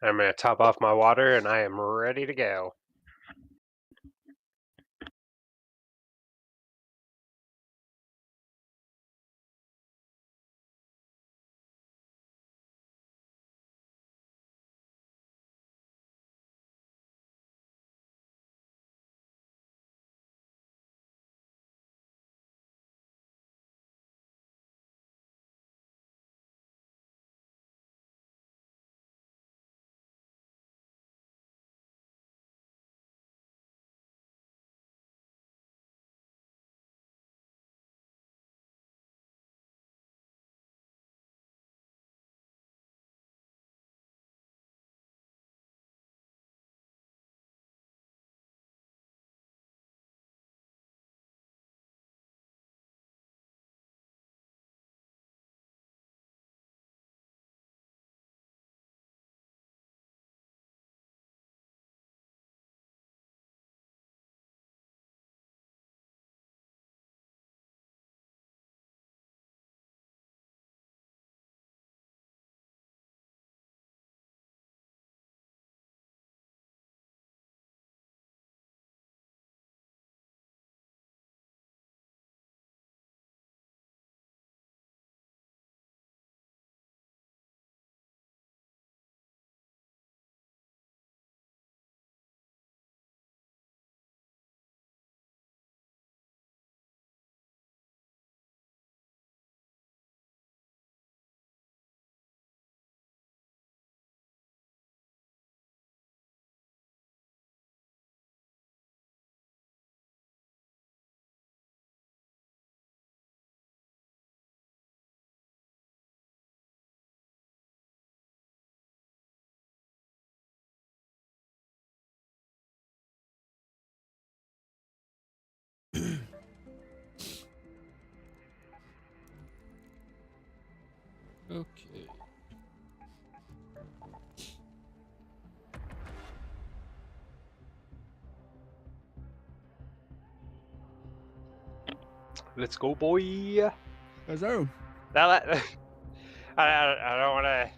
I'm gonna top off my water, and I am ready to go. Okay. Let's go, boy. Hello. That I don't want to.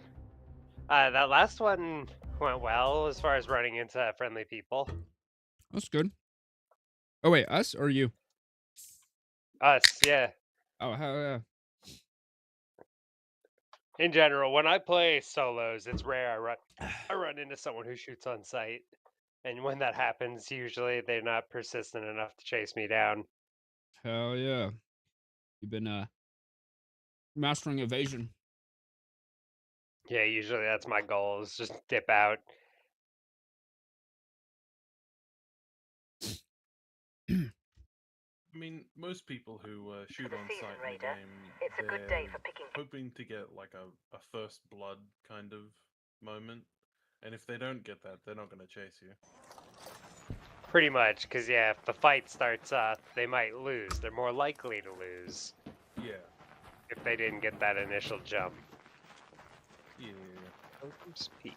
That last one went well as far as running into friendly people. That's good. Oh wait, us or you? Us, yeah. Oh hell yeah. In general, when I play solos, it's rare I run into someone who shoots on sight, and when that happens, usually they're not persistent enough to chase me down. Hell yeah. You've been mastering evasion. Yeah, usually that's my goal is just dip out. I mean, most people who shoot on Season sight in the Raider, game, it's a good day for picking. hoping to get like a first blood kind of moment, and if they don't get that, they're not going to chase you. Pretty much, because yeah, if the fight starts up, they might lose. They're more likely to lose Yeah, if they didn't get that initial jump. yeah. Pilgrim's Peak.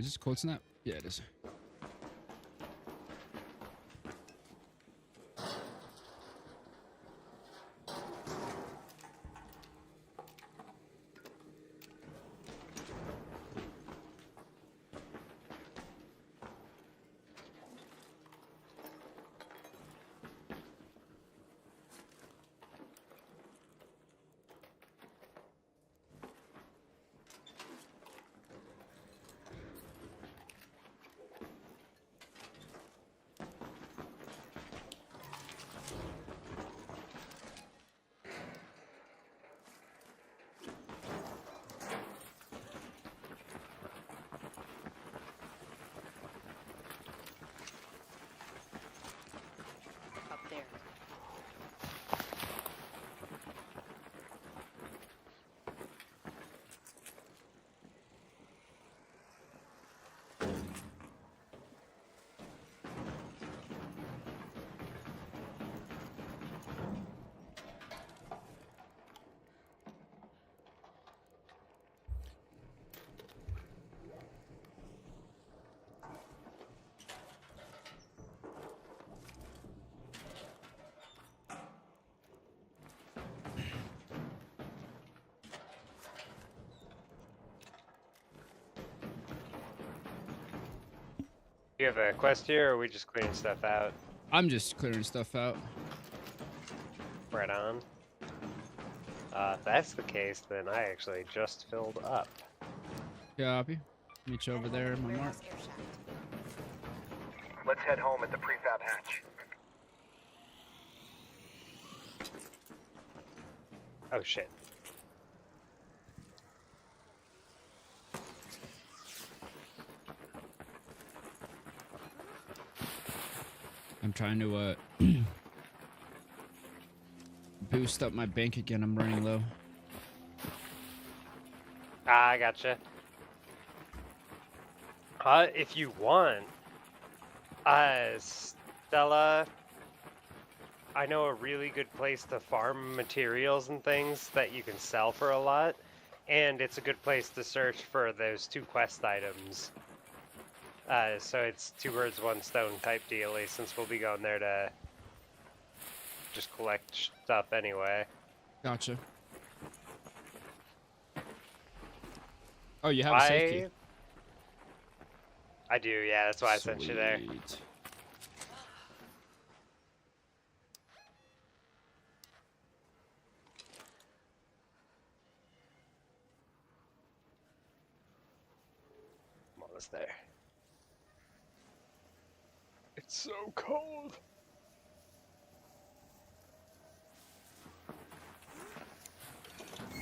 Is this cold snap? Yeah, it is. Up there. You have a quest here, or are we just clearing stuff out? I'm just clearing stuff out. Right on. If that's the case, then I actually just filled up. Copy. Meet you over there, my mark. Warehouse air shaft. Let's head home at the prefab hatch. Oh shit. I'm trying to boost up my bank again. I'm running low. Ah, I gotcha. If you want, Stella, I know a really good place to farm materials and things that you can sell for a lot, and it's a good place to search for those 2 quest items. So it's 2 birds, 1 stone type deal, since we'll be going there to just collect stuff anyway. Gotcha. Oh, you have a safety. I do, yeah, that's why I sent you there. Sweet. I'm almost there. It's so cold.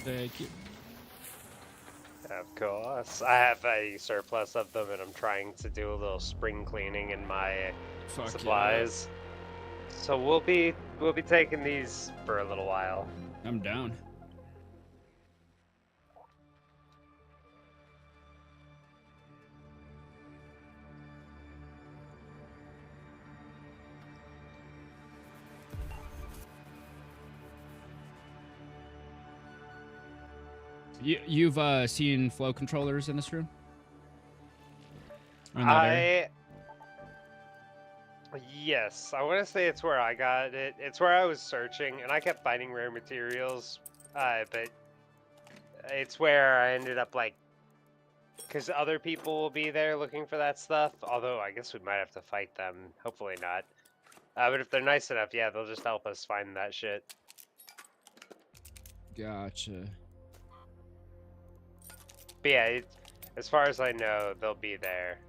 Thank you. Of course. I have a surplus of them, and I'm trying to do a little spring cleaning in my Fuck supplies. So we'll be taking these for a little while. yeah. I'm down. You've seen flow controllers in this room? Or in that area? Yes, I want to say it's where I got it. It's where I was searching, and I kept finding rare materials, but it's where I ended up, like, because other people will be there looking for that stuff, although I guess we might have to fight them. Hopefully not. But if they're nice enough, yeah, they'll just help us find that shit. Gotcha. But yeah, as far as I know, they'll be there.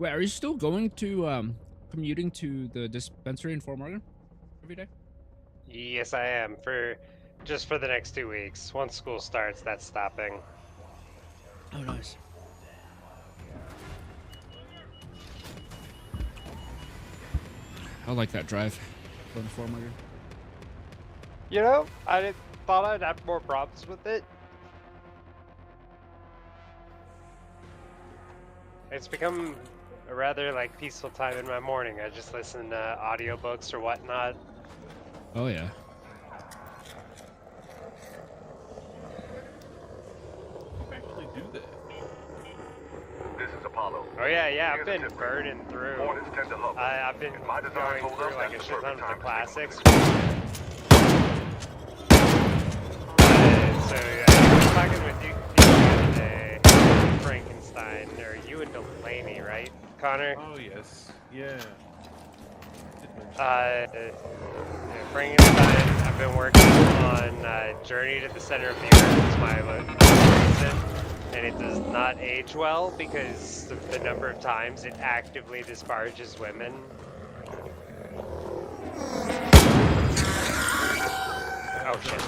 Wait, are you still going to commuting to the dispensary in Fort Morgan every day? Yes, I am. Just for the next 2 weeks. Once school starts, that's stopping. Oh, nice. I like that drive from Fort Morgan. You know, thought I'd have more problems with it. It's become a rather like peaceful time in my morning. I just listen to audiobooks or whatnot. Oh yeah. You actually do that. This is Apollo. Oh yeah, I've Here's a been tip. burning through. Hornets tend to hover. I've been If my design going holds through up, like a that's shit the ton of the perfect time to classics. stick with So yeah, I was talking with you the other day, Frankenstein, or you and Delaney, right, Connor? Oh yes, yeah. Did mention Yeah, Frankenstein. I've been working on Journey to the Center of the Earth. It's my recent, and it does not age well because of the number of times it actively disparages women. Oh shit.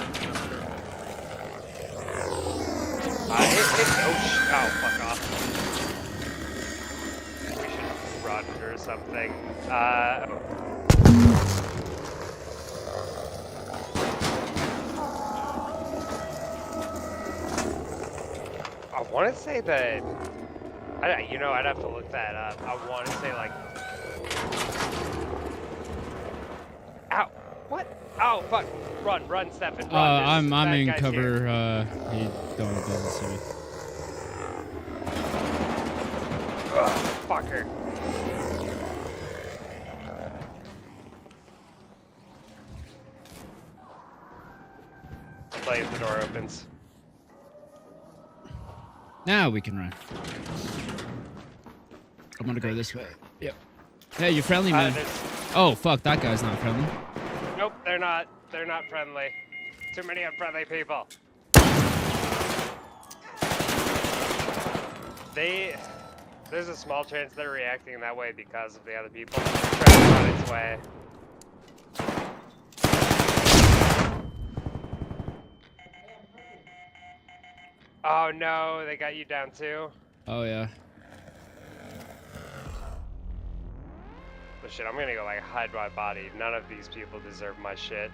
Oh, fuck off. We should run or something. I want to say that. I'd have to look that up. I want to say like. Ow! What? Oh fuck! Run, Stefan! Run! I'm Bad in guys here. cover. He doesn't see me. Ugh, fucker. I'll play if the door opens. Now we can run. I'm gonna go this way. Yep. Hey, you're friendly, man. Oh fuck, that guy's not friendly. Nope, they're not. They're not friendly. Too many unfriendly people. There's a small chance they're reacting that way because of the other people trying to run its way. Oh no, they got you down too? Oh yeah. But shit, I'm gonna go like hide my body. None of these people deserve my shit.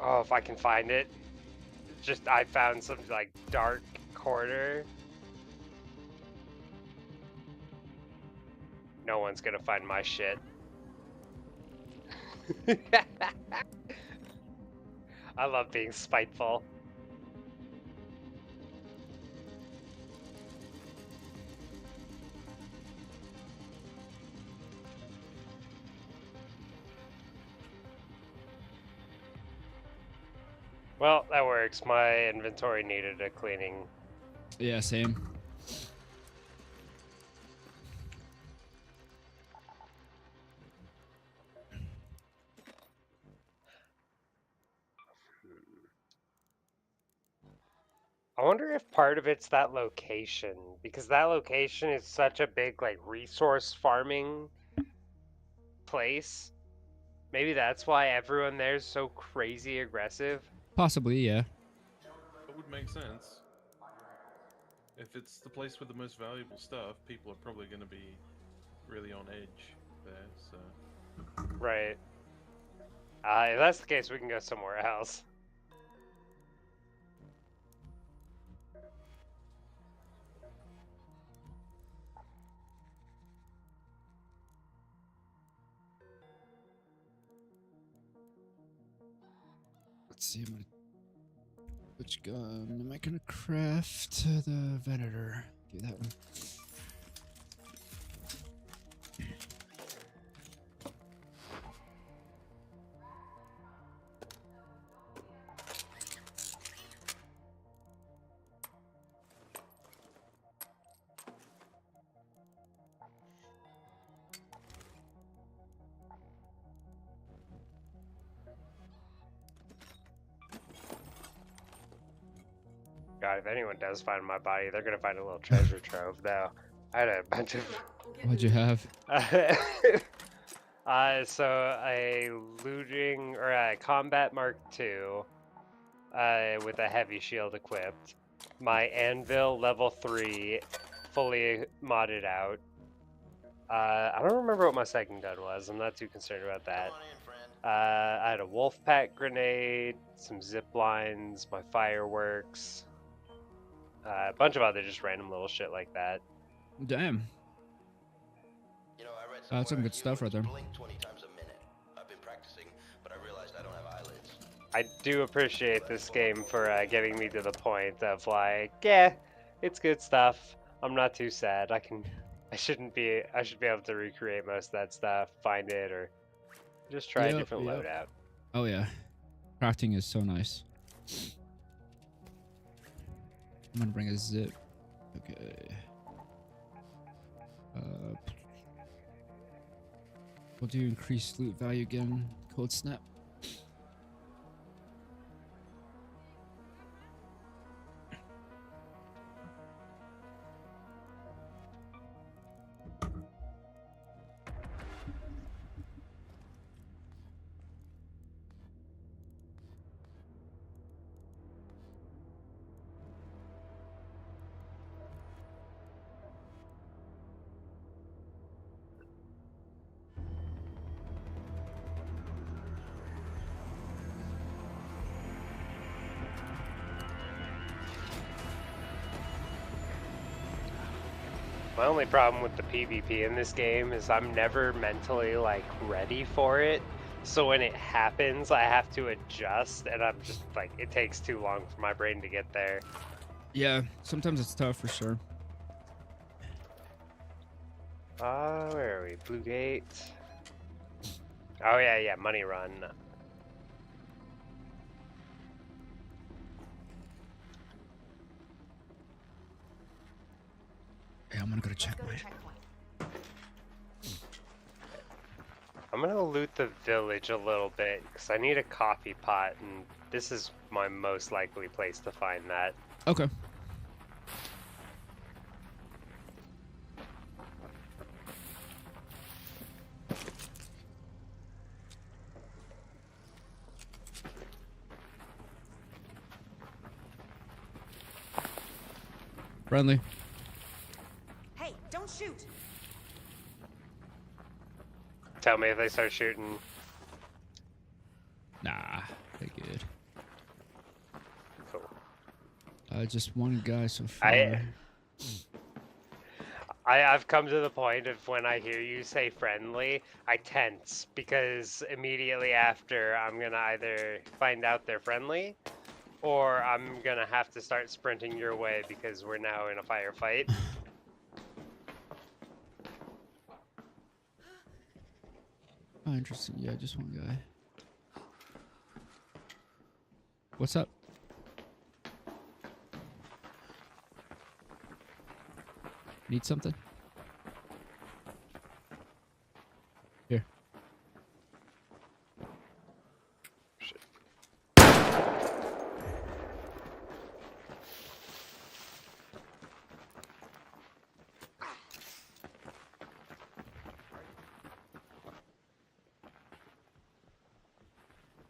Oh, if I can find it. I found some like dark corner. No one's gonna find my shit. I love being spiteful. Well, that works. My inventory needed a cleaning. Yeah, same. I wonder if part of it's that location, because that location is such a big like resource farming place. Maybe that's why everyone there is so crazy aggressive. Possibly, yeah. that would make sense. If it's the place with the most valuable stuff, people are probably going to be really on edge there. So Right. If that's the case, we can go somewhere else. Let's see. Which gun am I gonna craft? The Venator. Do that one. God, if anyone does find my body, they're gonna find a little treasure trove, though. I had a bunch of. What'd you have? So a looting or a combat Mark II, with a heavy shield equipped. My anvil level 3, fully modded out. I don't remember what my second gun was. I'm not too concerned about that. I had a wolf pack grenade, some zip lines, my fireworks, a bunch of other just random little shit like that. Damn. You know, I read That's some somewhere good stuff right there. blink 20 times a minute. I've been practicing, but I realized I don't have eyelids. I do appreciate this game for getting me to the point of like, yeah, it's good stuff. I'm not too sad. I should be able to recreate most of that stuff, find it, or just try a Yep, different yep. loadout. Oh yeah, crafting is so nice. I'm gonna bring a zip. Okay. We'll do increased loot value again. Cold snap. My only problem with the PvP in this game is I'm never mentally like ready for it. So when it happens, I have to adjust, and I'm just like, it takes too long for my brain to get there. Yeah, sometimes it's tough for sure. Where are we? Blue Gate. Oh yeah, Money Run. Yeah, I'm gonna go to checkpoint. I'm gonna loot the village a little bit because I need a coffee pot, and this is my most likely place to find that. Okay. Friendly. Hey, don't shoot! Tell me if they start shooting. Nah, they're good. Cool. Just one guy so far. I've come to the point of when I hear you say friendly, I tense because immediately after I'm gonna either find out they're friendly or I'm gonna have to start sprinting your way because we're now in a firefight. Oh, interesting. Yeah, just one guy. What's up? Need something? Here. Shit.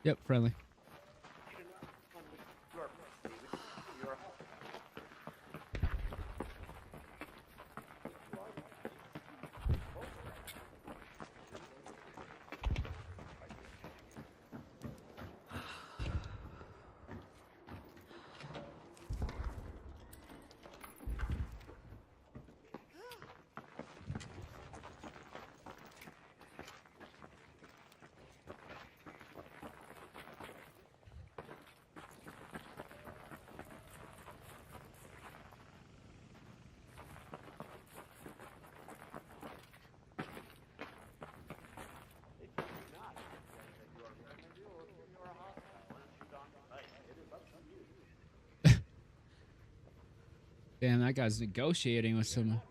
Yep, friendly. Damn, that guy's negotiating with someone.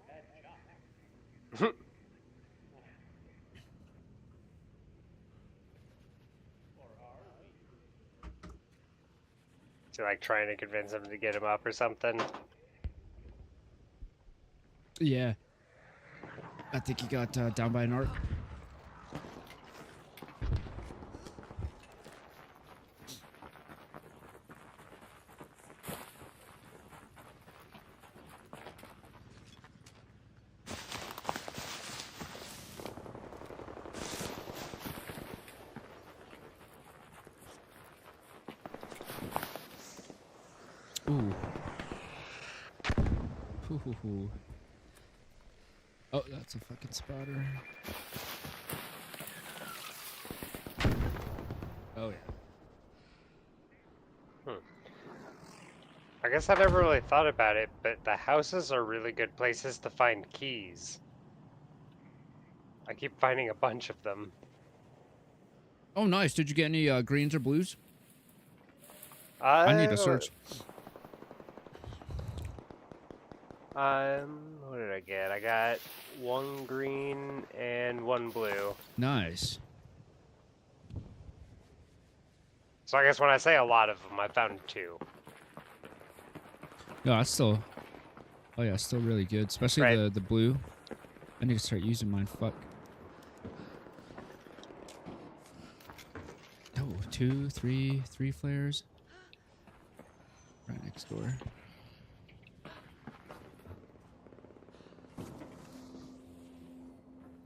You're like trying to convince him to get him up or something. Yeah. I think he got down by an arc. Ooh. Hoo. Oh, that's a fucking spotter. Oh, yeah. I guess I never really thought about it, but the houses are really good places to find keys. I keep finding a bunch of them. Oh, nice. Did you get any greens or blues? I need to search. What did I get? I got 1 green and 1 blue. Nice. So I guess when I say a lot of them, I found 2. No, that's still... Oh, yeah, still really good. Especially Right. the blue. I need to start using mine. Fuck. Oh, 2, 3 flares. Right next door.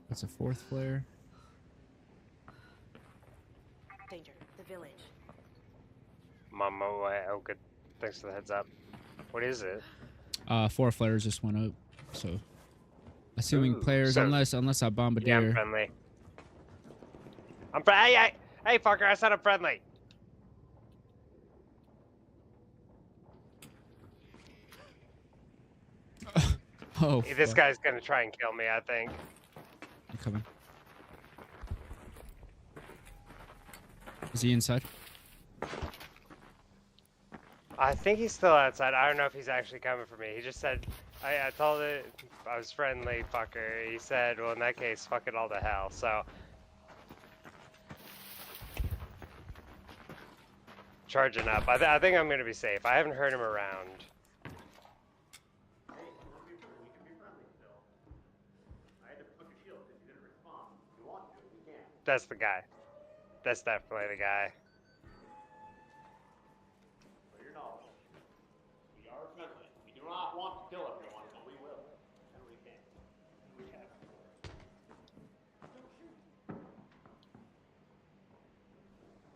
That's a 4th flare. Danger. The village. Mama, oh good. Thanks for the heads up. What is it? 4 flares just went up. So, assuming Ooh, players, so- unless I Yeah, I'm bombardier. friendly. Hey, fucker! I said I'm friendly. Oh, This fuck. guy's gonna try and kill me, I think. I'm coming. Is he inside? I think he's still outside. I don't know if he's actually coming for me. He just said, I told it I was friendly, fucker. He said, well, in that case, fuck it all to hell. So, charging up. I think I'm gonna be safe. I haven't heard him around. That's the guy. That's definitely the guy. For your knowledge, we are friendly. We do not want to kill everyone, but we will. And we can. We have.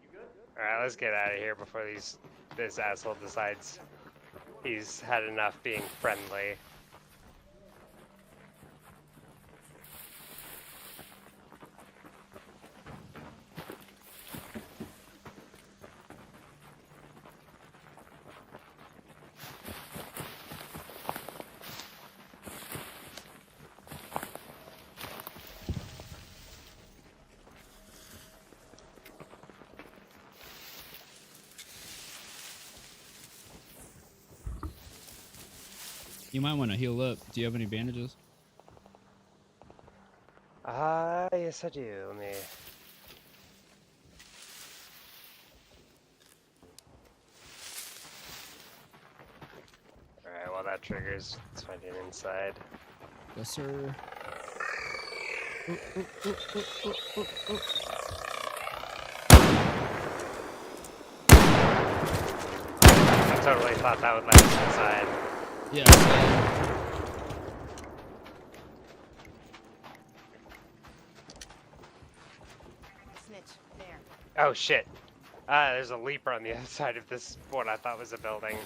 You good? Alright, let's get out of here before this asshole decides he's had enough being friendly. You might want to heal up. Do you have any bandages? Yes I do. Let me... Alright, well that triggers. Let's find it inside. Yes, sir. I totally thought that would let us inside. Yeah. Snitch. There. Oh shit. There's a leaper on the other side of this, what I thought was a building.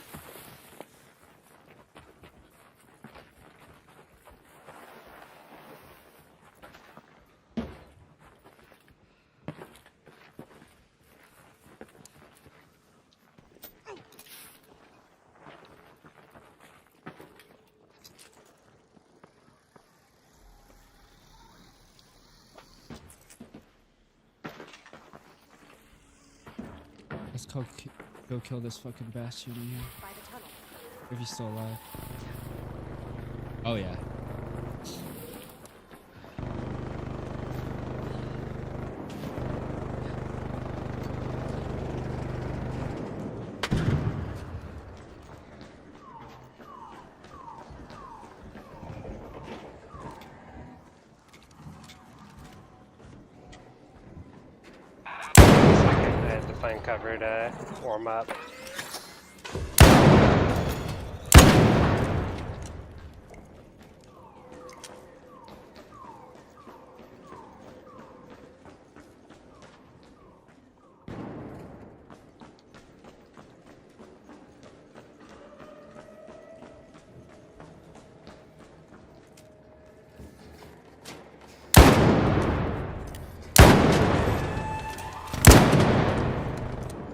Let's go kill this fucking bastion in here. By the tunnel. If he's still alive. Oh, yeah. find cover to warm up.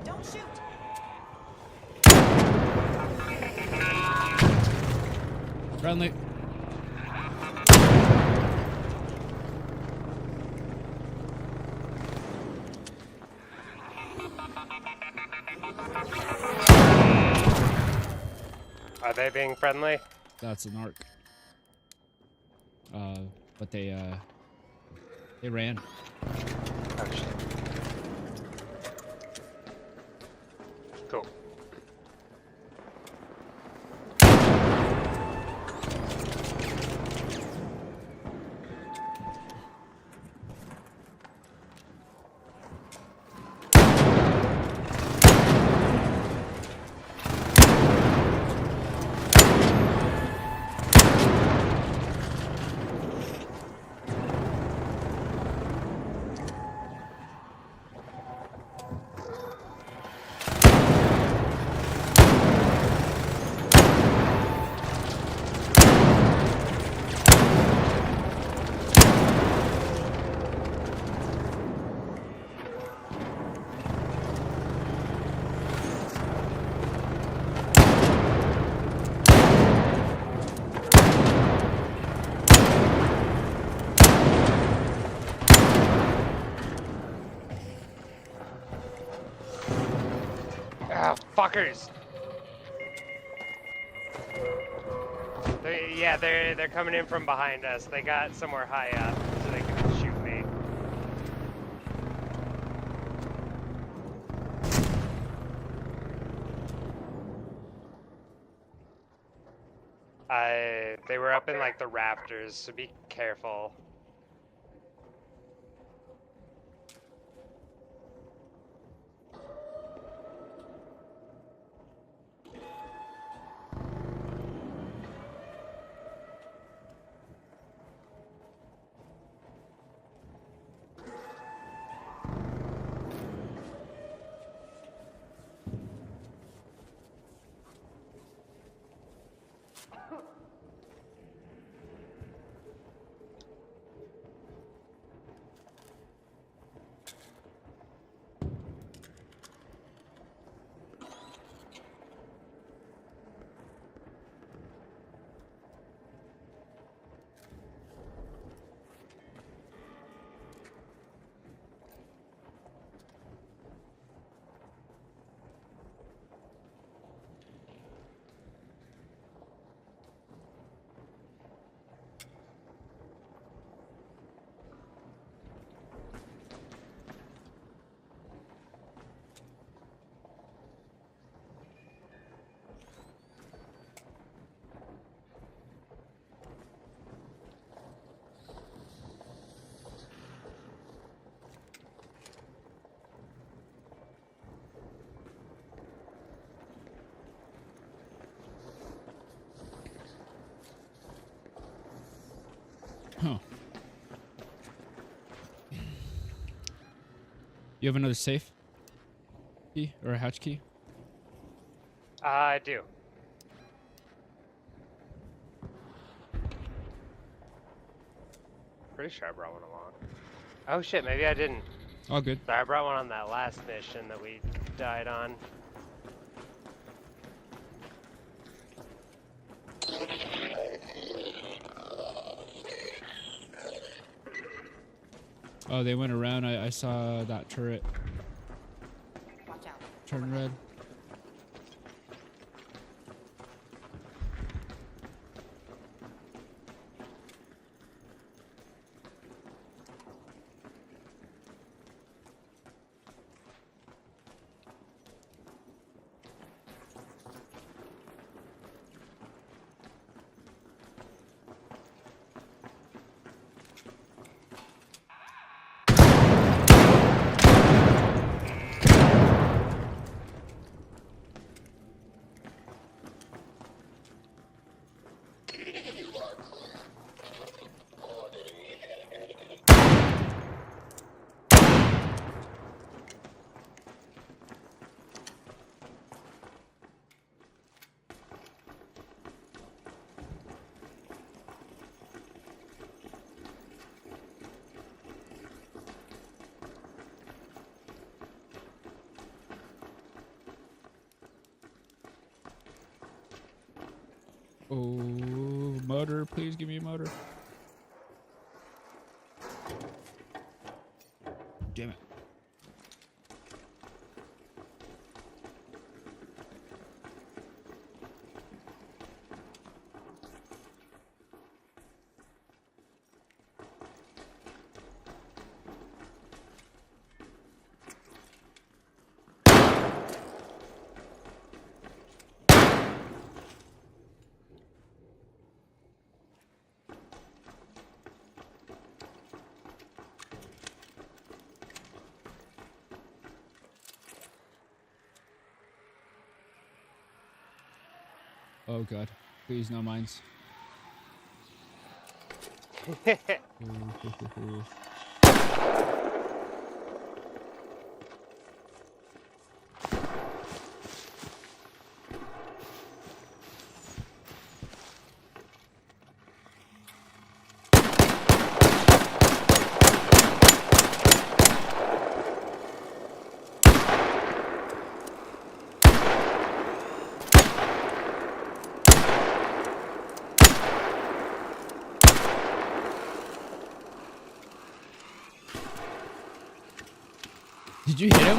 Don't shoot! Friendly. Are they being friendly? That's an arc. But they ran. Oh shit. Cool. Ah, fuckers! They're coming in from behind us. They got somewhere high up, so they can shoot me. They were up in like the rafters, so be careful. Huh. You have another safe key or a hatch key? I do. Pretty sure I brought one along. Oh shit, maybe I didn't. All good. Sorry, I brought one on that last mission that we died on. Oh, they went around. I saw that turret Watch out. turn red. Oh, motor, please give me a motor. Damn it. Oh god. Please, no mines. Ooh. Did you hit him?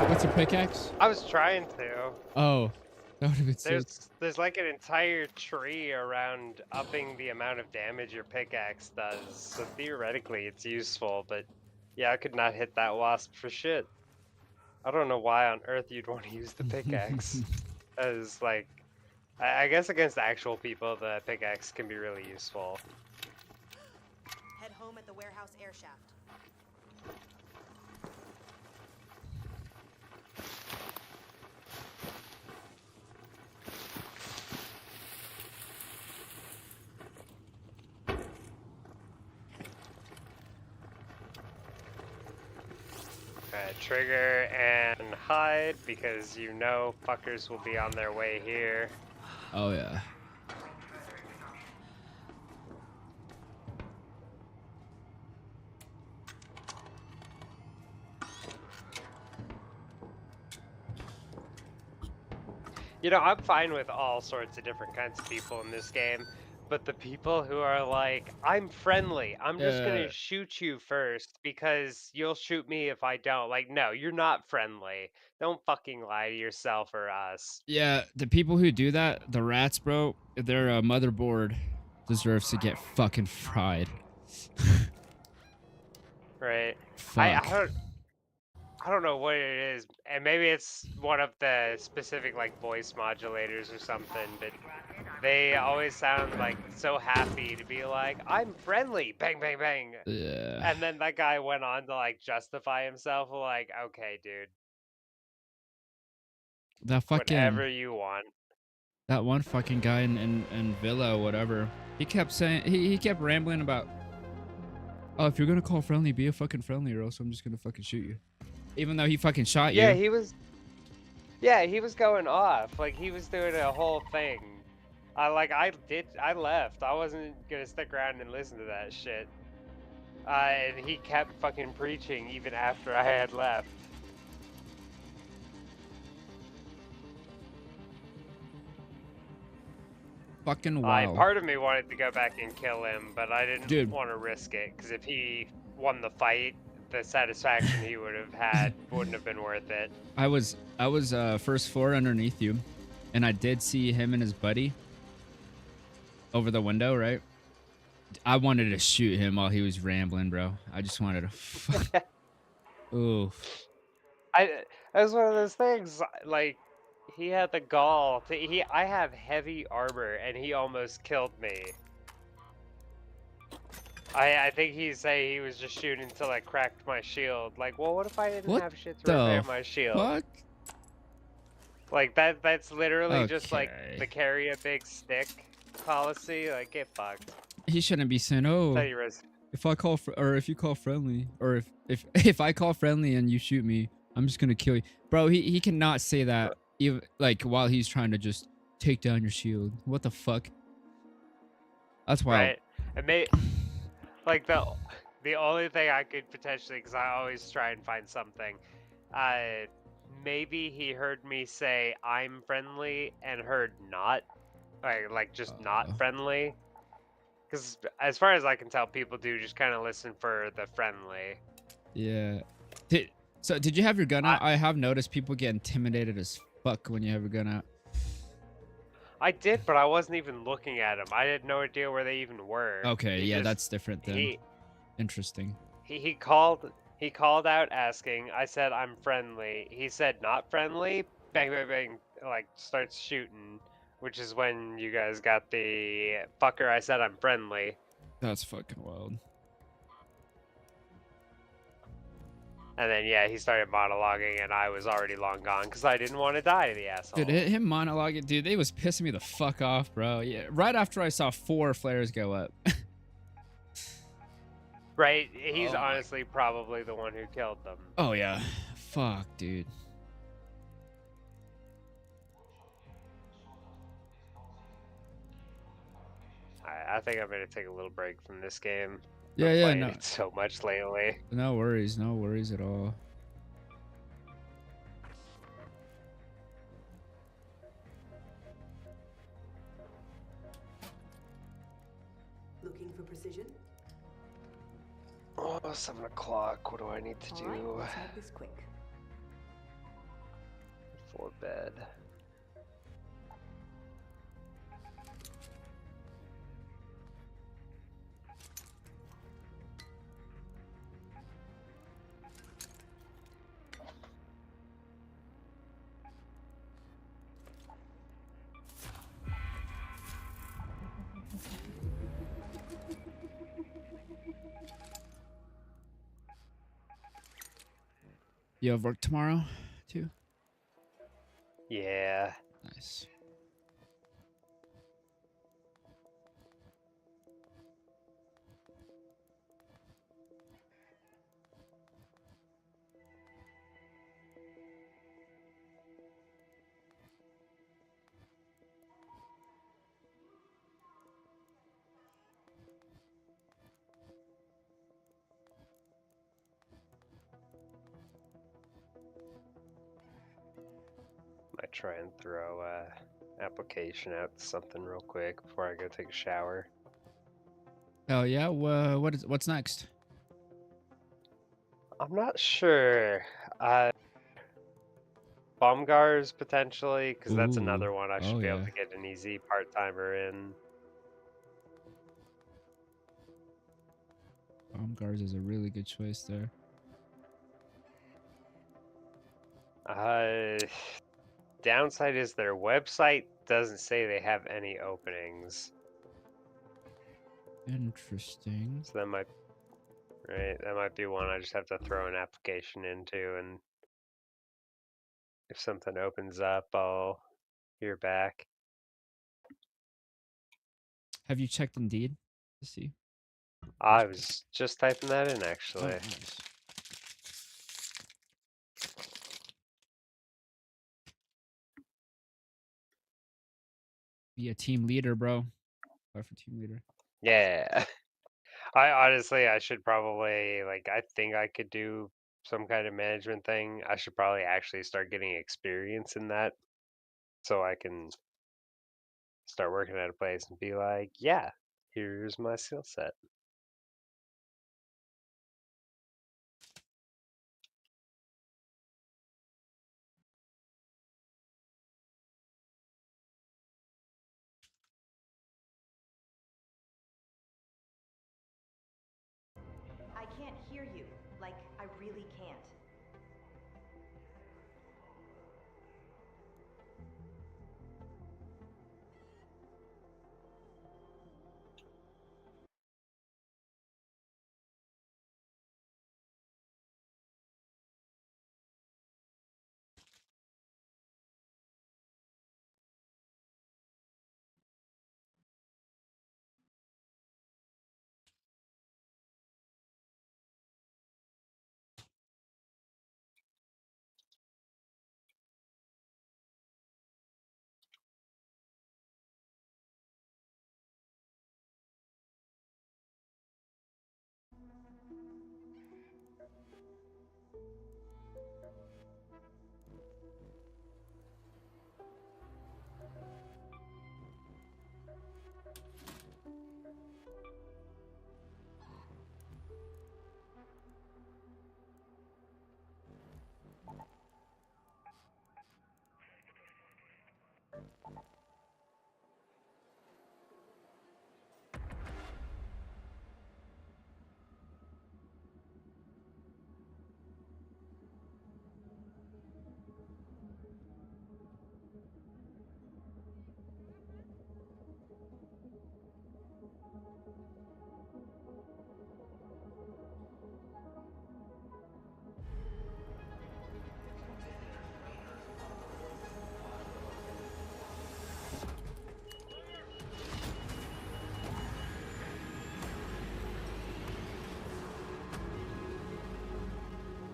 What's a pickaxe? I was trying to. Oh, that would have been sick. There's like an entire tree around upping the amount of damage your pickaxe does. So theoretically it's useful, but yeah, I could not hit that wasp for shit. I don't know why on earth you'd want to use the pickaxe. As like, I guess against actual people, the pickaxe can be really useful. Head home at the warehouse air shaft. Trigger and hide because you know fuckers will be on their way here. Oh yeah. You know, I'm fine with all sorts of different kinds of people in this game, but the people who are like, I'm friendly, I'm just gonna shoot you first because you'll shoot me if I don't. Like, no, you're not friendly. Don't fucking lie to yourself or us. Yeah, the people who do that, the rats, bro, their motherboard deserves to get fucking fried. Right? Fuck. I don't know what it is, and maybe it's one of the specific like voice modulators or something, but they always sound like so happy to be like, I'm friendly, bang, bang, bang. Yeah. And then that guy went on to like justify himself, like, okay, dude, That fucking whatever you want. that one fucking guy in Villa, whatever. He kept saying he kept rambling about, oh, if you're gonna call friendly, be a fucking friendly, or else I'm just gonna fucking shoot you. Even though he fucking shot Yeah, you. he was going off, like he was doing a whole thing. I left. I wasn't gonna stick around and listen to that shit. And he kept fucking preaching even after I had left. Fucking wow. Part of me wanted to go back and kill him, but I didn't Dude. want to risk it, because if he won the fight, the satisfaction he would have had wouldn't have been worth it. I was first floor underneath you, and I did see him and his buddy over the window, right? I wanted to shoot him while he was rambling, bro. I just wanted to. Ooh. It was one of those things, like, he had the gall to, I have heavy armor, and he almost killed me. I think he say he was just shooting until I cracked my shield. Like, well, what if I didn't What have shit to repair the my shield? fuck? Like, that's literally just like Okay. the carry a big stick policy. Like, get fucked. He shouldn't be saying, "Oh, Tell you, if I call or if you call friendly, or if I call friendly and you shoot me, I'm just gonna kill you, bro." He cannot say that even like while he's trying to just take down your shield. What the fuck? That's wild. right? And like the only thing I could potentially, because I always try and find something. Maybe he heard me say I'm friendly and heard not, like just Uh. not friendly. Because as far as I can tell, people do just kind of listen for the friendly. Yeah. Did you have your gun I- out? I have noticed people get intimidated as fuck when you have your gun out. I did, but I wasn't even looking at them. I had no idea where they even were. Okay, He yeah, just- that's different then. He, Interesting. he called out asking. I said I'm friendly. He said not friendly. Bang bang bang. Like starts shooting, which is when you guys got the fucker. I said I'm friendly, That's fucking wild. and then yeah, he started monologuing, and I was already long gone because I didn't want to die. The asshole. Dude, him monologuing, dude, they was pissing me the fuck off, bro. Yeah, right after I saw 4 flares go up. Right? He's Oh my- honestly probably the one who killed them. Oh yeah. Fuck, dude. I think I'm gonna take a little break from this game. Yeah, I'm yeah, playing no, it so much lately. no worries at all. Looking for precision? Oh, 7 o'clock. What do I need to All right, do let's make this quick. for bed? You have work tomorrow, too? Yeah. Nice. Might try and throw application out to something real quick before I go take a shower. Oh yeah, what's next? I'm not sure. Bombgars potentially, because that's Ooh, another one I should oh, be able yeah. to get an easy part-timer in. Bombgars is a really good choice there. Downside is their website doesn't say they have any openings, Interesting. so that might be one I just have to throw an application into, and if something opens up, I'll hear back. Have you checked Indeed to see? I was just typing that in Oh, actually. nice. Be a team leader, bro. Apply for team leader. Yeah. I should probably I think I could do some kind of management thing. I should probably actually start getting experience in that so I can start working at a place and be like, yeah, here's my skill set. I can't hear you. Like, I really can't.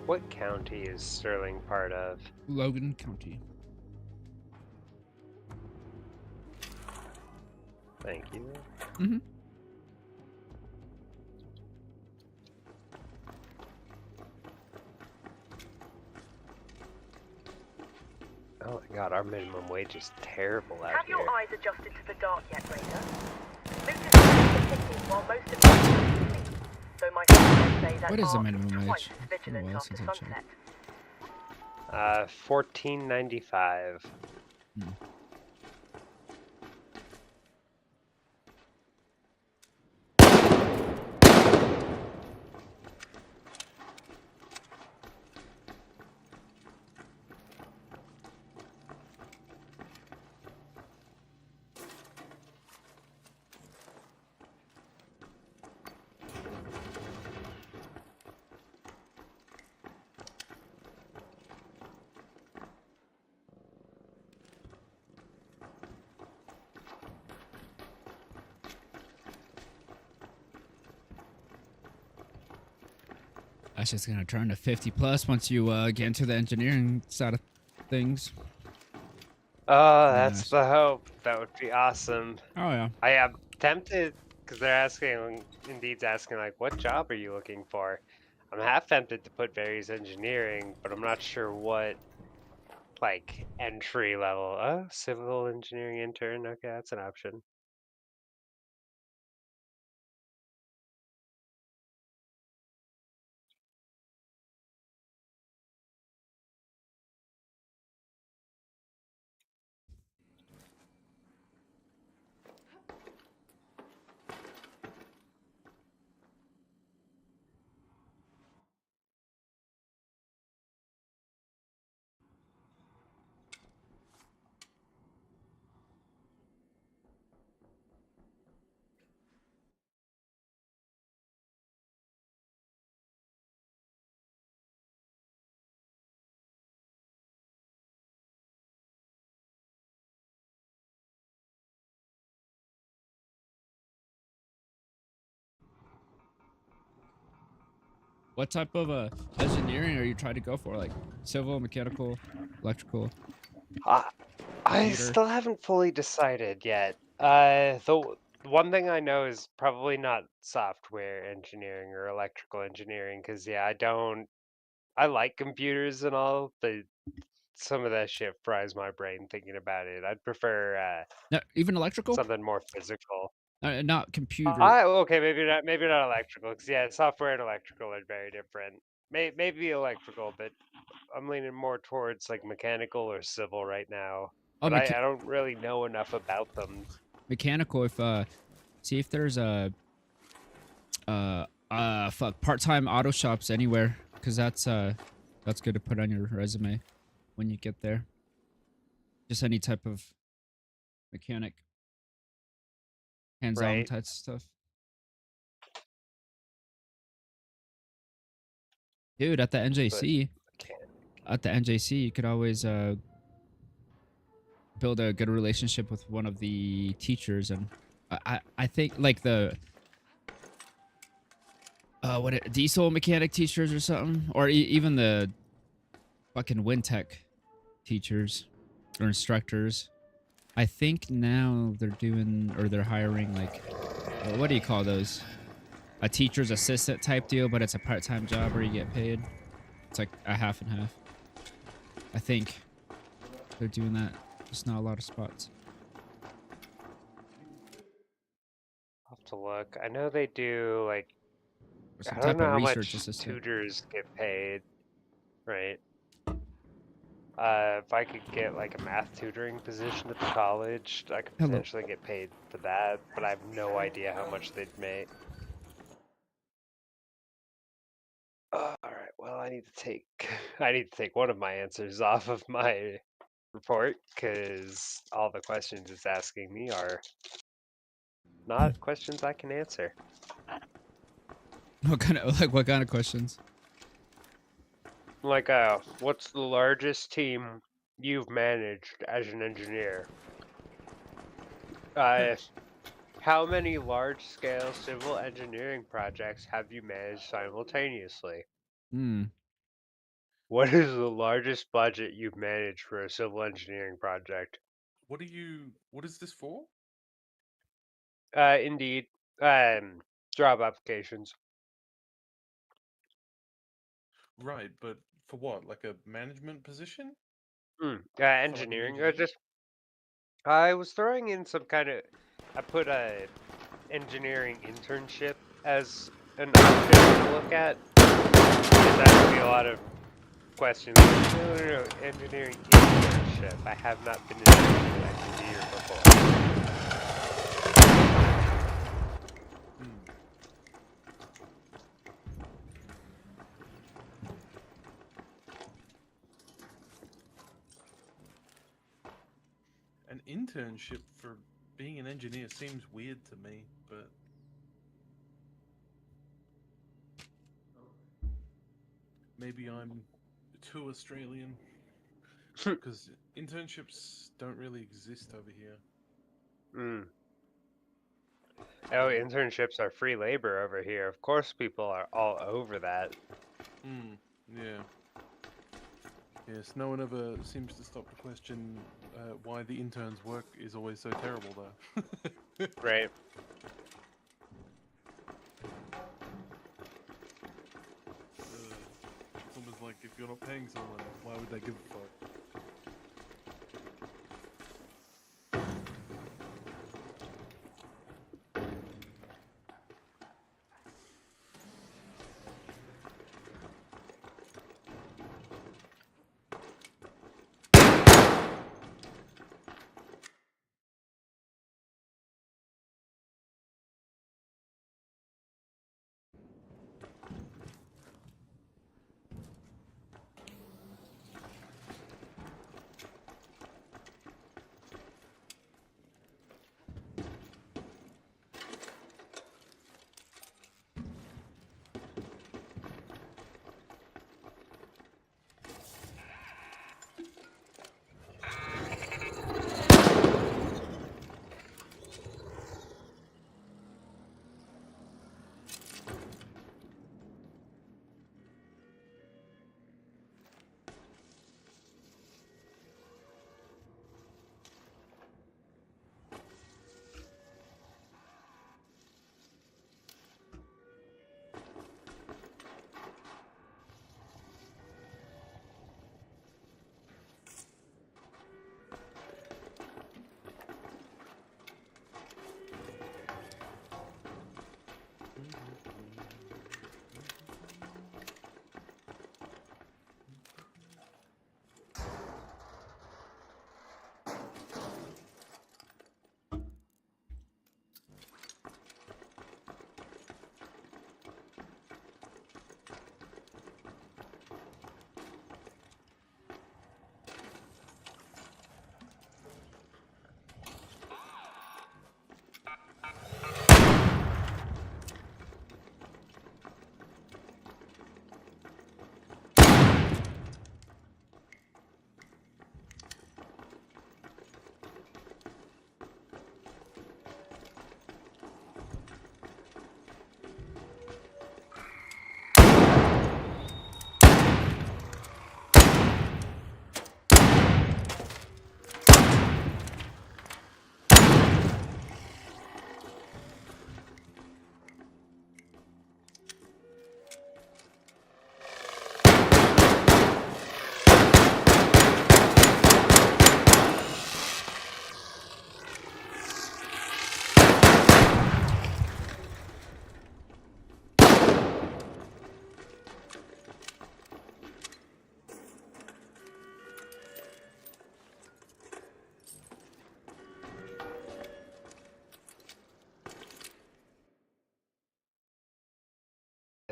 What county is Sterling part of? Logan County. Thank you. Mm-hmm. Oh my god, our minimum wage is terrible out Have here. your eyes adjusted to the dark yet, Raider? Lucius is ticking while most of us are asleep, so my sources say that What is the Ark minimum twice wage? as It's been a vigilant while after since I checked. sunset. $14.95. Hmm. That's just gonna turn to 50 plus once you get into the engineering side of things. Oh, that's Nice. the hope. That would be awesome. Oh yeah. I am tempted because they're asking, Indeed's asking, like, what job are you looking for? I'm half tempted to put Barry's engineering, but I'm not sure what, like, entry level. Oh, civil engineering intern. Okay, that's an option. What type of engineering are you trying to go for? Like civil, mechanical, electrical, I computer? still haven't fully decided yet. The one thing I know is probably not software engineering or electrical engineering, because yeah, I like computers and all, but some of that shit fries my brain thinking about it. I'd prefer No, even electrical? something more physical. Not computer. Okay, maybe not electrical, because yeah, software and electrical are very different. Maybe electrical, but I'm leaning more towards like mechanical or civil right now. Oh, But I don't really know enough about them. mechanical. If see if there's a fuck part-time auto shops anywhere, because that's good to put on your resume when you get there. Just any type of mechanic, hands-on Right. type stuff. Dude, at the But NJC, you could always build a good relationship with one of the teachers, and I think like the diesel mechanic teachers or something, or even the fucking Wintech teachers or instructors. I think now they're hiring like what do you call those? A teacher's assistant type deal, but it's a part-time job where you get paid. It's like a half and half. I think they're doing that. Just not a lot of spots. I'll have to look. I know they do like Or some I don't type know of how research much assistant. tutors get paid, right? If I could get like a math tutoring position at the college, I could Hello. potentially get paid for that, but I have no idea how much they'd make. All right, well, I need to take one of my answers off of my report because all the questions it's asking me are not questions I can answer. What kind of questions? Like, what's the largest team you've managed as an engineer? Uh, how many large-scale civil engineering projects have you managed simultaneously? Hmm. What is the largest budget you've managed for a civil engineering project? What is this for? Indeed. Job applications. Right, but for what? Like a management position? Engineering. engineer? Just I was throwing in some kind of. I put a engineering internship as an option to look at. Because that would be a lot of questions. Like, no, engineering internship. I have not been an engineer before. Hmm. An internship for being an engineer seems weird to me, but maybe I'm too Australian. Because internships don't really exist over here. Mm. Oh, internships are free labor over here. Of course, people are all over that. Hmm. Yeah. Yes, no one ever seems to stop to question why the intern's work is always so terrible, though. Right. It's almost like if you're not paying someone, why would they give a fuck?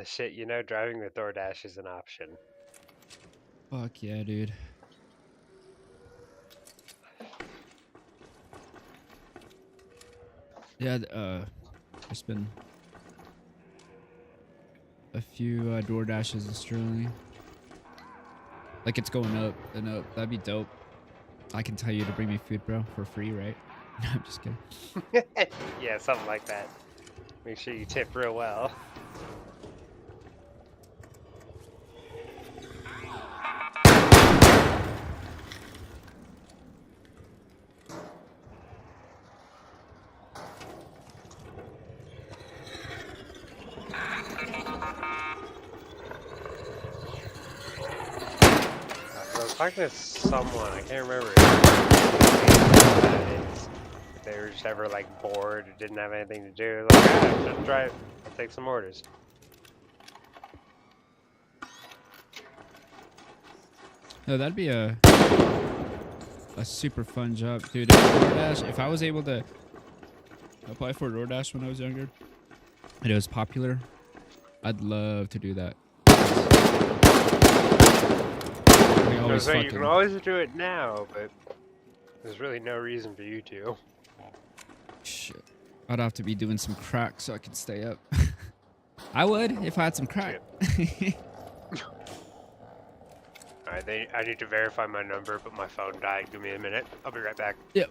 Shit, driving with DoorDash is an option. Fuck yeah, dude. Yeah, there's been a few door dashes in Sterling. Like it's going up and up. That'd be dope. I can tell you to bring me food, bro, for free, right? No, I'm just kidding. Yeah, something like that. Make sure you tip real well. talking to someone, I can't remember if they were just ever like bored or didn't have anything to do. Like, ah, just drive, I'll take some orders. No, that'd be a super fun job, dude. If I was able to apply for DoorDash when I was younger, and it was popular, I'd love to do that. So you can always do it now, but there's really no reason for you to. Shit. I'd have to be doing some crack so I could stay up. I would if I had some crack. Alright, I need to verify my number, but my phone died. Give me a minute. I'll be right back. Yep.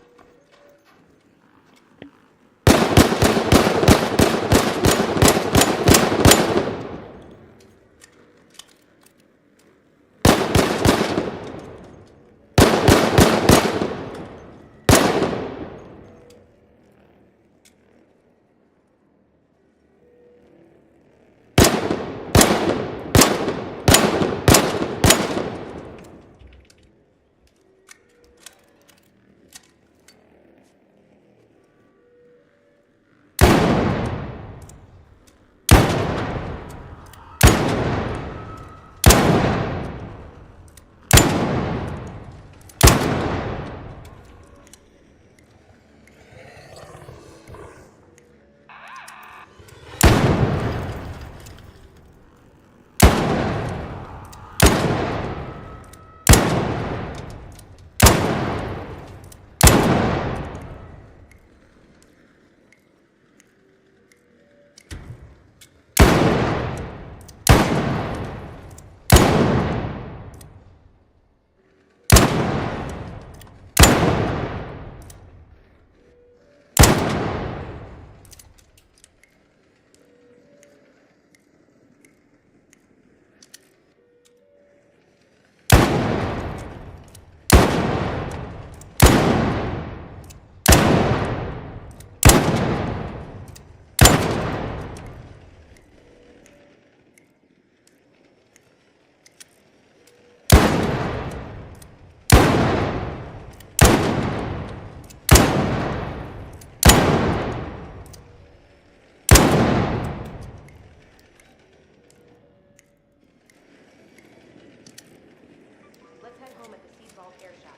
Let's head home at the Seed Vault Air Shaft.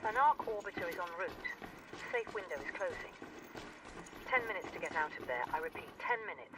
An arc orbiter is en route. Safe window is closing. 10 minutes to get out of there. I repeat, 10 minutes.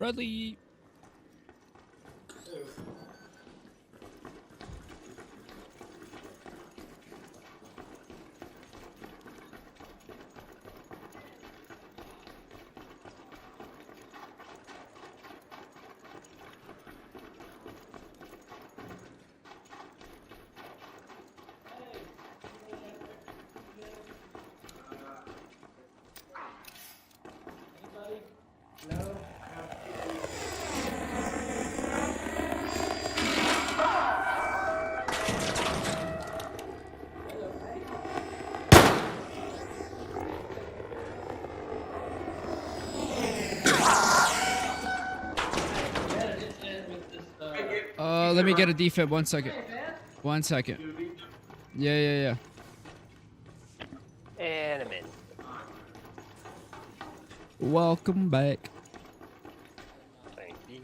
Bradley. Let me get a defib. 1 second. 1 second. Yeah. And I'm in. Welcome back. Thank you.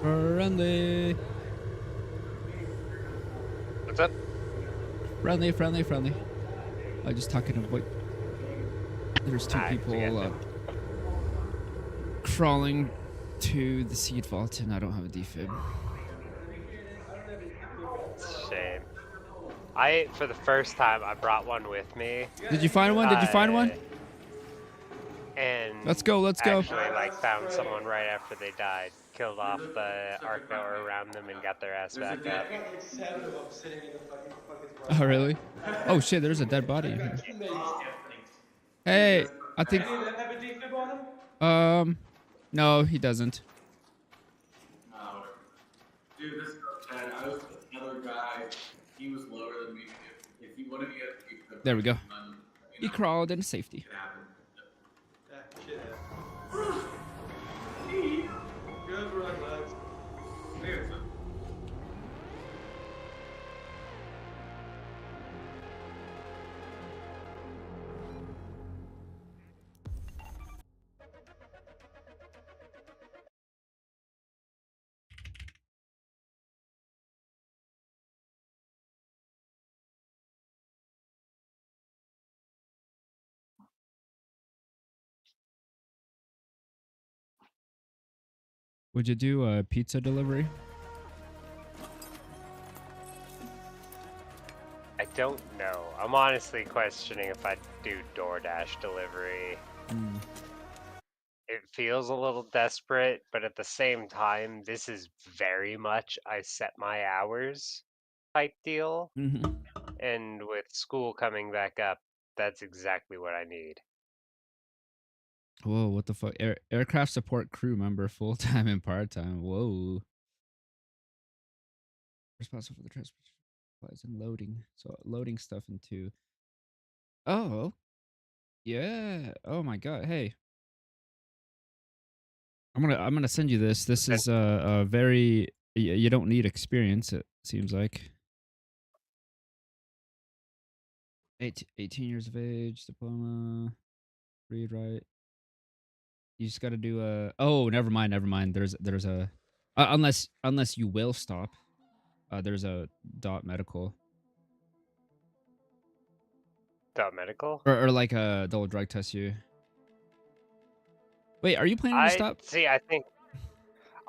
Friendly. What's up? Friendly. I just talking to boy. There's two I people forget crawling to the seed vault, and I don't have a defib. It's a shame. For the first time, I brought one with me. Did you find one? Did you find one? And Let's go. actually, like, found someone right after they died. Killed off the arc that were around them and got their ass back up. Oh, really? Oh, shit, there's a dead body in here. Hey, I think... No, he doesn't. Dude, this Chad, I was with another guy. He was lower than me. If you want to get There we go. He crawled into safety. Good run, lads. Would you do a pizza delivery? I don't know. I'm honestly questioning if I'd do DoorDash delivery. It feels a little desperate, but at the same time, this is very much I set my hours type deal. Mm-hmm. And with school coming back up, that's exactly what I need. Whoa, what the fuck? Aircraft support crew member, full-time and part-time. Whoa. Responsible for the transportation supplies and loading. So loading stuff into... Oh. Yeah. Oh my god. Hey. I'm gonna send you this. This is a very... You don't need experience, it seems like. 18 years of age, diploma, read, write. You just got to do a. Oh, never mind. There's a. Unless you will stop. There's a dot medical. Dot medical? Or like they'll drug test you. Wait, are you planning to stop? See, I think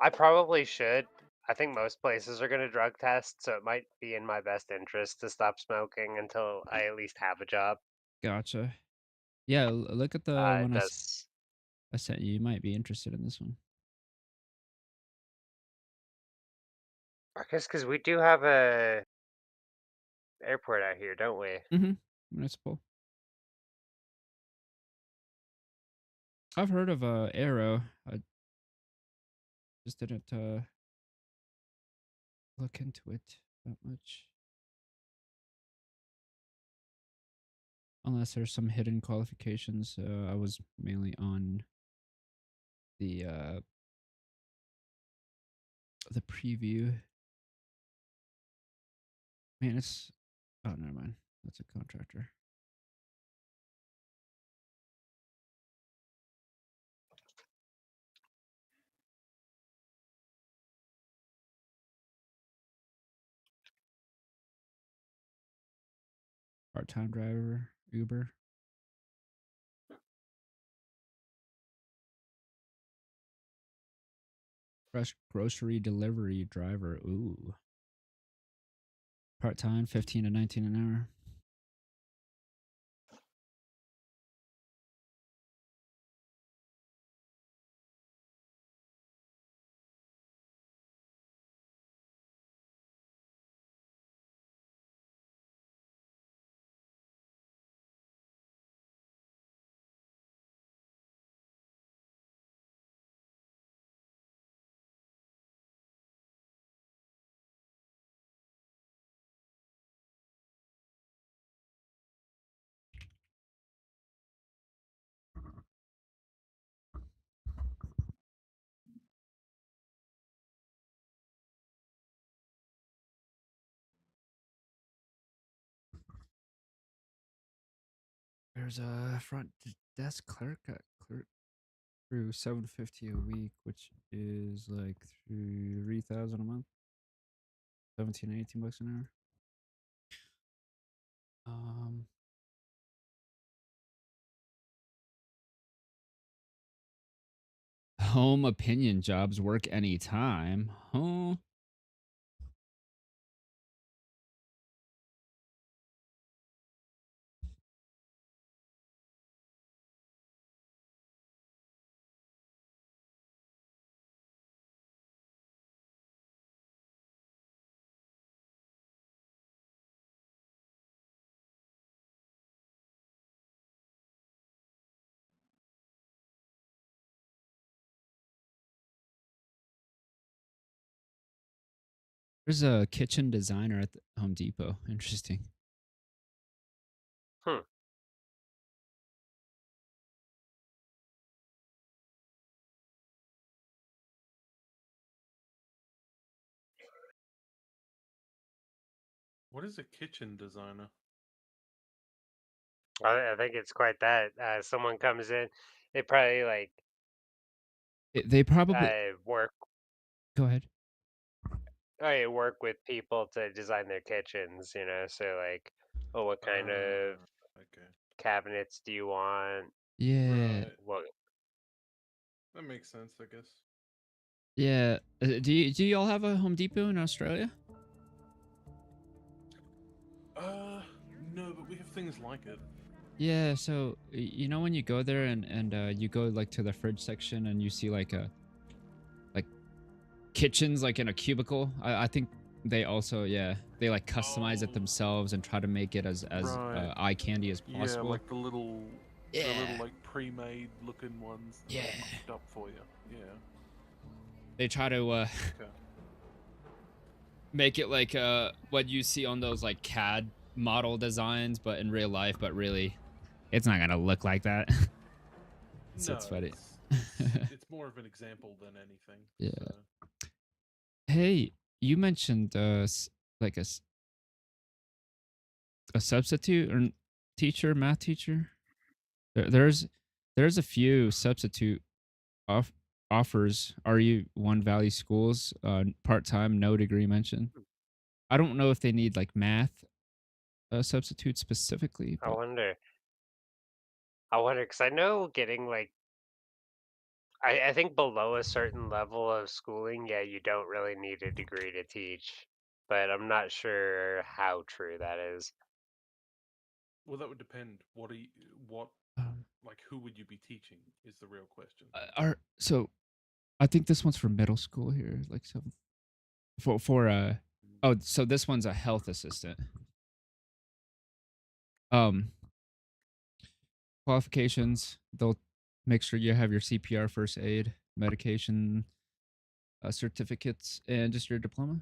I probably should. I think most places are going to drug test, so it might be in my best interest to stop smoking until I at least have a job. Gotcha. Yeah, look at the one I sent you. You might be interested in this one. I guess because we do have a airport out here, don't we? Mm-hmm. Municipal. I've heard of Arrow. I just didn't look into it that much. Unless there's some hidden qualifications. I was mainly on the preview. Man, it's... Oh, never mind. That's a contractor. Part-time driver, Uber. Fresh grocery delivery driver. Ooh. Part-time, 15 to 19 an hour. There's a front desk clerk at clerk through 750 a week, which is like 3,000 a month. 17 18 bucks an hour. Home opinion jobs work anytime. Huh? There's a kitchen designer at the Home Depot. Interesting. Hmm. What is a kitchen designer? I think it's quite that. Someone comes in, they probably like They probably work. go ahead. I work with people to design their kitchens. So like, oh, what kind of Okay. cabinets do you want? Yeah. Right. What? That makes sense, I guess. Yeah. Do you all have a Home Depot in Australia? No, but we have things like it. Yeah, so you know when you go there and you go like to the fridge section and you see like kitchens like in a cubicle. I think they also they like customize it Oh. themselves and try to make it as Right. eye candy as Yeah, possible. like the little Yeah. like pre-made looking ones that Yeah. are mocked up for you. Yeah. They try to Okay. make it like what you see on those like CAD model designs, but in real life. But really, it's not gonna look like that. So No, it's funny. it's more of an example than anything. Yeah. So. Hey, you mentioned like a substitute or teacher, math teacher. There's a few substitute off offers. RU One Valley Schools, part time, no degree mentioned. I don't know if they need like math substitute specifically, I but wonder. I wonder because I know getting like I think below a certain level of schooling, yeah, you don't really need a degree to teach, but I'm not sure how true that is. Well, that would depend. What um, like who would you be teaching is the real question. so I think this one's for middle school here, like seventh for oh, so this one's a health assistant. Um, qualifications, they'll make sure you have your CPR, first aid, medication, certificates, and just your diploma.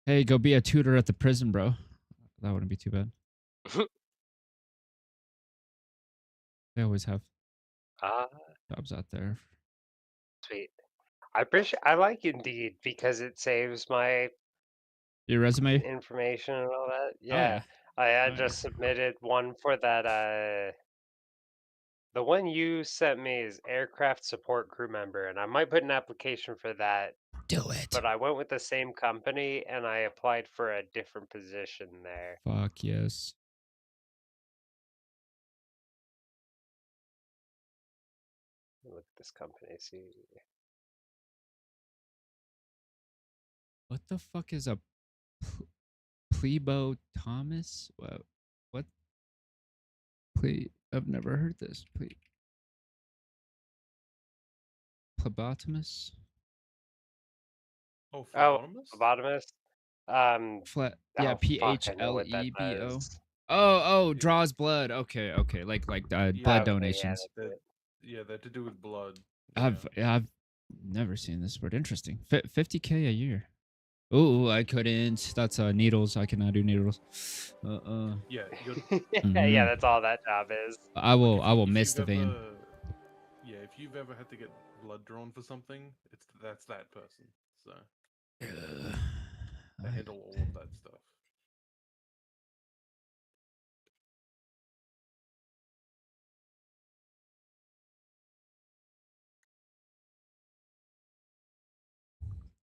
Hey, go be a tutor at the prison, bro. That wouldn't be too bad. They always have Ah, jobs out there. sweet. I like Indeed because it saves my Your resume? information and all that. Oh Yeah, yeah. I Oh yeah. just submitted one for that. The one you sent me is aircraft support crew member, and I might put an application for that. Do it. But I went with the same company and I applied for a different position there. Fuck yes. Look at this company. See, What the fuck is a plebo Thomas? What? I've never heard this. Plebotomus? Oh, oh, phlebotomist? phlebotomist. Yeah, Oh fuck, I know what that PHLEBO. does. Oh, Yeah. draws blood. Okay, like Yeah, blood Okay, yeah, donations. that's it. they're to do with blood. Yeah. I've never seen this word. Interesting. 50K a year. Oh, I couldn't. That's needles. I cannot do needles. Yeah, you're Yeah, Mhm. that's all that job is. I like will if miss you've the vein. ever, yeah, if you've ever had to get blood drawn for something, that's that person. So Ugh. they handle all of that stuff.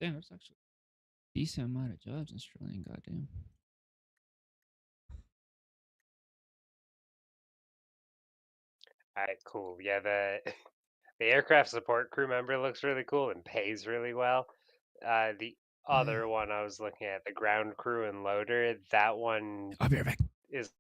Damn, there's actually a decent amount of jobs in Australian. Goddamn. All right, cool. Yeah, the the aircraft support crew member looks really cool and pays really well. The other one I was looking at, the ground crew and loader, that one I'll be right back. is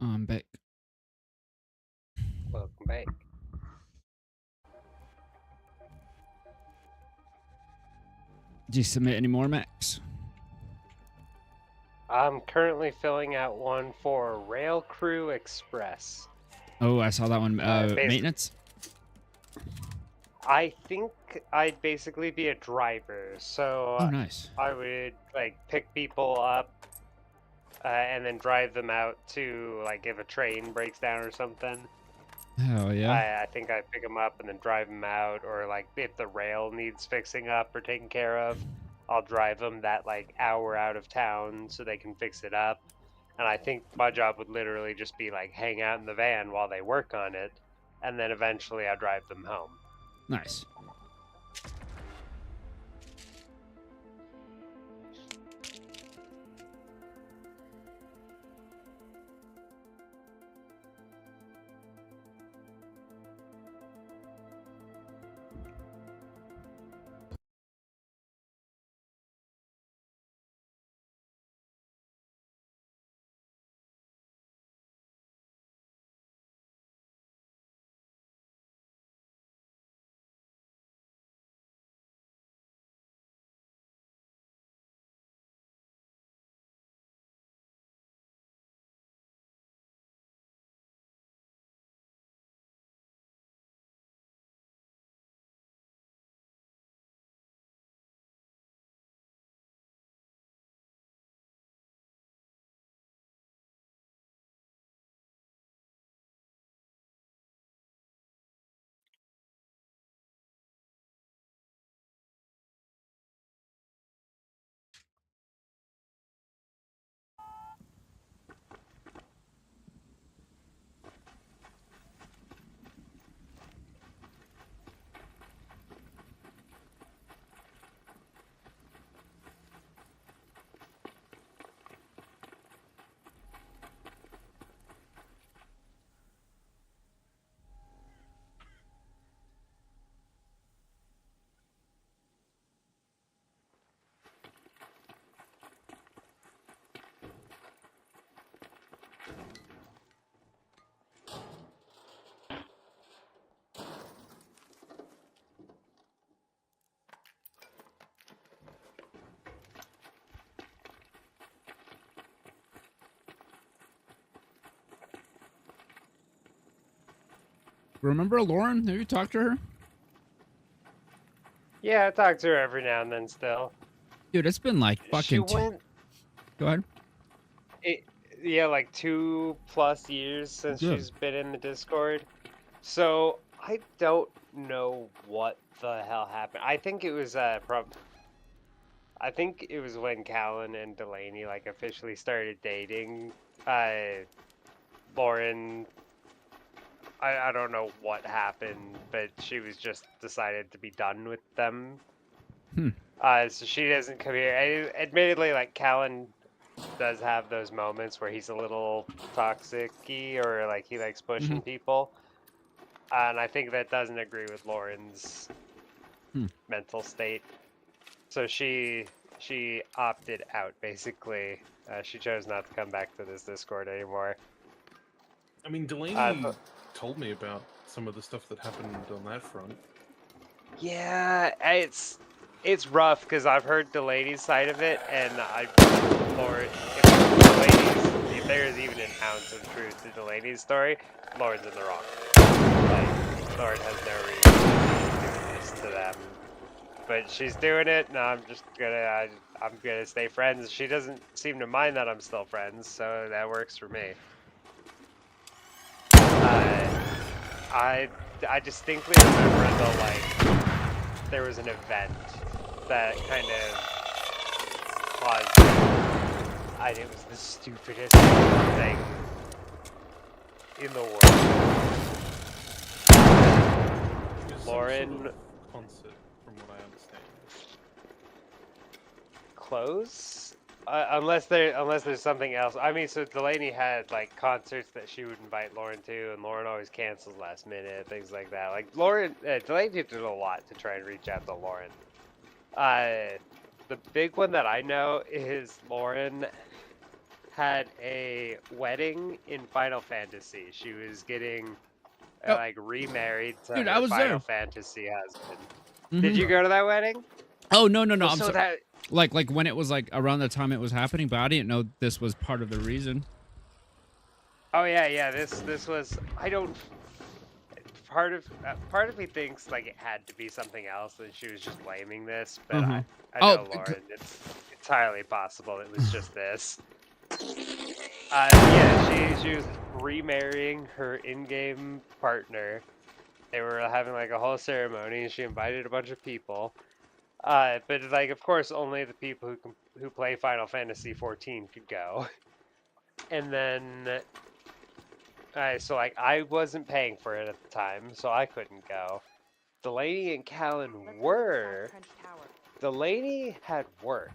I'm back. Welcome back. Did you submit any more, Max? I'm currently filling out one for Rail Crew Express. Oh, I saw that one. Basi- Maintenance? I think I'd basically be a driver, so Oh, nice. I would like pick people up and then drive them out to like if a train breaks down or something. Hell yeah. I think I pick them up and then drive them out, or like if the rail needs fixing up or taken care of, I'll drive them that like hour out of town so they can fix it up. And I think my job would literally just be like hang out in the van while they work on it, and then eventually I'll drive them home. Nice. Remember Lauren? Have you talked to her? Yeah, I talk to her every now and then still. Dude, it's been like She fucking. went, Go ahead. yeah, like 2+ years since Good. she's been in the Discord. So I don't know what the hell happened. I think it was I think it was when Callan and Delaney like officially started dating. Lauren, I don't know what happened, but she was just decided to be done with them. So she doesn't come here. Admittedly, like Callan does have those moments where he's a little toxic-y or like he likes pushing people. And I think that doesn't agree with Lauren's mental state. So she opted out basically. She chose not to come back to this Discord anymore. I mean, Delaney told me about some of the stuff that happened on that front. Yeah, it's rough because I've heard Delaney's side of it, and Lauren, if there's even an ounce of truth to Delaney's story, Lauren's in the wrong. Like, Lauren has no reason to do this to them, but she's doing it, and I'm gonna stay friends. She doesn't seem to mind that I'm still friends, so that works for me. I distinctly remember there was an event that kind of caused, it was the stupidest thing in the world. It was Lauren some sort of concert, from what I understand. close? Unless there's something else. I mean, so Delaney had like concerts that she would invite Lauren to, and Lauren always cancels last minute, things like that. Like Delaney did a lot to try and reach out to Lauren. The big one that I know is Lauren had a wedding in Final Fantasy. She was getting Oh. like remarried to Dude, her I was Final there. Fantasy husband. Mhm. Did you go to that wedding? Oh no, Well, I'm so so that like when it was like around the time it was happening, but I didn't know this was part of the reason. Oh yeah. This was I don't. Part of me thinks like it had to be something else, and she was just blaming this. But Uh-huh. I Oh, know Lauren. It's entirely possible it was just this. Yeah, she was remarrying her in-game partner. They were having like a whole ceremony, and she invited a bunch of people. But like, of course, only the people who play Final Fantasy 14 could go. And then, so like, I wasn't paying for it at the time, so I couldn't go. Delaney and Callan were. Trench Tower. The lady had work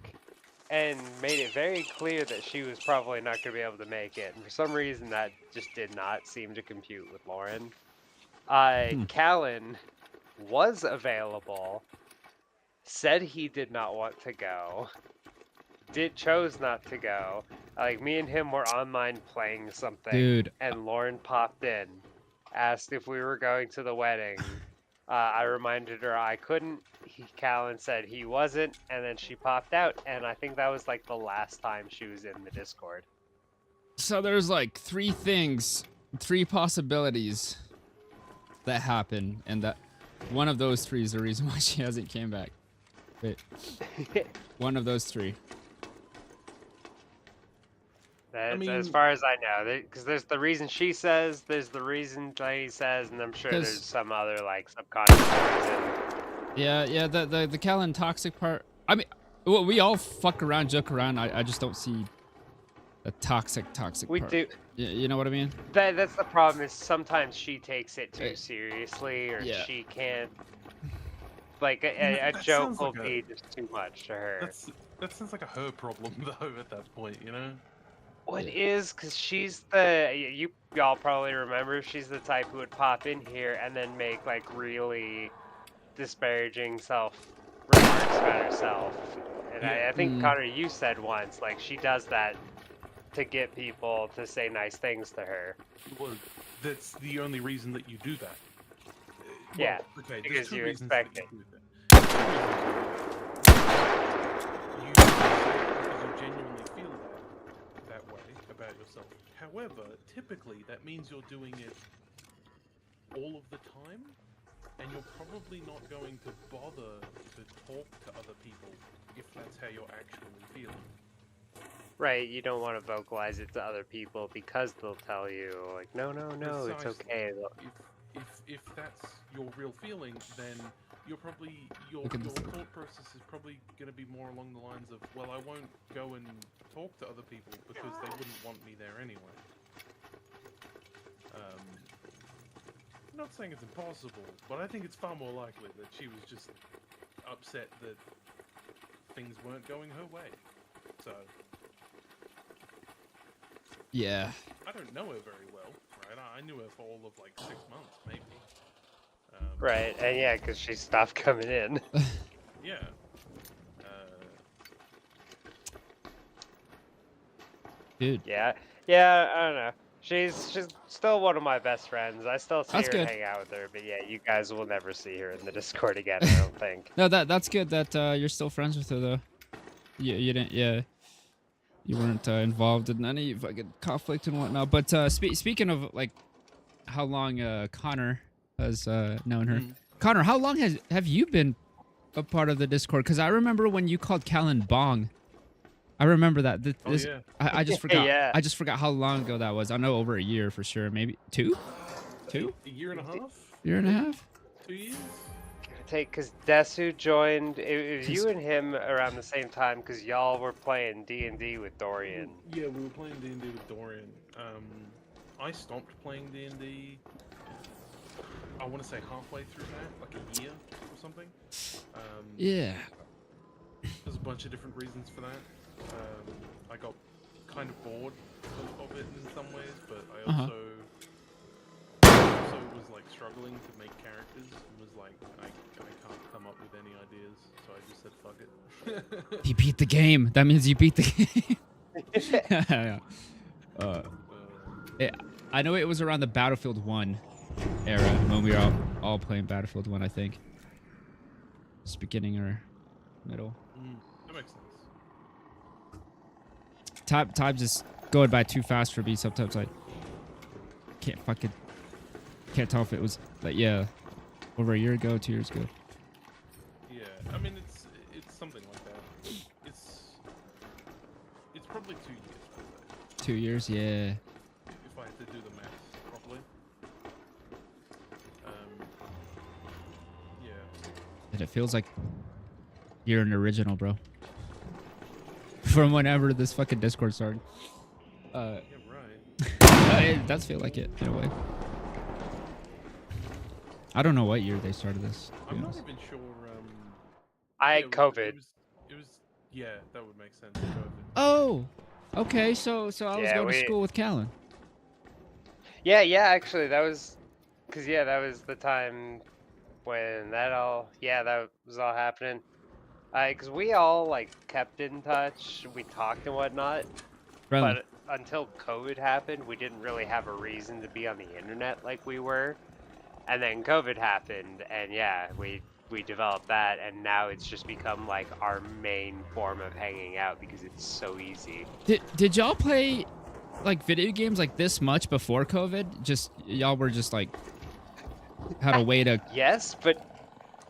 and made it very clear that she was probably not going to be able to make it. And for some reason, that just did not seem to compute with Lauren. Callan was available, said he did not want to go, chose not to go. Like, me and him were online playing something, Dude. and Lauren popped in, asked if we were going to the wedding. I reminded her I couldn't. Callan said he wasn't, and then she popped out, and I think that was like the last time she was in the Discord. So there's like three possibilities that happen, and that one of those three is the reason why she hasn't came back. Wait, one of those three. That's as far as I know, because there's the reason she says, there's the reason Delaney says, and I'm sure there's some other like subconscious reason. Yeah, the Callan toxic part. I mean, well, we all fuck around, joke around. I just don't see the toxic We part. do. You know what I mean? That's the problem. Is sometimes she takes it too seriously, or Yeah. she can't. Like a That joke sounds will like be just too much to her. That sounds like a her problem though. At that point, you know. What is? Because she's the y'all probably remember. She's the type who would pop in here and then make like really disparaging remarks about herself. And I think Connor, you said once like she does that to get people to say nice things to her. Well, that's the only reason that you do that. Yeah, okay, because there's two you reasons expect that it. you do that. You because you genuinely feel that way about yourself. However, typically that means you're doing it all of the time, and you're probably not going to bother to talk to other people if that's how you're actually feeling. Right, you don't want to vocalize it to other people because they'll tell you like, no, it's Precisely. okay. If that's your real feeling, then you're probably your Look at this. thought process is probably going to be more along the lines of, well, I won't go and talk to other people because they wouldn't want me there anyway. I'm not saying it's impossible, but I think it's far more likely that she was just upset that things weren't going her way. So Yeah. I don't know her very well, right? I knew her for all of like 6 months, maybe. Right, and yeah, because she stopped coming in. Yeah. Dude. Yeah, I don't know. She's still one of my best friends. I still see That's her good. and hang out with her, but yeah, you guys will never see her in the Discord again, I don't think. No, that's good that you're still friends with her though. You didn't, you weren't involved in any fucking conflict and whatnot. But speaking of like how long Connor has known her, Connor, how long have you been a part of the Discord? Because I remember when you called Callan Bong. I remember that. Yeah. I just forgot. Yeah. I just forgot how long ago that was. I know over a year for sure. Maybe two. A year and a half? Year and a half. 2 years? Because Desu joined, it was you and him around the same time, because y'all were playing D&D with Dorian. Yeah, we were playing D&D with Dorian. I stopped playing D&D, I want to say halfway through that, like a year or something. Yeah. There's a bunch of different reasons for that. I got kind of bored of it in some ways, but I also was like struggling to make characters and was like, I can't come up with any ideas, so I just said fuck it. You beat the game. That means you beat the game. Yeah. Yeah, I know it was around the Battlefield 1 era when we were all playing Battlefield 1, I think. Just beginning or middle. That makes sense. Time just going by too fast for me. Sometimes I can't tell if it was like, yeah, over a year ago, 2 years ago. Yeah, I mean it's something like that. It's probably 2 years. Per se, 2 years, yeah. if I had to do the math properly. Yeah. And it feels like you're an original, bro. From whenever this fucking Discord started. Yeah, right. It does feel like it in a way. I don't know what year they started this. To be I'm not honest. even sure. I yeah, had COVID. It was. Yeah, that would make sense. COVID. Oh, okay. So I was Yeah, going to school with Callan. Yeah, actually, that was, cause that was the time when that was all happening. Cause we all like kept in touch, we talked and whatnot, Friendly. but until COVID happened, we didn't really have a reason to be on the internet like we were. And then COVID happened, and we developed that, and now it's just become like our main form of hanging out because it's so easy. Did y'all play like video games like this much before COVID? Just y'all were just like had a way to Yes, but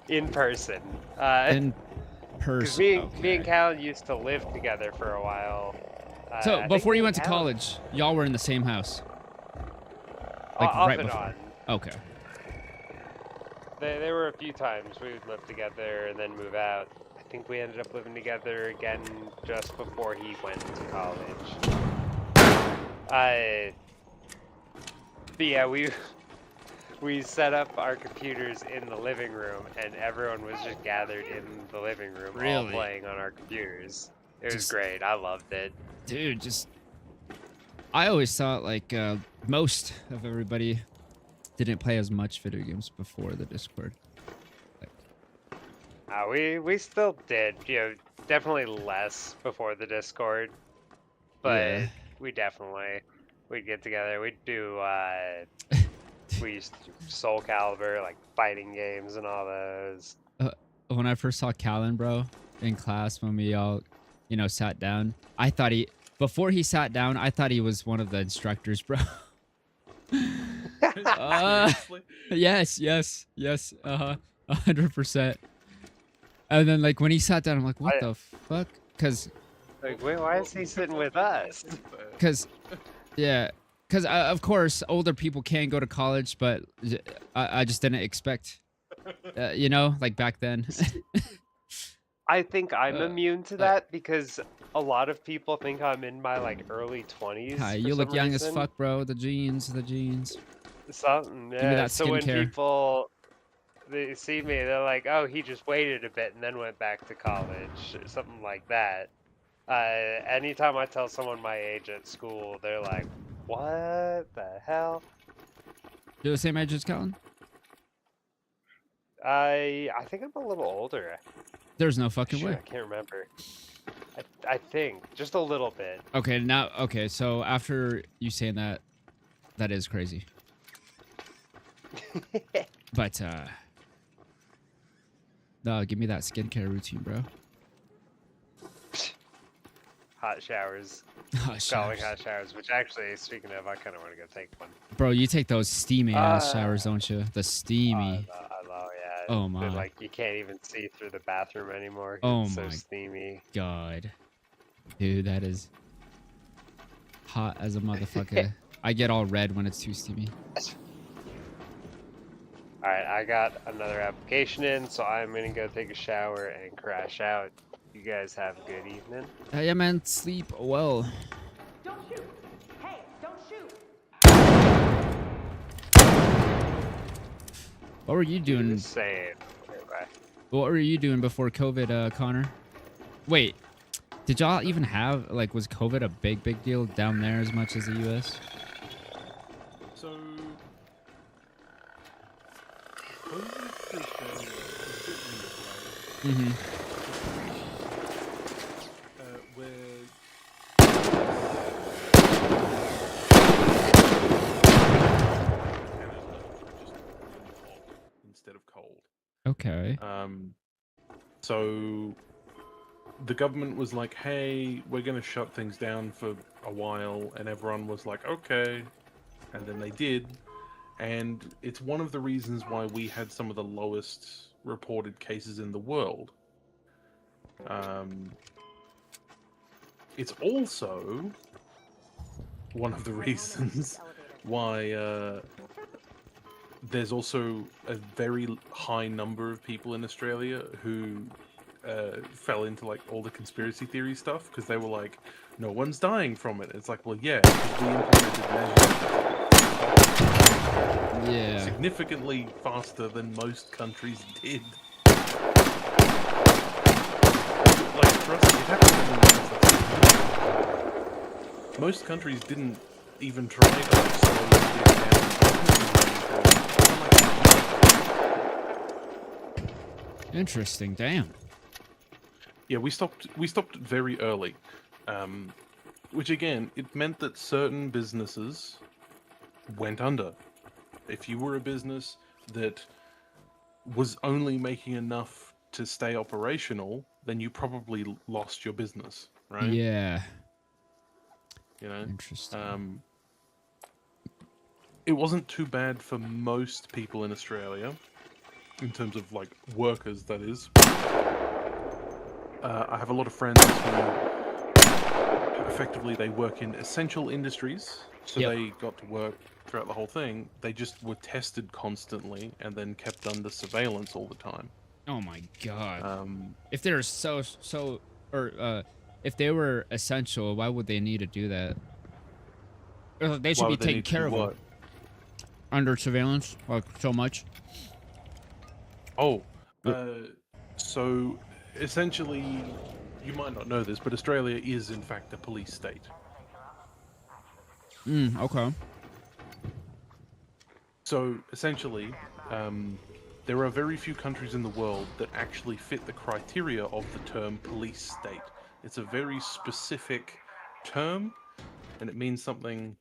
in person. in Because person. me and Callan used to live together for a while. So I think before me you and went to Callan- college, y'all were in the same house. Like off right and before. on. Okay. There were a few times we would live together and then move out. I think we ended up living together again just before he went to college. But yeah, we set up our computers in the living room, and everyone was just gathered in the living room, all Really? playing on our computers. It was Just- great. I loved it. Dude, just I always thought like most of everybody didn't play as much video games before the Discord. We still did, definitely less before the Discord, but Yeah. we'd get together. We'd do we used to do Soul Calibur, like fighting games and all those. When I first saw Callan, bro, in class when we all, sat down, I thought before he sat down, I thought he was one of the instructors, bro. Seriously? Yes. 100%. And then like when he sat down, I'm like, what the fuck? Cause Like, wait, why is he sitting with us? of course older people can go to college, but I just didn't expect, like back then. I think I'm immune to uh, that because a lot of people think I'm in my like early 20s. Hi, for you look some young as reason. fuck, bro. The jeans. Something, me yeah. that So when skincare. people they see me, they're like, "Oh, he just waited a bit and then went back to college," or something like that. Anytime I tell someone my age at school, they're like, "What the hell?" You're the same age as Callan? I think I'm a little older. There's no fucking Shit, way. I can't remember. I think just a little bit. Okay, so after you saying that, that is crazy. But no, give me that skincare routine, bro. Hot showers. Hot Calling showers. hot showers, which actually, speaking of, I kind of want to go take one. Bro, you take those steamy ass showers, don't you? The steamy. I love, yeah. Oh They're my. like, you can't even see through the bathroom anymore. Oh It's so my steamy. God. Dude, that is hot as a motherfucker. I get all red when it's too steamy. Alright, I got another application in, so I'm gonna go take a shower and crash out. You guys have a good evening. Yeah, man, sleep well. Don't shoot! Hey, don't shoot! What were you doing? Just saying. Okay, bye. What were you doing before COVID, Connor? Wait, did y'all even have, like, was COVID a big deal down there as much as the U.S.? So, COVID has been a bit weird, right? Mm-hmm. Where Okay. So the government was like, "Hey, we're going to shut things down for a while," and everyone was like, "Okay," and then they did, and it's one of the reasons why we had some of the lowest reported cases in the world. It's also one of the reasons why there's also a very high number of people in Australia who fell into like all the conspiracy theory stuff because they were like, no one's dying from it. It's like, well, yeah, 'cause we implemented measures Yeah. significantly faster than most countries did. Like, trust me, it happened in most countries didn't even try to like, slow it down. Interesting. Damn. Yeah, we stopped very early, which again, it meant that certain businesses went under. If you were a business that was only making enough to stay operational, then you probably lost your business, right? Yeah. You know, Interesting. it wasn't too bad for most people in Australia, in terms of like workers, that is. I have a lot of friends who effectively they work in essential industries, so Yep. they got to work throughout the whole thing. They just were tested constantly and then kept under surveillance all the time. Oh my god. Um, If they're if they were essential, why would they need to do that? They should why be would they taking need to care do of them what? under surveillance, like so much. Oh, Yep. so essentially, you might not know this, but Australia is in fact a police state. Okay. So essentially, there are very few countries in the world that actually fit the criteria of the term police state. It's a very specific term, and it means something.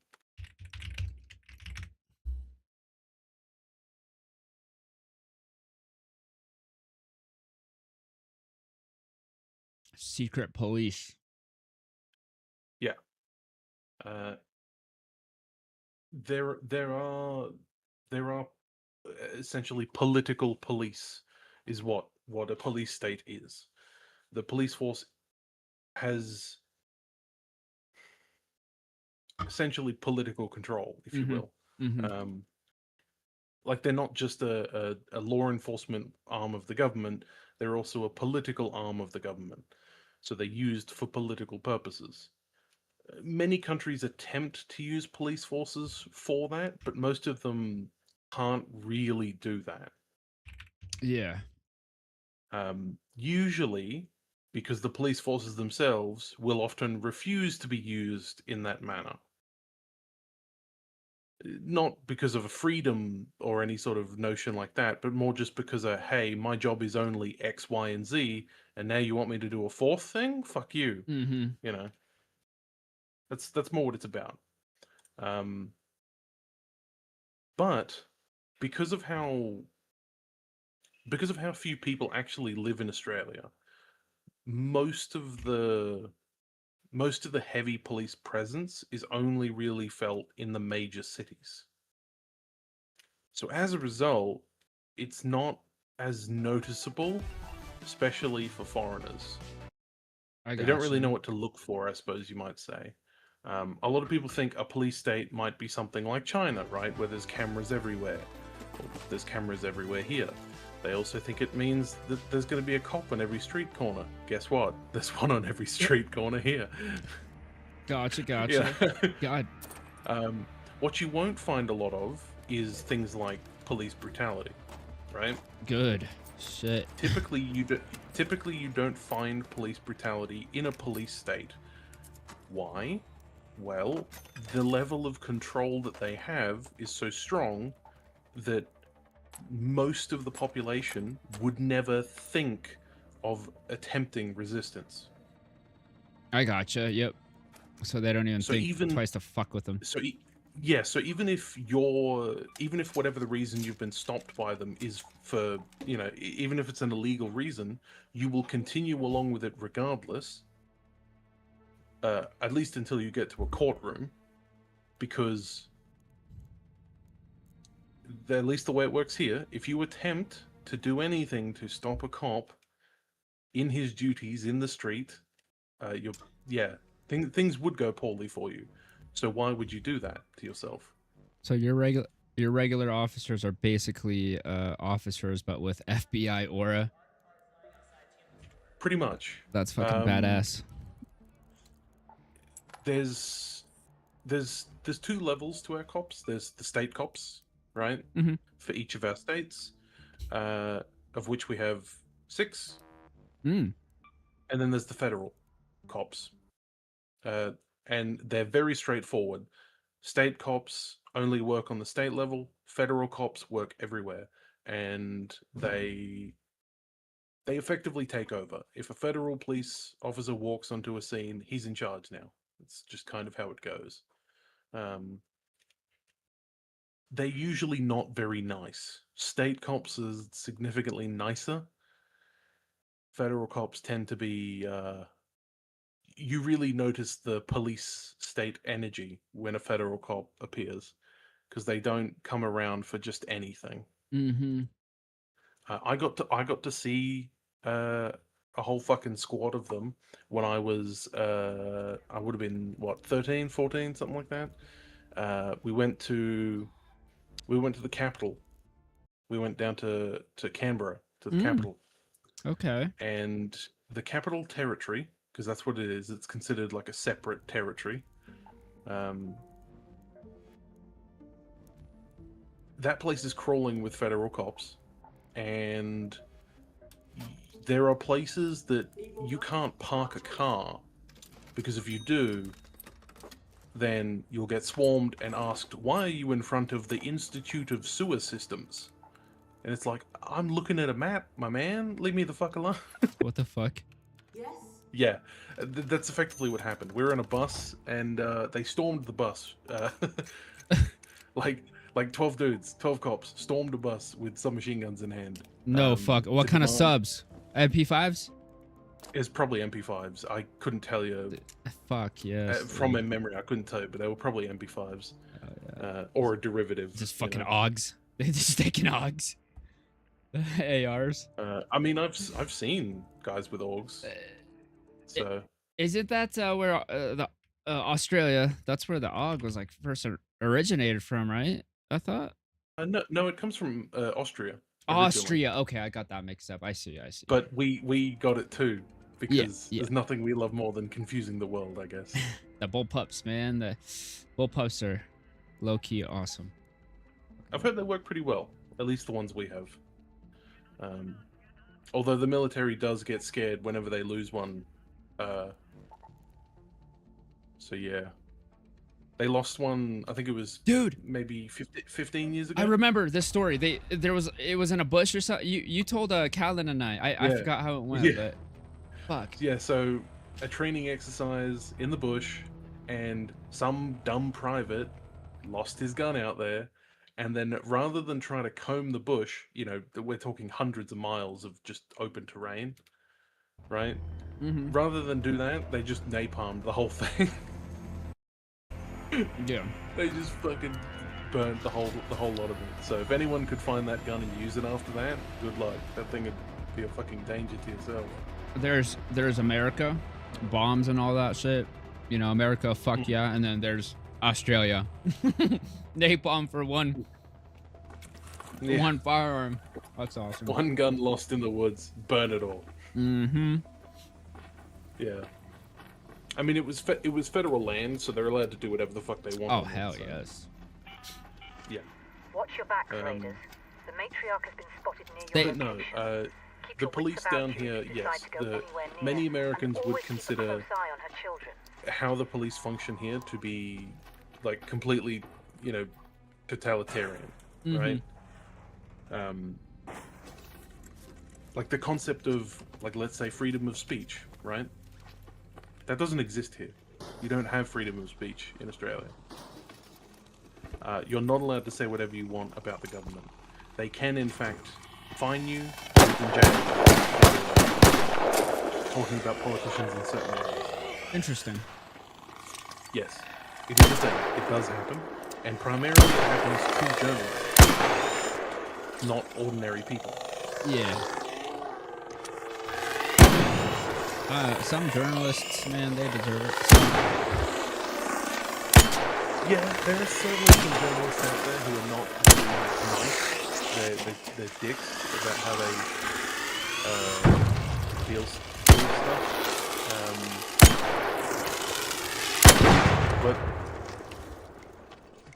Secret police. Yeah. There are essentially political police is what a police state is. The police force has essentially political control, if you will. Mm-hmm. Like they're not just a law enforcement arm of the government; they're also a political arm of the government. So they're used for political purposes. Many countries attempt to use police forces for that, but most of them can't really do that. Yeah. Usually, because the police forces themselves will often refuse to be used in that manner. Not because of a freedom or any sort of notion like that, but more just because of, hey, my job is only X, Y, and Z, and now you want me to do a fourth thing? Fuck you. Mm-hmm. You know. That's more what it's about. But because of how few people actually live in Australia, most of the heavy police presence is only really felt in the major cities. So as a result, it's not as noticeable, especially for foreigners. They don't really know what to look for, I suppose you might say. A lot of people think a police state might be something like China, right, where there's cameras everywhere. Well, there's cameras everywhere here. They also think it means that there's going to be a cop on every street corner. Guess what? There's one on every street corner here. Gotcha. Yeah. God. What you won't find a lot of is things like police brutality, right? Good. Shit. Typically, you don't find police brutality in a police state. Why? Well, the level of control that they have is so strong that most of the population would never think of attempting resistance. I gotcha. Yep. So they don't even So think even twice to fuck with them. Yeah, so even if whatever the reason you've been stopped by them is for, even if it's an illegal reason, you will continue along with it regardless, at least until you get to a courtroom, because at least the way it works here, if you attempt to do anything to stop a cop in his duties in the street, things would go poorly for you. So why would you do that to yourself? So your regular officers are basically officers, but with FBI aura. Pretty much. That's fucking badass. There's two levels to our cops. There's the state cops, right? Mhm. For each of our states, of which we have 6. Mm. And then there's the federal cops, and they're very straightforward. State cops only work on the state level. Federal cops work everywhere, and they effectively take over. If a federal police officer walks onto a scene, he's in charge now. It's just kind of how it goes. They're usually not very nice. State cops are significantly nicer. Federal cops tend to be, you really notice the police state energy when a federal cop appears, because they don't come around for just anything. Mm-hmm. I got to see a whole fucking squad of them when I was, I would have been, what, 13, 14, something like that. We went to the capital. We went down to Canberra, to the capital. Okay. And the Capital Territory, because that's what it is, it's considered like a separate territory. That place is crawling with federal cops, and there are places that you can't park a car, because if you do, then you'll get swarmed and asked, why are you in front of the Institute of Sewer Systems? And it's like, I'm looking at a map, my man. Leave me the fuck alone. What the fuck? Yeah, that's effectively what happened. We were in a bus, and they stormed the bus. Like 12 dudes, 12 cops, stormed a bus with submachine guns in hand. No fuck. What kind of subs? MP5s? It's probably MP5s. I couldn't tell you. Fuck yes. From my memory, I couldn't tell you, but they were probably MP5s. Or a derivative. Just fucking AUGs. They're just taking AUGs. ARs. I mean, I've seen guys with AUGs. So Isn't that where the Australia? That's where the AUG was like first originated from, right? I thought. no, it comes from Austria. originally. Austria. Okay, I got that mixed up. I see. But we got it too, because yeah. there's nothing we love more than confusing the world, I guess. The bullpups, man. The bullpups are low key awesome. I've heard they work pretty well, at least the ones we have. Although the military does get scared whenever they lose one. So yeah. They lost one, I think it was Dude, maybe 15 years ago. I remember this story. It was in a bush or something. You told Callan and I Yeah. forgot how it went, Yeah. but fuck. Yeah, so a training exercise in the bush, and some dumb private lost his gun out there, and then rather than try to comb the bush, we're talking hundreds of miles of just open terrain, right? Mm-hmm. Rather than do that, they just napalmed the whole thing. Yeah. They just fucking burnt the whole lot of it. So if anyone could find that gun and use it after that, good luck. That thing would be a fucking danger to yourself. There's America, bombs and all that shit. America, fuck yeah, and then there's Australia. Napalm for one firearm. That's awesome. One gun lost in the woods, burn it all. Mm-hmm. Yeah. I mean, it was federal land, so they're allowed to do whatever the fuck they want. Oh on it, hell so- yes. Yeah. Watch your backs, raiders. The matriarch has been spotted near They- your But no, location. Keep the your wits police about down you if here, you yes, decide to go anywhere near, many and Americans would always keep a consider close eye on her children. how the police function here to be like completely, totalitarian, right? Like the concept of, like, let's say freedom of speech, right? That doesn't exist here. You don't have freedom of speech in Australia. You're not allowed to say whatever you want about the government. They can, in fact, fine you and even jail you for talking about politicians in certain areas. Interesting. Yes, it is a thing. It does happen, and primarily it happens to journalists, not ordinary people. Yeah. Some journalists, man, they deserve it. Yeah, there are certainly some journalists out there who are not really nice. They're dicks about how they deal with stuff. But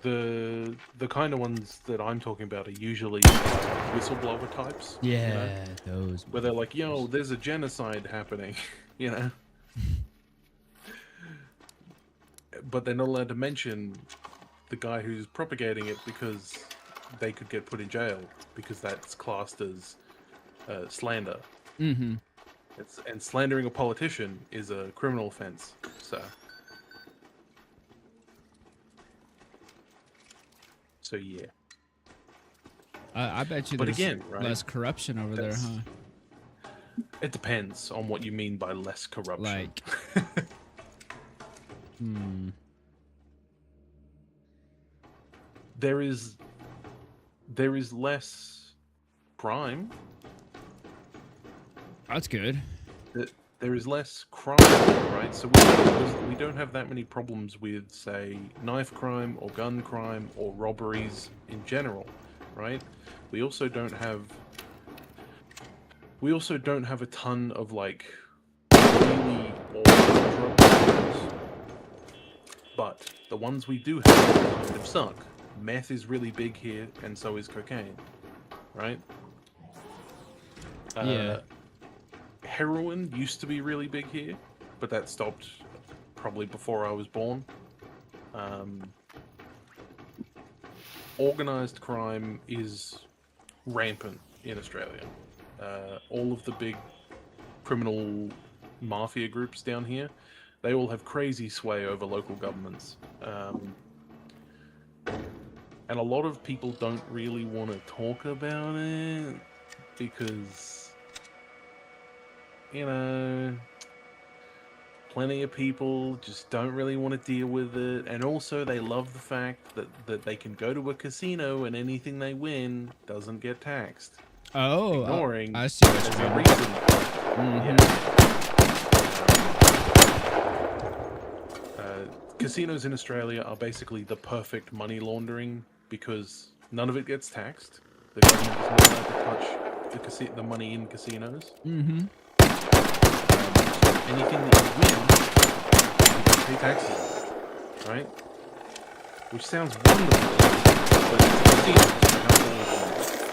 the kind of ones that I'm talking about are usually whistleblower types. you know, Yeah, those. where they're like, "Yo, there's a genocide happening," you know. But they're not allowed to mention the guy who's propagating it because they could get put in jail because that's classed as slander. Mm-hmm. And slandering a politician is a criminal offense. So yeah. I bet you But there's again, right, less corruption over there, that's- huh? It depends on what you mean by less corruption. Like, there is less crime. that's good. There is less crime, right? So we don't have that many problems with, say, knife crime or gun crime or robberies in general, right? We also don't have a ton of like really awful drug crimes. But the ones we do have kind of suck. Meth is really big here, and so is cocaine, right? Yeah. Heroin used to be really big here, but that stopped probably before I was born. Organized crime is rampant in Australia. All of the big criminal mafia groups down here, they all have crazy sway over local governments. And a lot of people don't really want to talk about it because, you know, plenty of people just don't really want to deal with it. And also they love the fact that they can go to a casino and anything they win doesn't get taxed. Oh, Ignoring I see what there's you a mean. reason. Yeah. Casinos in Australia are basically the perfect money laundering because none of it gets taxed. The government is not allowed to touch the money in casinos. Mm-hmm. Anything that you win, you can pay taxes on, right? Which sounds wonderful, but it's a casino,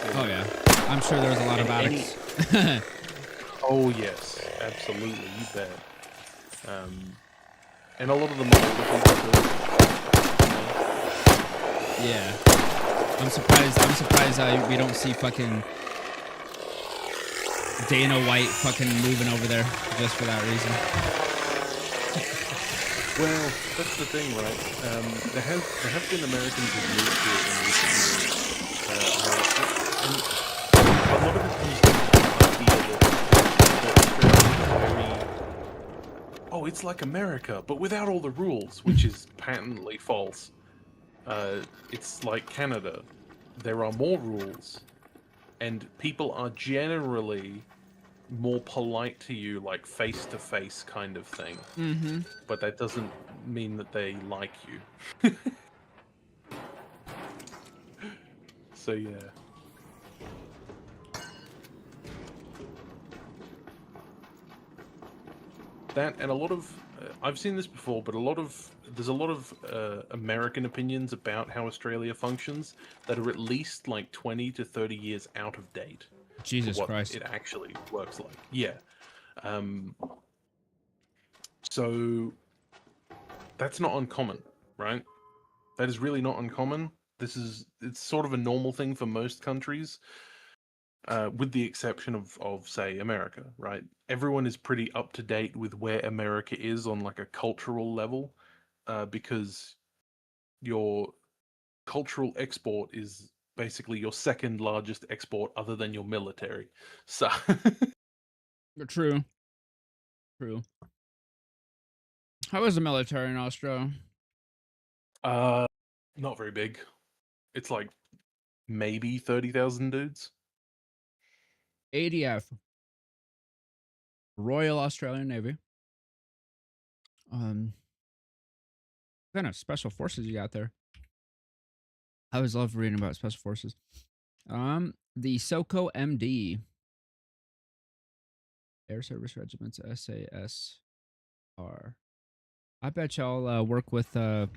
so how Oh yeah, I'm sure there's a lot of And any- addicts. Oh yes, absolutely, you bet. And a lot of them are older people too. Yeah, I'm surprised we don't see fucking Dana White fucking moving over there just for that reason. Well, that's the thing, right? There have been Americans who've moved here in recent years. And a lot of it comes down to the idea that Australia is very... Oh, it's like America, but without all the rules, which is patently false. It's like Canada. There are more rules, and people are generally more polite to you, like face-to-face kind of thing. Mm-hmm. But that doesn't mean that they like you. So yeah. That and a lot of I've seen this before, but there's a lot of American opinions about how Australia functions that are at least like 20 to 30 years out of date. Jesus What Christ. it actually works like. Yeah. So that's not uncommon, right? That is really not uncommon. It's sort of a normal thing for most countries, with the exception of say America, right? Everyone is pretty up to date with where America is on like a cultural level, because you're cultural export is basically your second largest export other than your military. So True. True. How is the military in Australia? not very big. It's like maybe 30,000 dudes. ADF. Royal Australian Navy. What kind of special forces you got there? I always love reading about special forces. The SOCO MD. Air Service Regiments, SASR. I bet y'all work with the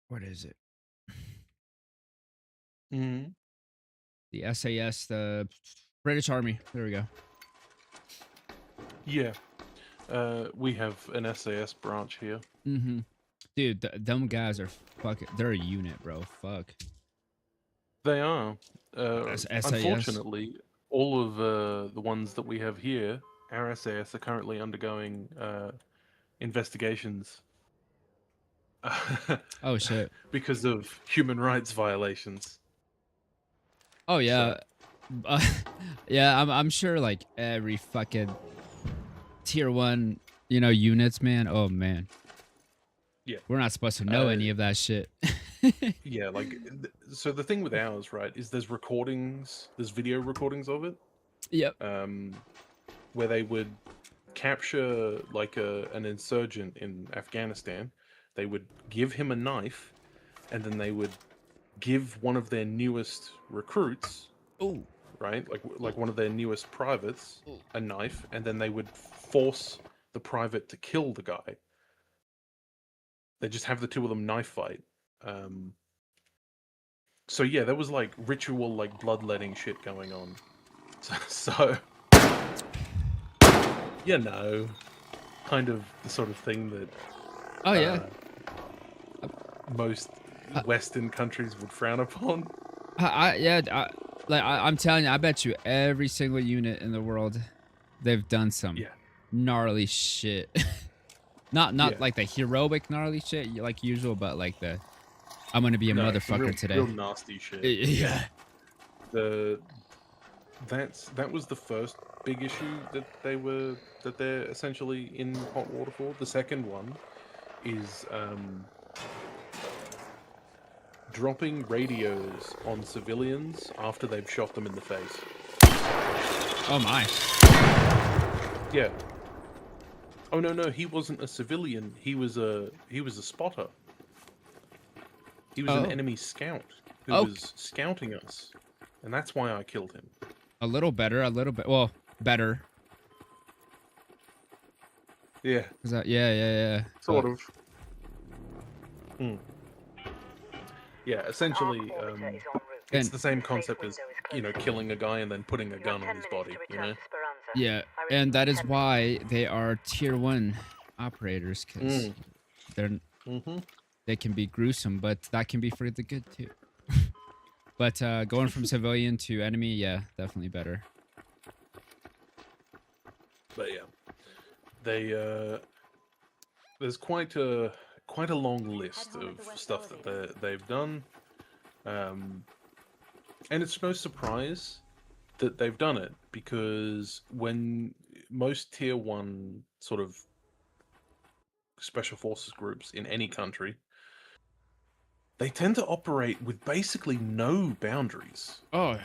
what is it? Mm-hmm. The SAS, the British Army. There we go. Yeah. We have an SAS branch here. Mm-hmm. Dude, them guys are fucking. They're a unit, bro. Fuck. They are. SAS. Unfortunately, all of the ones that we have here, our SAS, are currently undergoing investigations Oh shit. because of human rights violations. Oh yeah. Yeah, I'm sure like every fucking tier 1, units, man. Oh man. Yeah. We're not supposed to know any of that shit. Yeah, like so the thing with ours, right, is there's video recordings of it. Yep. Where they would capture like an insurgent in Afghanistan, they would give him a knife, and then they would give one of their newest recruits, right, like one of their newest privates, a knife, and then they would force the private to kill the guy. They just have the two of them knife fight. So yeah, there was like ritual, like bloodletting shit going on. So kind of the sort of thing that Oh yeah. most Western countries would frown upon. I'm telling you, I bet you every single unit in the world, they've done some gnarly shit. Not Yeah. like the heroic gnarly shit like usual, but like the I'm gonna be a motherfucker today. Real nasty shit. Yeah. That was the first big issue that they're essentially in hot water for. The second one is dropping radios on civilians after they've shot them in the face. Oh my. Yeah. Oh no, he wasn't a civilian. He was a spotter. He was an enemy scout who was scouting us, and that's why I killed him. A little bit. Well, better. Yeah. Is that yeah. Sort of. Yeah, essentially, it's the same concept as, killing a guy and then putting a gun on his body, Yeah, and that is why they are tier 1 operators, because they can be gruesome, but that can be for the good too. But going from civilian to enemy, yeah, definitely better. But yeah, there's quite a long list of stuff that they've done, and it's no surprise that they've done it, because when most tier 1 sort of special forces groups in any country, they tend to operate with basically no boundaries. Oh,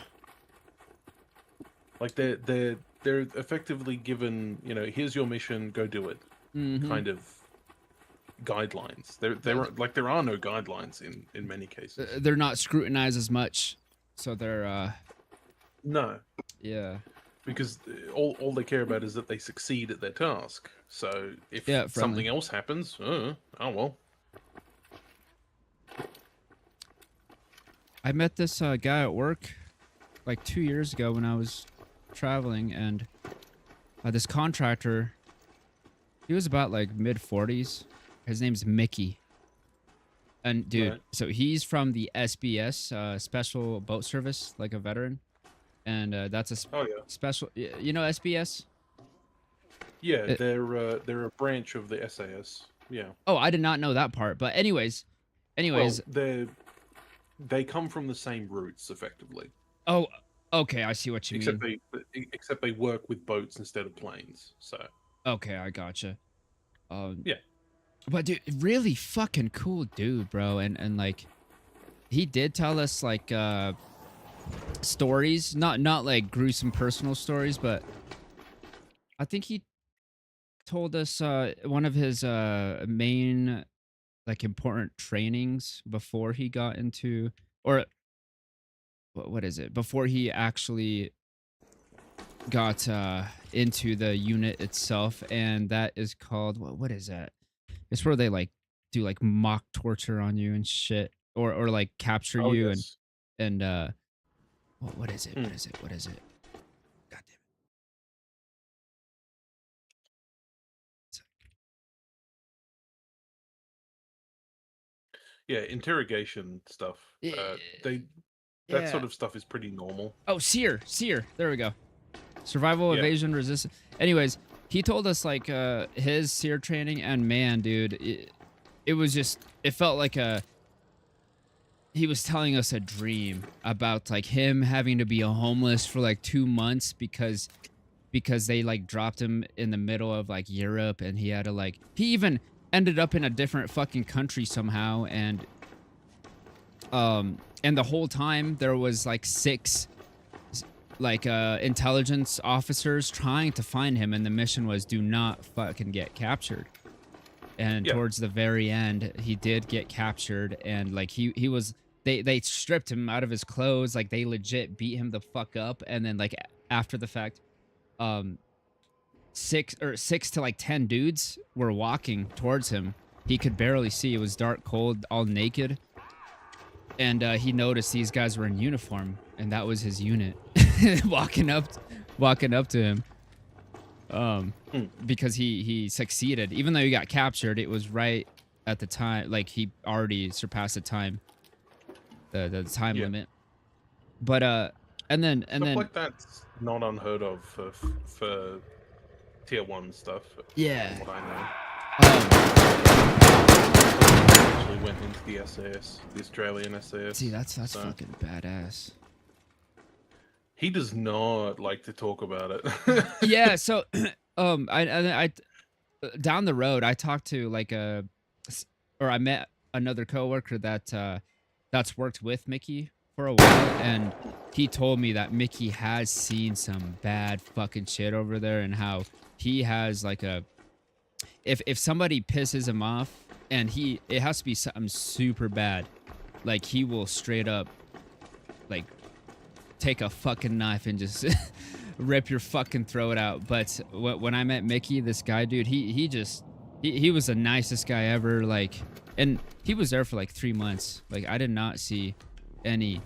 like they're effectively given, here's your mission, go do it, kind of guidelines. There are no guidelines in many cases. they're not scrutinized as much, so they're No, yeah. because all they care about is that they succeed at their task. So if friendly. something else happens, oh well. I met this guy at work like 2 years ago when I was traveling, and this contractor, he was about like mid-40s. His name's Mickey. And dude, Right. so he's from the SBS, Special Boat Service, like a veteran. And that's a Oh yeah, special, SBS? yeah. They're a branch of the SAS. Yeah. Oh, I did not know that part. But anyways, Well, they come from the same roots, effectively. oh, okay, I see what you Except mean. except they work with boats instead of planes. So Okay, I gotcha. Yeah. But dude, really fucking cool dude, bro. And like, he did tell us like stories, not like gruesome personal stories, but I think he told us one of his main like important trainings before he got into, or what is it, before he actually got into the unit itself, and that is called what is that? It's where they like do like mock torture on you and shit, or like capture Oh you yes. and what is it? Hmm. What is it? What is it? God damn Yeah, interrogation stuff. it. That Yeah. sort of stuff is pretty normal. Oh, seer. There we go. Survival, Yeah. evasion, resistance. Anyways, he told us like his seer training, and man, dude, it was just, it felt like he was telling us a dream about like him having to be a homeless for like 2 months because they like dropped him in the middle of like Europe, and he had to like, he even ended up in a different fucking country somehow, and the whole time there was like 6 like intelligence officers trying to find him, and the mission was do not fucking get captured. And Yeah. towards the very end, he did get captured, and like he was, they stripped him out of his clothes, like they legit beat him the fuck up, and then like after the fact, 6 to like 10 dudes were walking towards him. He could barely see. It was dark, cold, all naked. And he noticed these guys were in uniform, and that was his unit walking up to him. Because he succeeded, even though he got captured. It was right at the time, like he already surpassed the time Yeah. limit. But and then Stuff like that's not unheard of for tier 1 stuff. Yeah. From what I know. um, Actually went into the SAS, the Australian SAS. see, that's so fucking badass. he does not like to talk about it. Yeah, so I down the road I talked to like I met another coworker that that's worked with Mickey for a while, and he told me that Mickey has seen some bad fucking shit over there, and how he has like a, if somebody pisses him off, and it has to be something super bad, like he will straight up like take a fucking knife and just rip your fucking throat out. But when I met Mickey, this guy, dude, he was the nicest guy ever. Like, and he was there for like 3 months. Like, I did not see any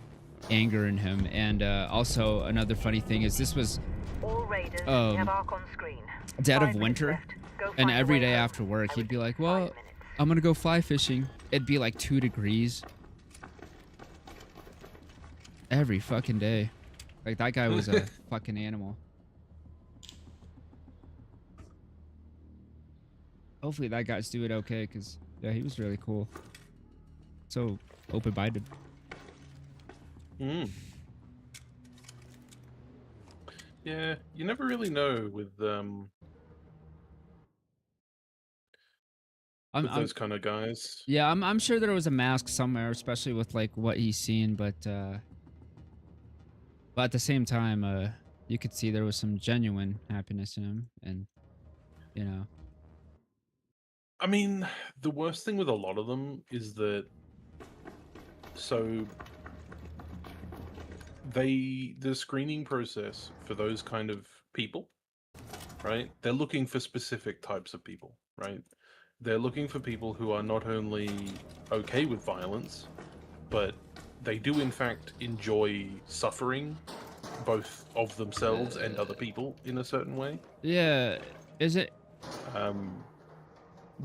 anger in him. And also another funny thing is this was All raiders, we have Ark on screen. dead 5 of minutes winter, left. Go and find a every way day home. after work I he'd be repeat, like, 5 well, minutes. I'm gonna go fly fishing. It'd be like 2 degrees every fucking day. Like, that guy was a fucking animal. Hopefully that guy's doing okay, because yeah, he was really cool. So open-minded. Mm. Yeah, you never really know with those kind of guys. Yeah, I'm sure there was a mask somewhere, especially with like what he's seen, but at the same time, you could see there was some genuine happiness in him, and you know. I mean, the worst thing with a lot of them is that the screening process for those kind of people, right? They're looking for specific types of people, right? They're looking for people who are not only okay with violence, but they do in fact enjoy suffering, both of themselves and other people in a certain way. Yeah, is it?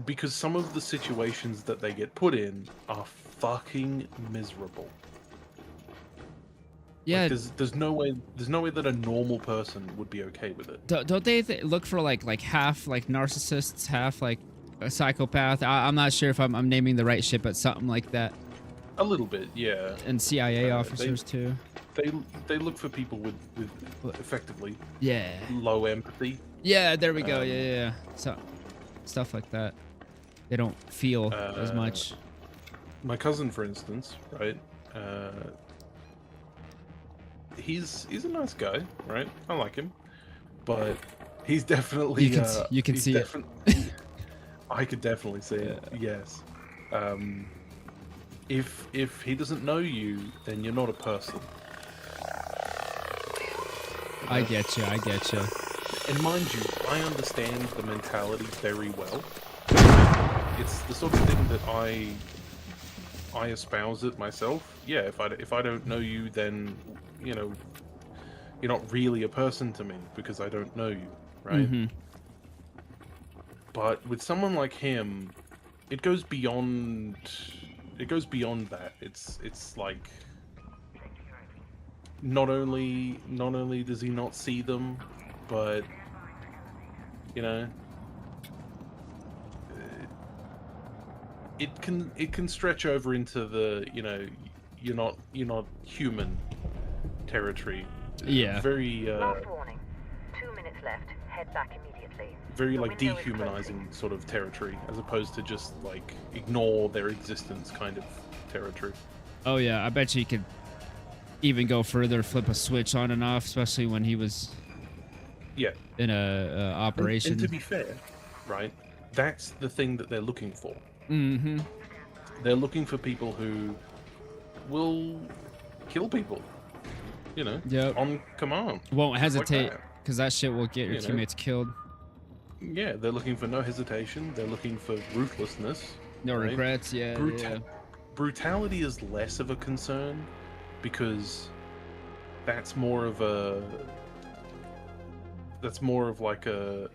Because some of the situations that they get put in are fucking miserable. Yeah. Like, there's no way that a normal person would be okay with it. Don't they look for like half like narcissists, half like a psychopath. I'm not sure if I'm naming the right shit, but something like that. A little bit, yeah. And CIA officers too. They look for people with effectively Yeah. low empathy. Yeah, there we go. Yeah. So stuff like that. They don't feel as much. My cousin, for instance, right? He's a nice guy, right? I like him, but he's definitely You can see it. I could definitely see it. Yes. If he doesn't know you, then you're not a person. I get you. And mind you, I understand the mentality very well. It's the sort of thing that I espouse it myself. Yeah, if I don't know you, then you know you're not really a person to me because I don't know you, right? Mm-hmm. But with someone like him, it goes beyond. It goes beyond that. It's like not only does he not see them, but you know, it can stretch over into the you're not human territory. Yeah. Very Last warning. 2 minutes left. Head back immediately. very The like window is dehumanizing sort of territory, as opposed to just like ignore their existence kind of territory. Oh yeah, I bet you could even go further, flip a switch on and off, especially when he was Yeah. in a operation. And to be fair, right, that's the thing that they're looking for. Mm-hmm. They're looking for people who will kill people, Yep. on command. Won't Just like hesitate, that. because that shit will get your You know? teammates killed. Yeah, they're looking for no hesitation. They're looking for ruthlessness. No right? regrets. Yeah. Yeah. Brutality is less of a concern because that's more of a like a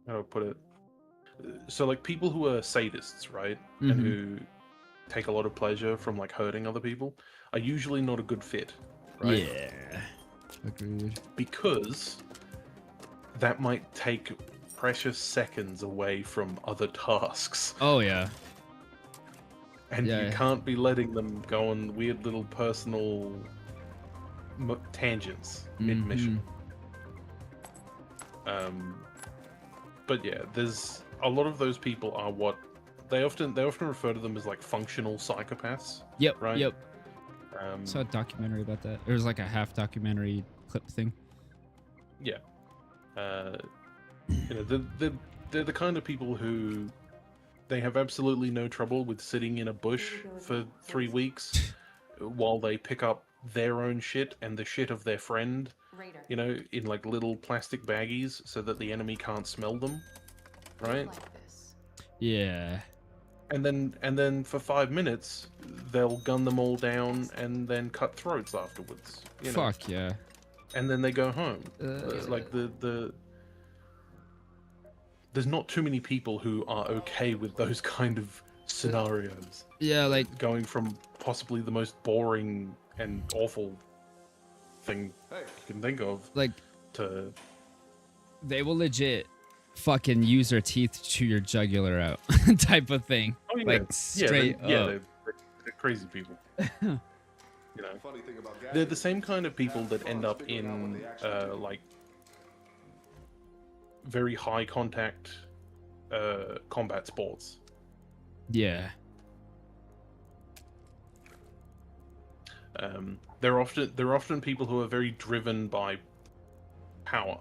how do I put it? So like people who are sadists, right, Mhm. and who take a lot of pleasure from like hurting other people, are usually not a good fit, right? Yeah. Agreed. Because that might take precious seconds away from other tasks, Oh yeah. and Yeah. you can't be letting them go on weird little personal tangents mid-mission. But yeah, there's a lot of those people are what they often refer to them as like functional psychopaths. Yep. Right. Yep. Saw a documentary about that. It was like a half documentary clip thing. Yeah. They're the kind of people who they have absolutely no trouble with sitting in a bush for 3 weeks while they pick up their own shit and the shit of their friend, in like little plastic baggies so that the enemy can't smell them, right? Yeah. And then for 5 minutes they'll gun them all down and then cut throats afterwards. Fuck yeah. And then they go home. Like there's not too many people who are okay with those kind of scenarios. Yeah, like Going from possibly the most boring and awful thing you can think of like to they will legit fucking use their teeth to chew your jugular out type of thing. oh yeah, Like straight up. they're crazy people. They're the same kind of people that end up in like very high contact combat sports. Yeah. They're often people who are very driven by power.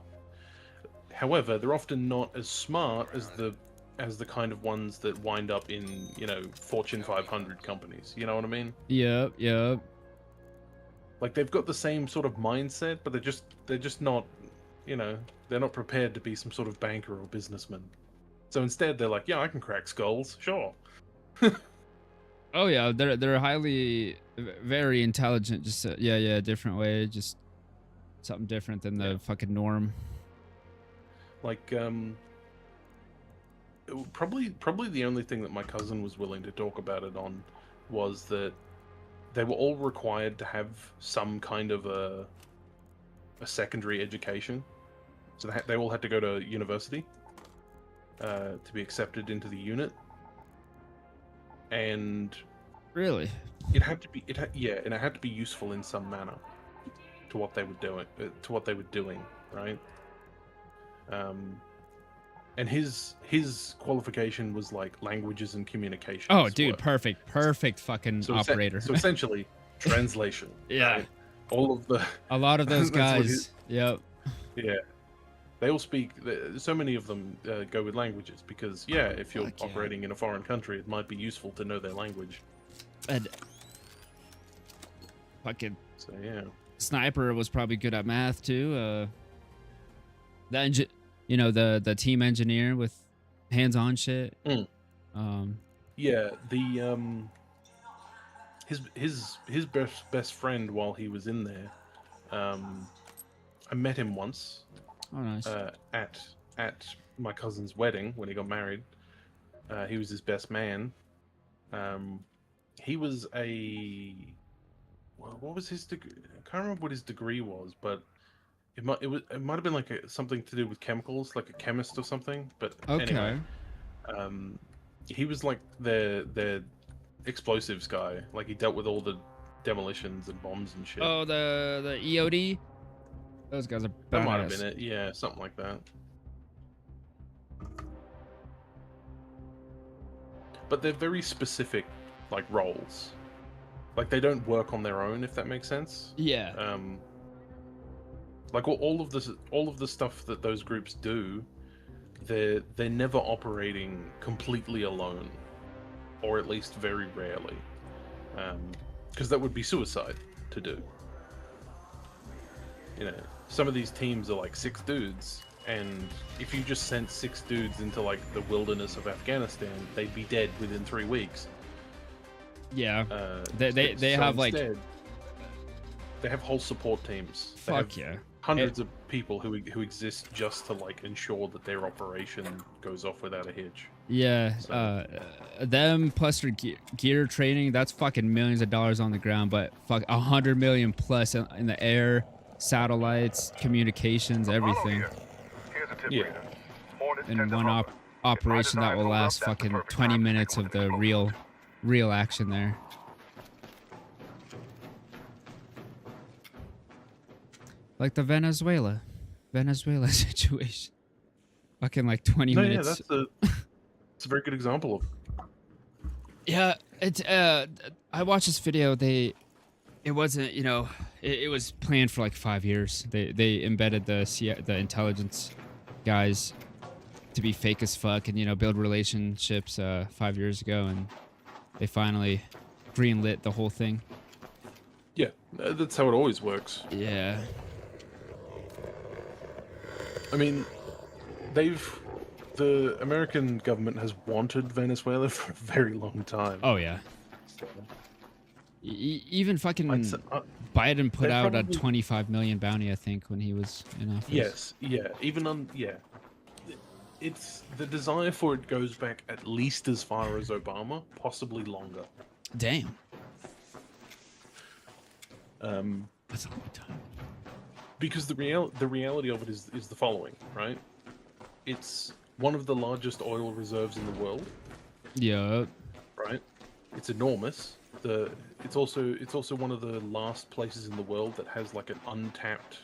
However, they're often not as smart as the kind of ones that wind up in Fortune 500 companies. You know what I mean? Yep. Yep. Like they've got the same sort of mindset, but they're just not, they're not prepared to be some sort of banker or businessman. So instead, they're like, yeah, I can crack skulls, sure. Oh yeah, they're highly, very intelligent. Just yeah, different way, just something different than the fucking norm. Like probably the only thing that my cousin was willing to talk about it on was that they were all required to have some kind of a secondary education, So they all had to go to university to be accepted into the unit, and Really? it had to be and it had to be useful in some manner to what they were doing, right? And his qualification was like languages and communications. Oh, dude, work. perfect fucking So operator. So essentially, translation. Yeah. right? All of the A lot of those That's what guys. Yep. yeah, they all speak. So many of them go with languages because if you're Fuck yeah. operating in a foreign country, it might be useful to know their language. And fucking So yeah. Sniper was probably good at math too. The team engineer with hands-on shit. Mm. Yeah, the his best friend while he was in there, I met him once Oh, nice. at my cousin's wedding when he got married. He was his best man. He was what was his degree? I can't remember what his degree was, but it might have been like something to do with chemicals, like a chemist or something. But Okay. anyway, he was like the explosives guy. Like he dealt with all the demolitions and bombs and shit. Oh, the EOD. Those guys are badass. That might have been it. Yeah, something like that. But they're very specific, like roles. Like they don't work on their own, if that makes sense. Yeah. Like all of the stuff that those groups do, they're never operating completely alone, or at least very rarely, because that would be suicide to do. You know, some of these teams are like 6 dudes, and if you just sent 6 dudes into like the wilderness of Afghanistan, they'd be dead within 3 weeks. Yeah. So They have like instead, they have whole support teams. They fuck have yeah. hundreds of people who exist just to like ensure that their operation goes off without a hitch. Yeah, So- them plus their gear training, that's fucking millions of dollars on the ground, but fuck 100 million plus in the air, satellites, communications, everything. Here's a tip Yeah. reader. Hornets In tend to one hover. operation that will last fucking 20 minutes of the real action there. Like the Venezuela situation. Fucking like 20 No, yeah, minutes. that's a very good example of. Yeah, I watched this video. It wasn't, it was planned for like 5 years. They embedded the intelligence guys to be fake as fuck and build relationships 5 years ago, and they finally greenlit the whole thing. Yeah, that's how it always works. Yeah. I mean, the American government has wanted Venezuela for a very long time. Oh yeah. Even fucking I'd say- Biden put they out a probably- 25 million bounty, I think, when he was in office. Yes, yeah, it's the desire for it goes back at least as far as Obama, possibly longer. Damn. Um, That's a long time. because the reality of it is the following, right? It's one of the largest oil reserves in the world, Yeah. right? It's enormous. It's also one of the last places in the world that has like an untapped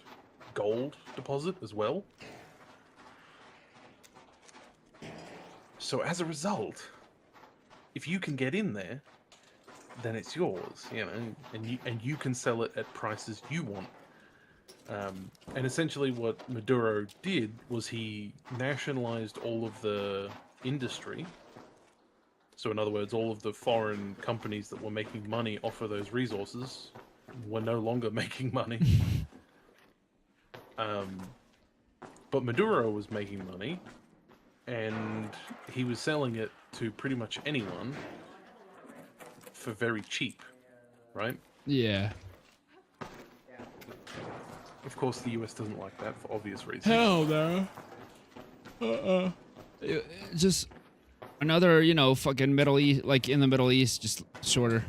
gold deposit as well. So as a result, if you can get in there, then it's yours, and you can sell it at prices you want. And essentially what Maduro did was he nationalized all of the industry. So in other words, all of the foreign companies that were making money off of those resources were no longer making money. But Maduro was making money, and he was selling it to pretty much anyone for very cheap, right? Yeah. Of course, the US doesn't like that for obvious reasons. Hell no. Just another, fucking Middle East, like in the Middle East, just shorter.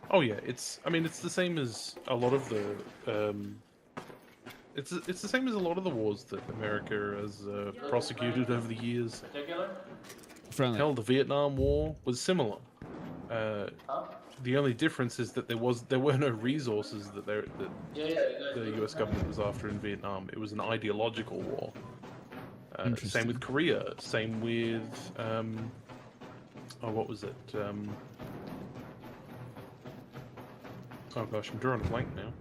Oh yeah, it's the same as a lot of the It's the same as a lot of the wars that America has prosecuted over the years. Particular? Friendly. Hell, the Vietnam War was similar. The only difference is that there were no resources that the U.S. government was after in Vietnam. It was an ideological war. Same Interesting. with Korea. Same with what was it? Oh gosh, I'm drawing a blank now.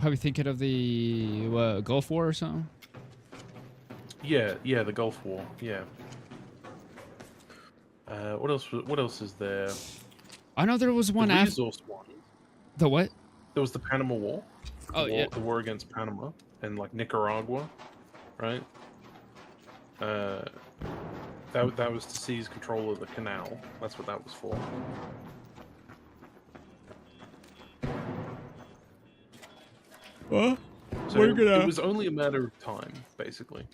Probably thinking of the Gulf War or something. Yeah, the Gulf War. Yeah. What else? What else is there? I know there was one The after resource one. the what? There was the Panama War. Oh yeah. The war against Panama and like Nicaragua, right? That was to seize control of the canal. That's what that was for. Well, So we're gonna. it was only a matter of time, basically,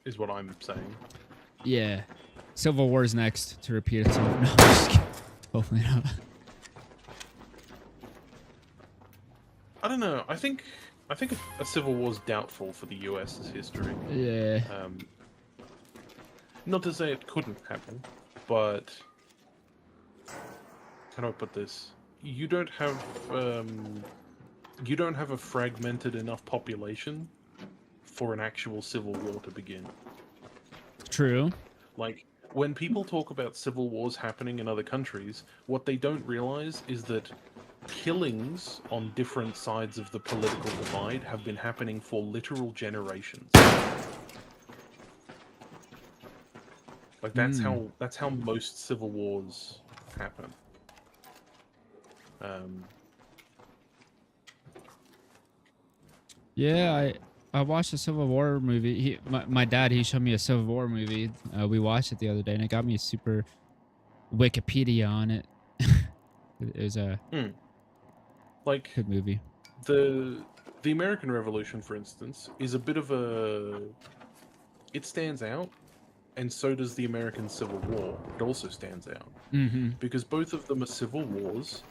is what I'm saying. Yeah. Civil War's next to repeat itself. No, I'm just kidding. Hopefully not. I don't know. I think a civil war is doubtful for the U.S.'s history. Yeah. Not to say it couldn't happen, but how do I put this? You don't have a fragmented enough population for an actual civil war to begin. True. Like, when people talk about civil wars happening in other countries, what they don't realize is that killings on different sides of the political divide have been happening for literal generations. Like, that's how most civil wars happen. Yeah, I watched a Civil War movie. My dad, he showed me a Civil War movie. We watched it the other day, and it got me super Wikipedia on it. It was a Like, good movie. the American Revolution, for instance, is a bit of a... It stands out, and so does the American Civil War. It also stands out. Mm-hmm. Because both of them are civil wars.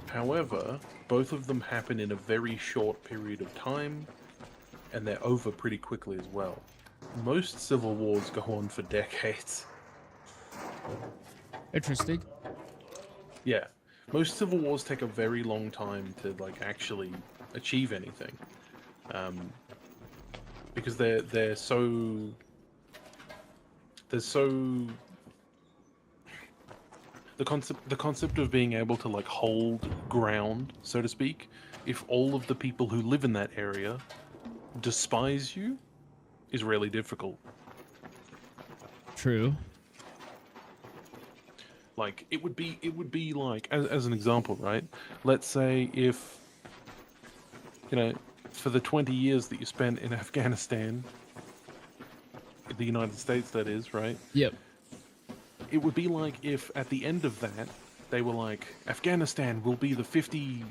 However, both of them happen in a very short period of time, and they're over pretty quickly as well. Most civil wars go on for decades. Interesting. Yeah. Most civil wars take a very long time to, like, actually achieve anything. Because they're so... There's so... The concept of being able to, like, hold ground, so to speak, if all of the people who live in that area despise you, is really difficult. True. Like, it would be like, as an example, right? Let's say if, you know, for the 20 years that you spent in Afghanistan, the United States that is, right? Yep. It would be like if at the end of that, they were like, Afghanistan will be the 50,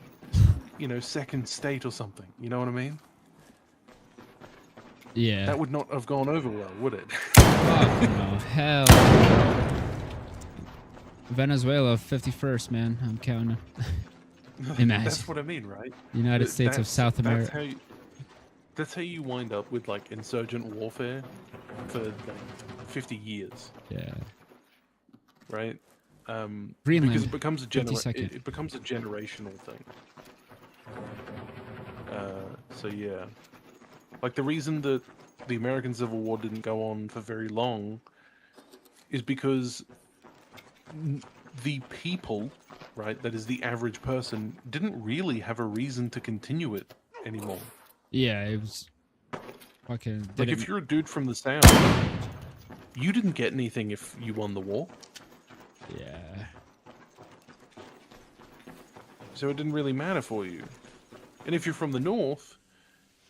second state or something. You know what I mean? Yeah. That would not have gone over well, would it? Fuck no. Hell no. Venezuela 51st, man. I'm counting. Imagine. That's what I mean, right? United States of South America. That's how you wind up with, like, insurgent warfare for, like, 50 years. Yeah. Right? Greenland. Because it becomes a 52nd. it becomes a generational thing. So yeah. Like, the reason that the American Civil War didn't go on for very long is because the people, right, that is the average person, didn't really have a reason to continue it anymore. Yeah, it was fucking. Like, didn't- if you're a dude from the South, you didn't get anything if you won the war. Yeah. So it didn't really matter for you. And if you're from the North,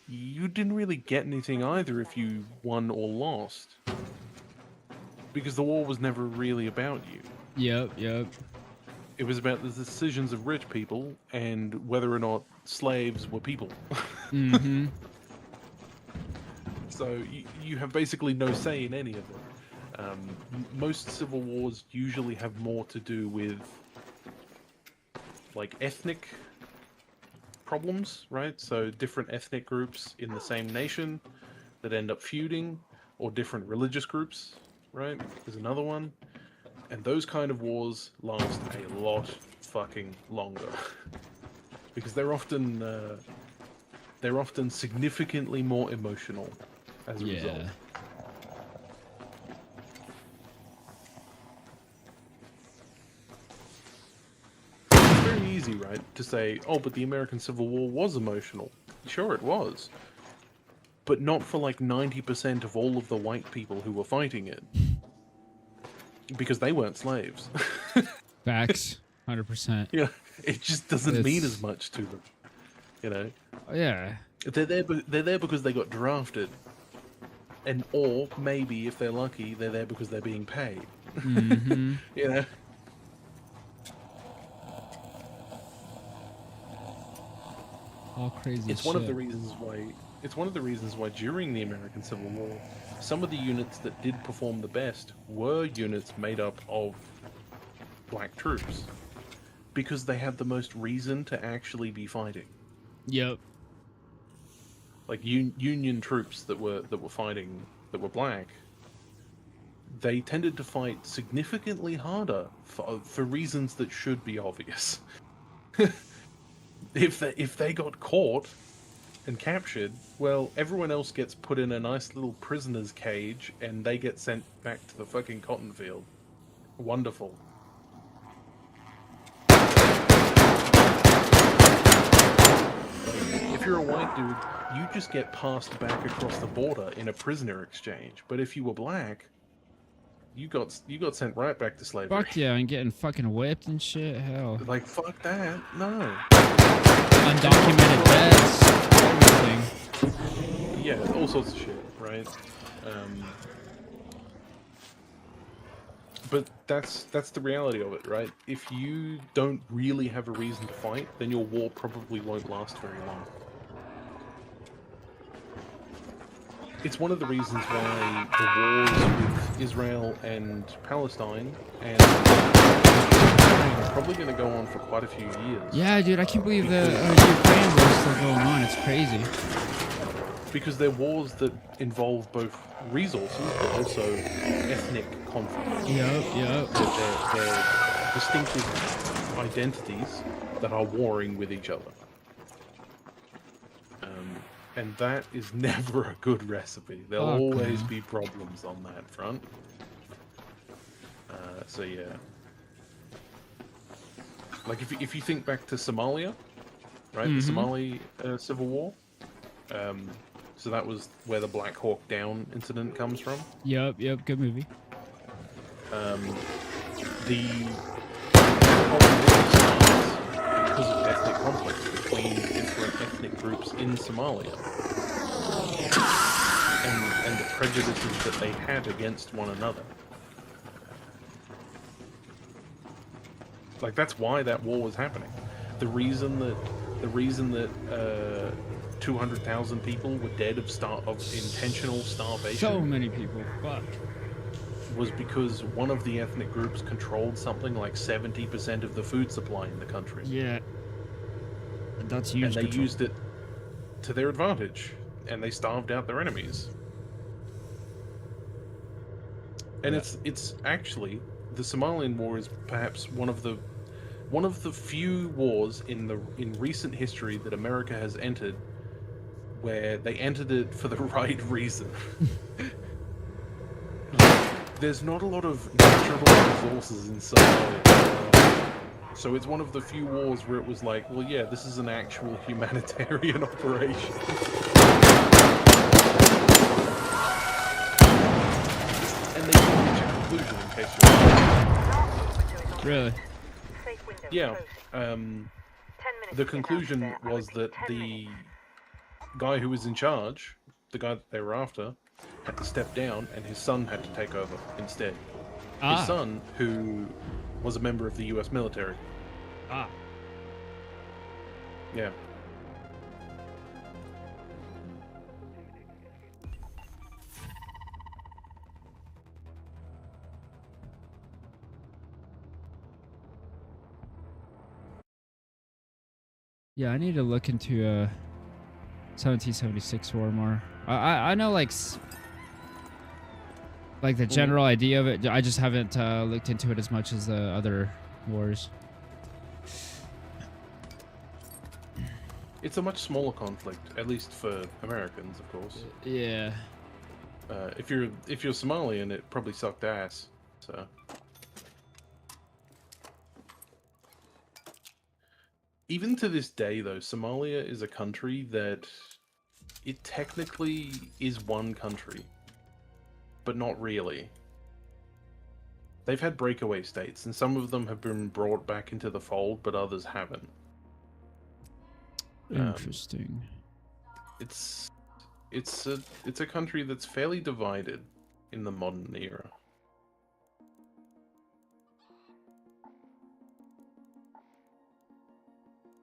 you didn't really get anything either if you won or lost. Because the war was never really about you. Yep. It was about the decisions of rich people and whether or not slaves were people. Mm-hmm. So you have basically no say in any of it. Most civil wars usually have more to do with, like, ethnic problems, right? So different ethnic groups in the same nation that end up feuding, or different religious groups, right? Is another one. And those kind of wars last a lot fucking longer. Because they're often significantly more emotional as a result. Yeah. It's very easy, right, to say, oh, but the American Civil War was emotional. Sure, it was. But not for like 90% of all of the white people who were fighting it. Because they weren't slaves. Facts. 100%. Yeah, it just doesn't mean It's- as much to them. You know? Yeah. They're there because they got drafted. And or maybe if they're lucky, they're there because they're being paid. Hmm. You know? All crazy It's shit. one of the reasons why during the American Civil War, some of the units that did perform the best were units made up of black troops. Because they had the most reason to actually be fighting. Yep. Like Union troops that were fighting that were black, they tended to fight significantly harder for reasons that should be obvious. If they got caught and captured, well, everyone else gets put in a nice little prisoner's cage and they get sent back to the fucking cotton field. Wonderful. If you're a white dude, you just get passed back across the border in a prisoner exchange. But if you were black, you got sent right back to slavery. Fuck yeah, and getting fucking whipped and shit. Hell. Like fuck that, no. Undocumented deaths. Everything. Yeah, all sorts of shit, right? But that's the reality of it, right? If you don't really have a reason to fight, then your war probably won't last very long. It's one of the reasons why the wars with Israel and Palestine and Ukraine are probably going to go on for quite a few years. Yeah, dude, I can't believe the Ukraine war is still going on. It's crazy. Because they're wars that involve both resources but also ethnic conflict. Yep. They're distinctive identities that are warring with each other. And that is never a good recipe. There'll Fuck, always man. be problems on that front. So yeah. Like if you think back to Somalia, right? The Somali civil war. So that was where the Black Hawk Down incident comes from. Yep. Good movie. The whole war starts because of ethnic conflict between different ethnic groups in Somalia. And the prejudices that they had against one another. Like that's why that war was happening. The reason that 200,000 people were dead of intentional starvation So many people. Fuck. was because one of the ethnic groups controlled something like 70% of the food supply in the country. Yeah. That's huge. And they control. used it to their advantage, and they starved out their enemies. And it's actually the Somalian War is perhaps one of the few wars in recent history that America has entered where they entered it for the right reason. There's not a lot of natural resources in Somalia. So it's one of the few wars where it was like, well, yeah, this is an actual humanitarian operation. And they didn't reach a conclusion, in case you're wondering. Really? Safe window Yeah, closing. 10 minutes the to get out of conclusion there. I was repeat, that 10 the minutes. guy who was in charge, the guy that they were after, had to step down and his son had to take over instead. His son, who was a member of the US military. Yeah. Yeah, I need to look into 1776 war more. I know like the general idea of it. I just haven't looked into it as much as the other wars. It's a much smaller conflict, at least for Americans, of course. Yeah. If you're Somalian, it probably sucked ass. So. Even to this day, though, Somalia is a country that it technically is one country, but not really. They've had breakaway states, and some of them have been brought back into the fold, but others haven't. Interesting. It's a country that's fairly divided in the modern era.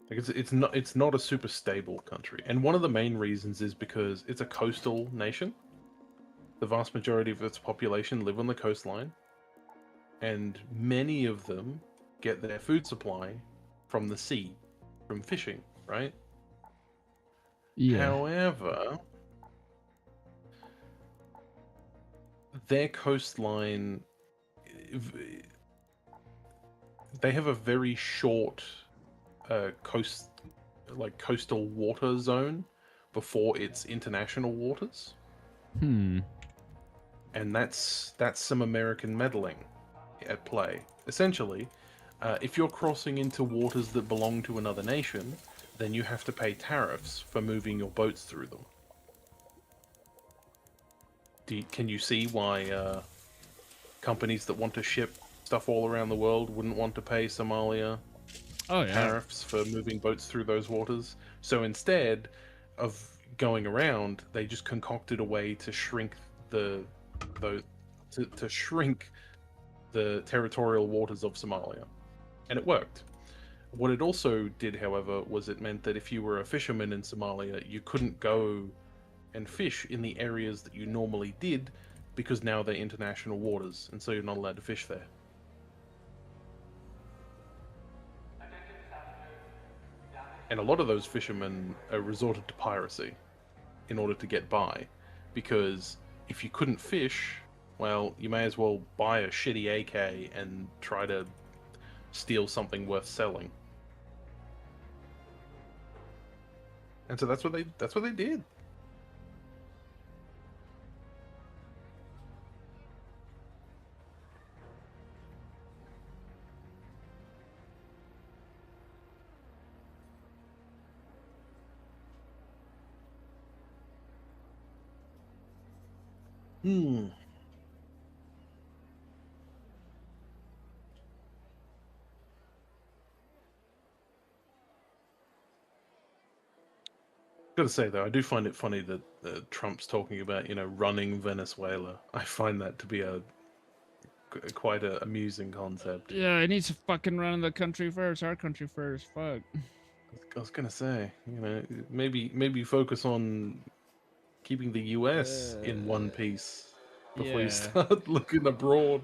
Like it's not a super stable country, and one of the main reasons is because it's a coastal nation. The vast majority of its population live on the coastline, and many of them get their food supply from the sea, from fishing, right? Yeah. However, their coastline, they have a very short coastal water zone before its international waters. Hmm. And that's some American meddling at play. Essentially, if you're crossing into waters that belong to another nation, then you have to pay tariffs for moving your boats through them. Can you see why companies that want to ship stuff all around the world wouldn't want to pay Somalia tariffs for moving boats through those waters? So instead of going around, they just concocted a way to shrink to shrink the territorial waters of Somalia, and it worked. What it also did, however, was it meant that if you were a fisherman in Somalia, you couldn't go and fish in the areas that you normally did, because now they're international waters, and so you're not allowed to fish there. And a lot of those fishermen resorted to piracy in order to get by, because if you couldn't fish, well, you may as well buy a shitty AK and try to steal something worth selling. And so that's what they did. Gotta say though, I do find it funny that Trump's talking about, running Venezuela. I find that to be quite a amusing concept. Yeah, it needs to fucking run the country first, our country first. Fuck. I was gonna say, maybe focus on keeping the US in one piece before you start looking abroad.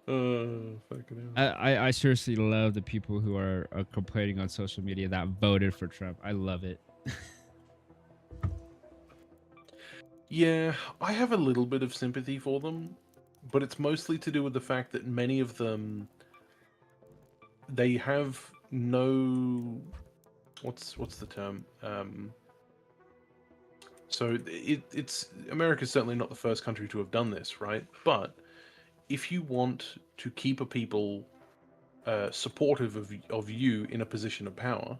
Fucking hell. I seriously love the people who are complaining on social media that voted for Trump. I love it. Yeah, I have a little bit of sympathy for them, but it's mostly to do with the fact that many of them, they have no, what's the term? So it's America's certainly not the first country to have done this, right? But if you want to keep a people supportive of you in a position of power,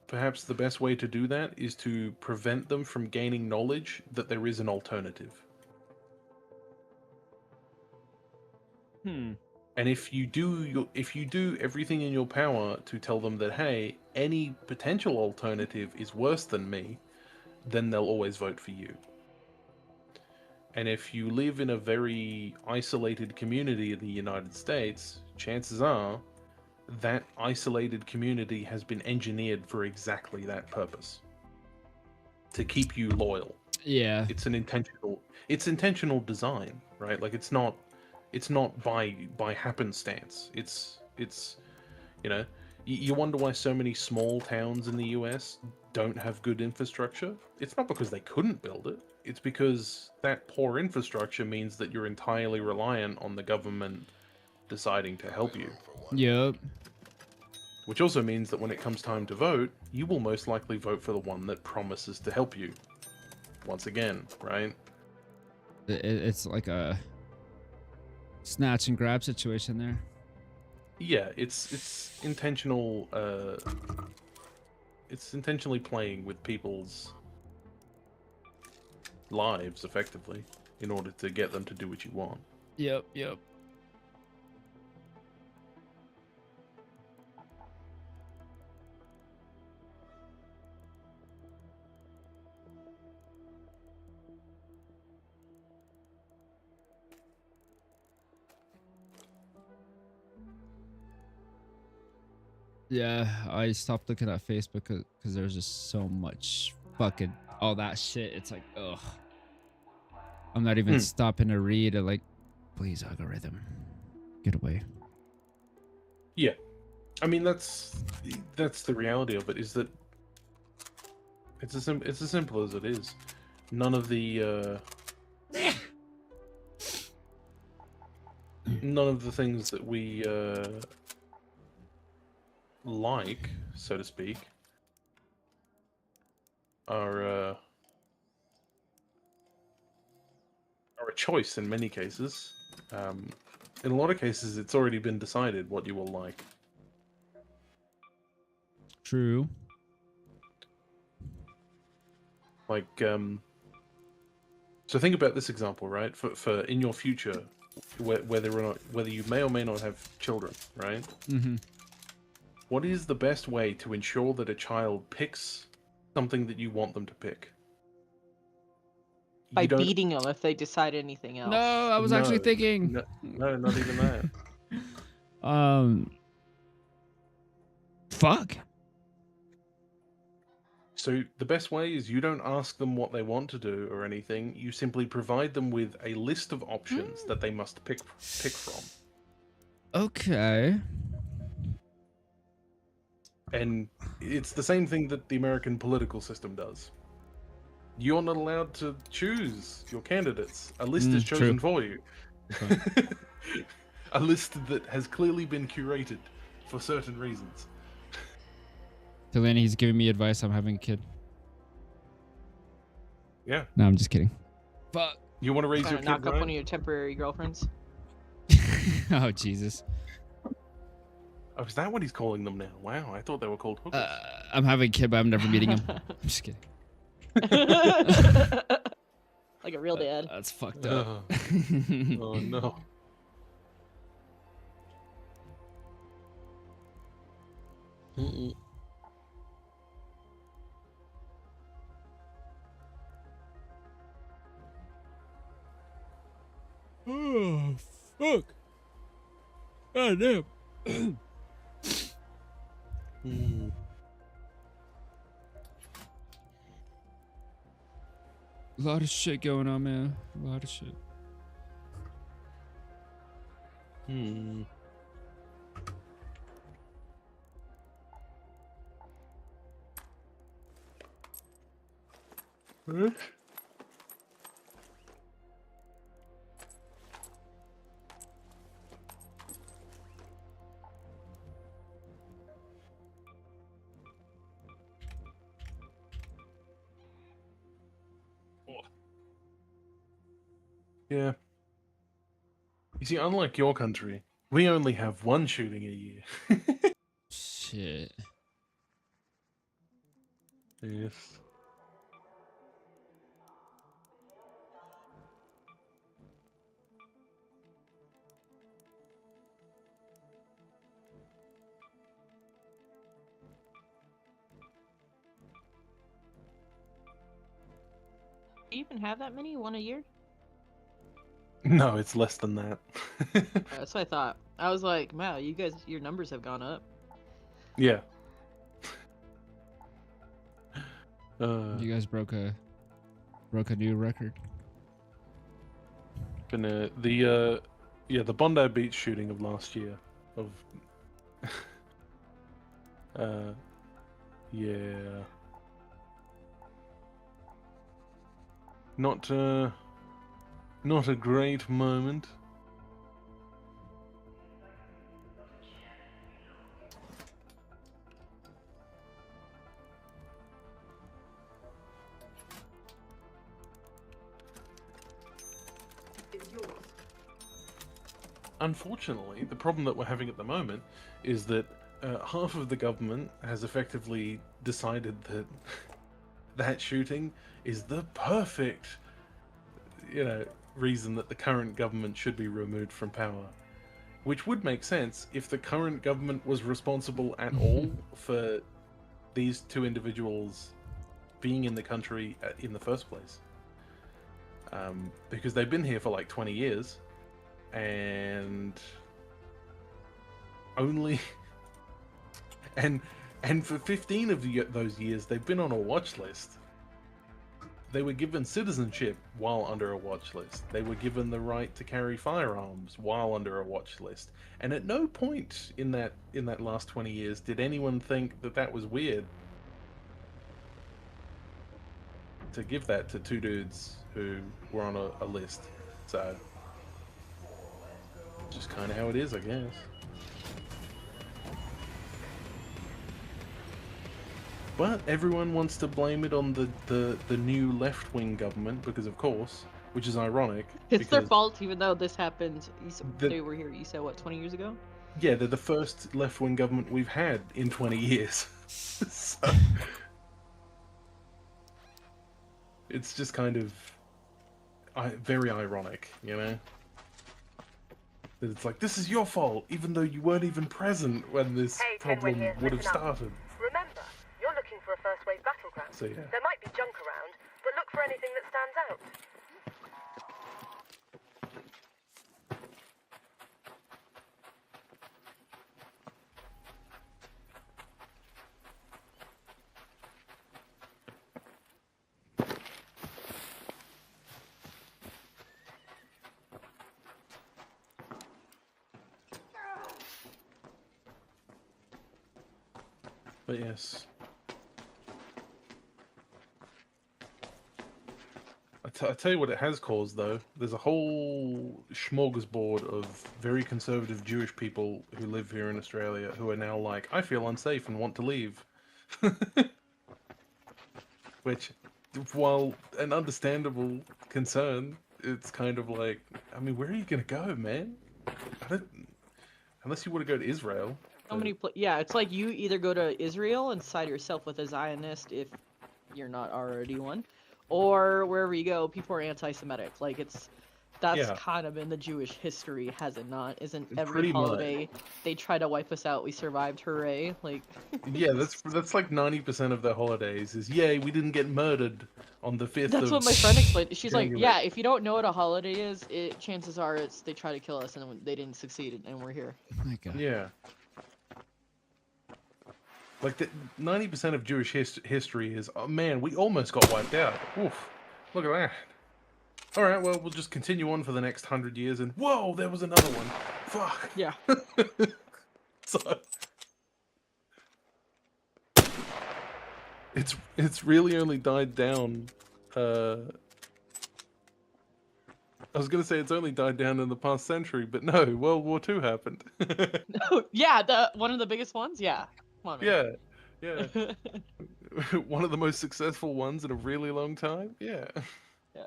perhaps the best way to do that is to prevent them from gaining knowledge that there is an alternative. Hmm. And if you do everything in your power to tell them that, hey, any potential alternative is worse than me, then they'll always vote for you. And if you live in a very isolated community in the United States, chances are that isolated community has been engineered for exactly that purpose. To keep you loyal. Yeah. It's intentional design, right? Like it's not by happenstance. It's You wonder why so many small towns in the US don't have good infrastructure? It's not because they couldn't build it. It's because that poor infrastructure means that you're entirely reliant on the government deciding to help you. Yep. Which also means that when it comes time to vote, you will most likely vote for the one that promises to help you. Once again, right? It's like a snatch and grab situation there. Yeah, it's intentional. It's intentionally playing with people's lives, effectively, in order to get them to do what you want. Yep. Yep. Yeah, I stopped looking at Facebook because there's just so much fucking all that shit. It's like, ugh. I'm not even stopping to read it. Like, please, algorithm, get away. Yeah, I mean that's the reality of it. Is that it's as simple as it is. None of the none of the things that we like, so to speak, are a choice in many cases. In a lot of cases, it's already been decided what you will like. True. Like, so think about this example, right? For in your future, whether you may or may not have children, right? Mm-hmm. What is the best way to ensure that a child picks something that you want them to pick? By You don't- beating them if they decide anything else. No, I was actually No, thinking. No, not even that. Fuck. So the best way is you don't ask them what they want to do or anything. You simply provide them with a list of options that they must pick from. Okay. And it's the same thing that the American political system does. You're not allowed to choose your candidates. A list is chosen for you. A list that has clearly been curated for certain reasons. Delaney, he's giving me advice. I'm having a kid. Yeah. No, I'm just kidding. Fuck. You want to raise Trying your to kid, knock up Ryan? one of your temporary girlfriends. Oh, Jesus. Oh, is that what he's calling them now? Wow, I thought they were called hookers. I'm having a kid, but I'm never meeting him. I'm just kidding. Like a real dad. That's fucked up. Oh no. Oh, fuck. God damn. A lot of shit going on, man. A lot of shit. Yeah. You see, unlike your country, we only have one shooting a year. Shit. Yes. Do you even have that many? One a year? No, it's less than that. That's what I thought. I was like, wow, you guys, your numbers have gone up. Yeah. You guys broke a new record. The Bondi Beach shooting of last year of Yeah. Not not a great moment. Unfortunately, the problem that we're having at the moment is that half of the government has effectively decided that that shooting is the perfect, reason that the current government should be removed from power. Which would make sense if the current government was responsible at all for these two individuals being in the country in the first place. Because they've been here for like 20 years, and only and for 15 of those years they've been on a watch list. They were given citizenship while under a watch list. They were given the right to carry firearms while under a watch list. And at no point in that last 20 years did anyone think that that was weird to give that to two dudes who were on a list. So just kind of how it is, I guess. But everyone wants to blame it on the new left-wing government because, of course, which is ironic. It's their because fault, even though this happened. They were here. You said what, 20 years ago? Yeah, they're the first left-wing government we've had in 20 years. So it's just kind of very ironic, That it's like, this is your fault, even though you weren't even present when this Hey, problem Kenway here, would have listen up. started. Remember, you're looking for a first-wave battleground. So, yeah. There might be junk around, but look for anything that stands out. But yes. I tell you what it has caused, though. There's a whole smorgasbord of very conservative Jewish people who live here in Australia who are now like, I feel unsafe and want to leave. Which, while an understandable concern, it's kind of like, I mean, where are you going to go, man? Unless you want to go to Israel. So many yeah, it's like you either go to Israel and side yourself with a Zionist if you're not already one, or wherever you go, people are anti-Semitic. Like that's kind of been the Jewish history, has it not? Isn't every Pretty holiday they try to wipe us out, we survived, hooray? Like yeah, that's like 90% of their holidays is, yay, we didn't get murdered on the 5th that's of what my friend explained. She's like, January. yeah, if you don't know what a holiday is, chances are it's they try to kill us and they didn't succeed and we're here. Oh my God. Yeah. Like, 90% of Jewish history is, oh man, we almost got wiped out. Oof, look at that. Alright, well, we'll just continue on for the next 100 years, and whoa, there was another one. Fuck. Yeah. So, it's really only died down, I was gonna say it's only died down in the past century, but no, World War II happened. No, yeah, one of the biggest ones, yeah. Come on, man. Yeah. One of the most successful ones in a really long time. Yeah. Yeah.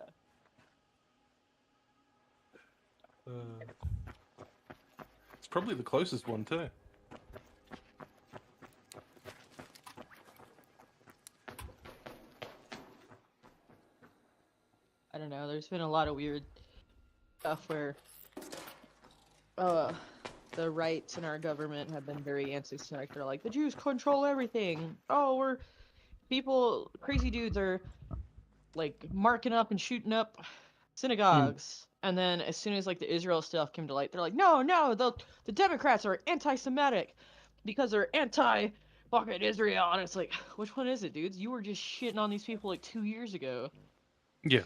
It's probably the closest one too. I don't know, there's been a lot of weird stuff where the rights in our government have been very anti-Semitic. They're like, the Jews control everything. Oh, crazy dudes are like marking up and shooting up synagogues. And then as soon as like the Israel stuff came to light, they're like, no, the Democrats are anti-Semitic because they're anti-fucking Israel. And it's like, which one is it, dudes? You were just shitting on these people like 2 years ago. Yeah.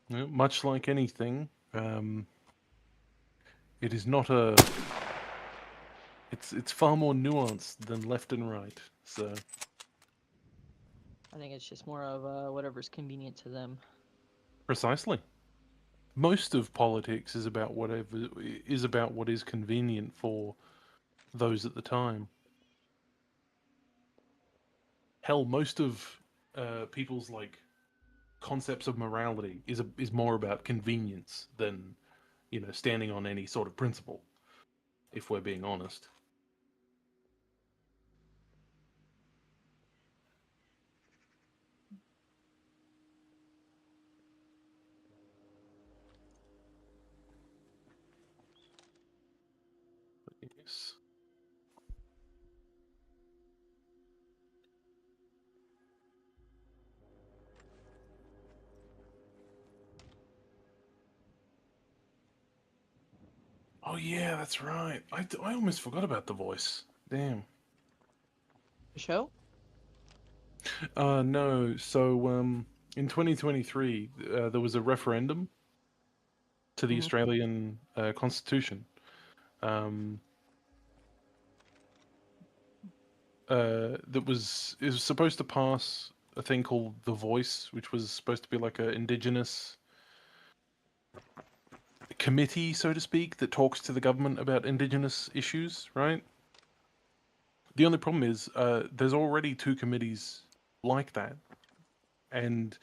Much like anything, it is not a It's far more nuanced than left and right. So I think it's just more of whatever's convenient to them. precisely, most of politics is about what is convenient for those at the time. Hell, most of people's like concepts of morality is more about convenience than standing on any sort of principle. If we're being honest. Yes. Oh yeah, that's right. I almost forgot about The Voice. Damn. The show? No. So in 2023, there was a referendum to the Mhm. Australian Constitution. That it was supposed to pass a thing called The Voice, which was supposed to be like a indigenous committee, so to speak, that talks to the government about indigenous issues, right? The only problem is there's already two committees like that, and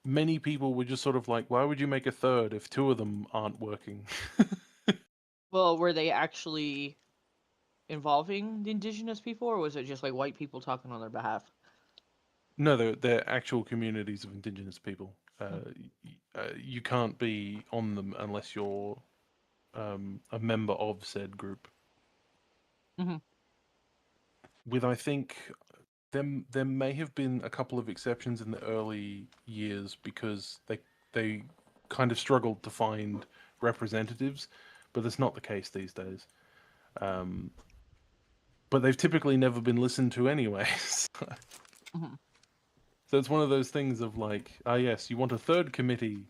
many people were just sort of like, why would you make a third if two of them aren't working? Well, were they actually involving the indigenous people, or was it just like white people talking on their behalf? No, they're actual communities of indigenous people. You can't be on them unless you're a member of said group. Mm-hmm. With, I think, there may have been a couple of exceptions in the early years because they kind of struggled to find representatives, but that's not the case these days. But they've typically never been listened to anyway. Mm-hmm. So it's one of those things of like, ah, yes, you want a third committee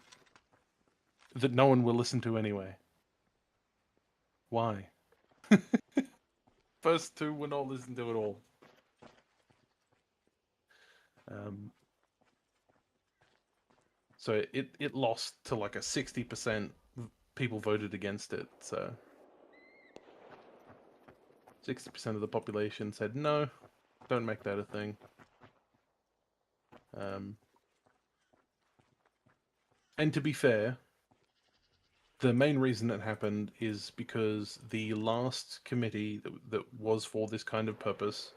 that no one will listen to anyway. Why? First two were not listened to at all. So it lost to like a 60% people voted against it. So 60% of the population said no, don't make that a thing. And to be fair, the main reason it happened is because the last committee that was for this kind of purpose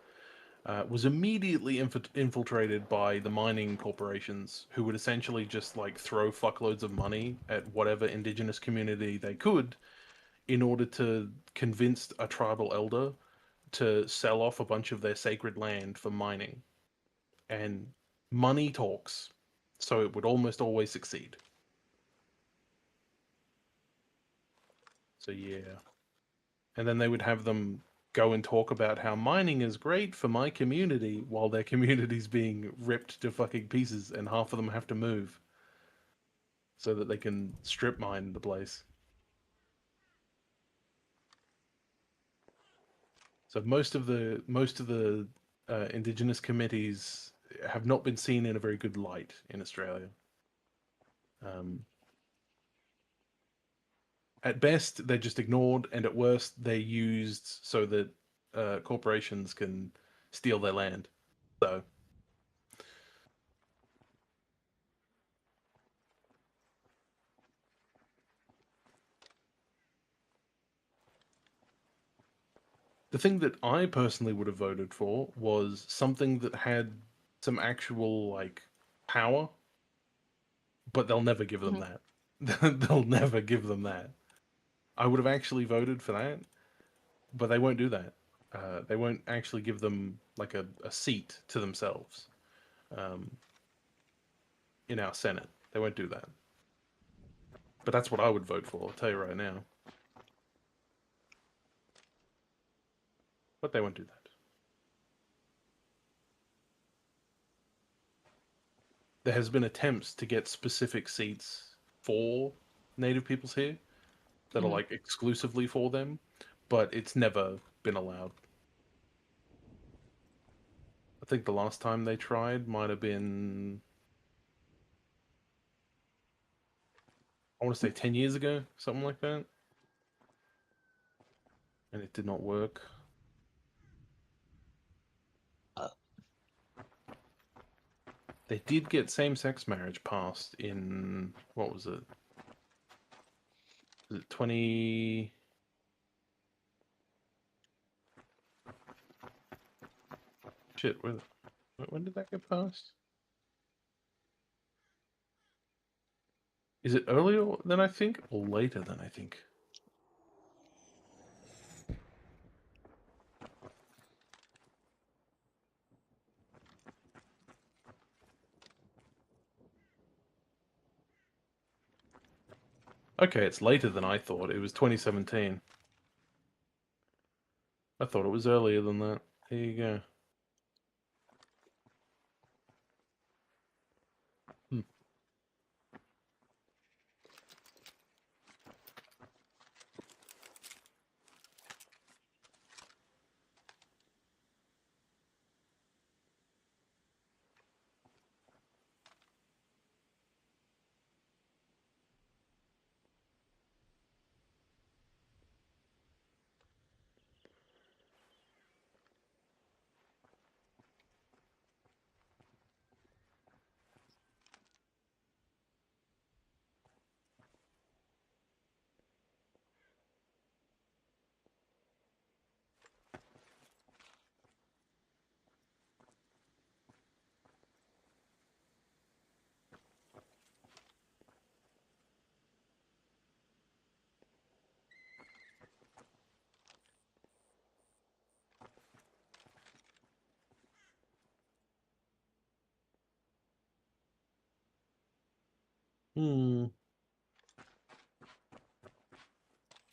was immediately infiltrated by the mining corporations, who would essentially just like throw fuckloads of money at whatever indigenous community they could in order to convince a tribal elder to sell off a bunch of their sacred land for mining. And money talks, so it would almost always succeed. So yeah. And then they would have them go and talk about how mining is great for my community while their community's being ripped to fucking pieces and half of them have to move so that they can strip mine the place. So most of the indigenous committees have not been seen in a very good light in Australia. At best, they're just ignored, and at worst, they're used so that corporations can steal their land. So, the thing that I personally would have voted for was something that had some actual like power, but they'll never give them that. They'll never give them that. I would have actually voted for that, but they won't do that. They won't actually give them like a seat to themselves in our Senate. They won't do that. But that's what I would vote for, I'll tell you right now. But they won't do that. There has been attempts to get specific seats for Native peoples here that are like exclusively for them, but it's never been allowed. I think the last time they tried might have been, I want to say 10 years ago, something like that. And it did not work. They did get same-sex marriage passed in, what was it? Was it 20... Shit, when did that get passed? Is it earlier than I think, or later than I think? Okay, it's later than I thought. It was 2017. I thought it was earlier than that. There you go. Hmm. Hmm.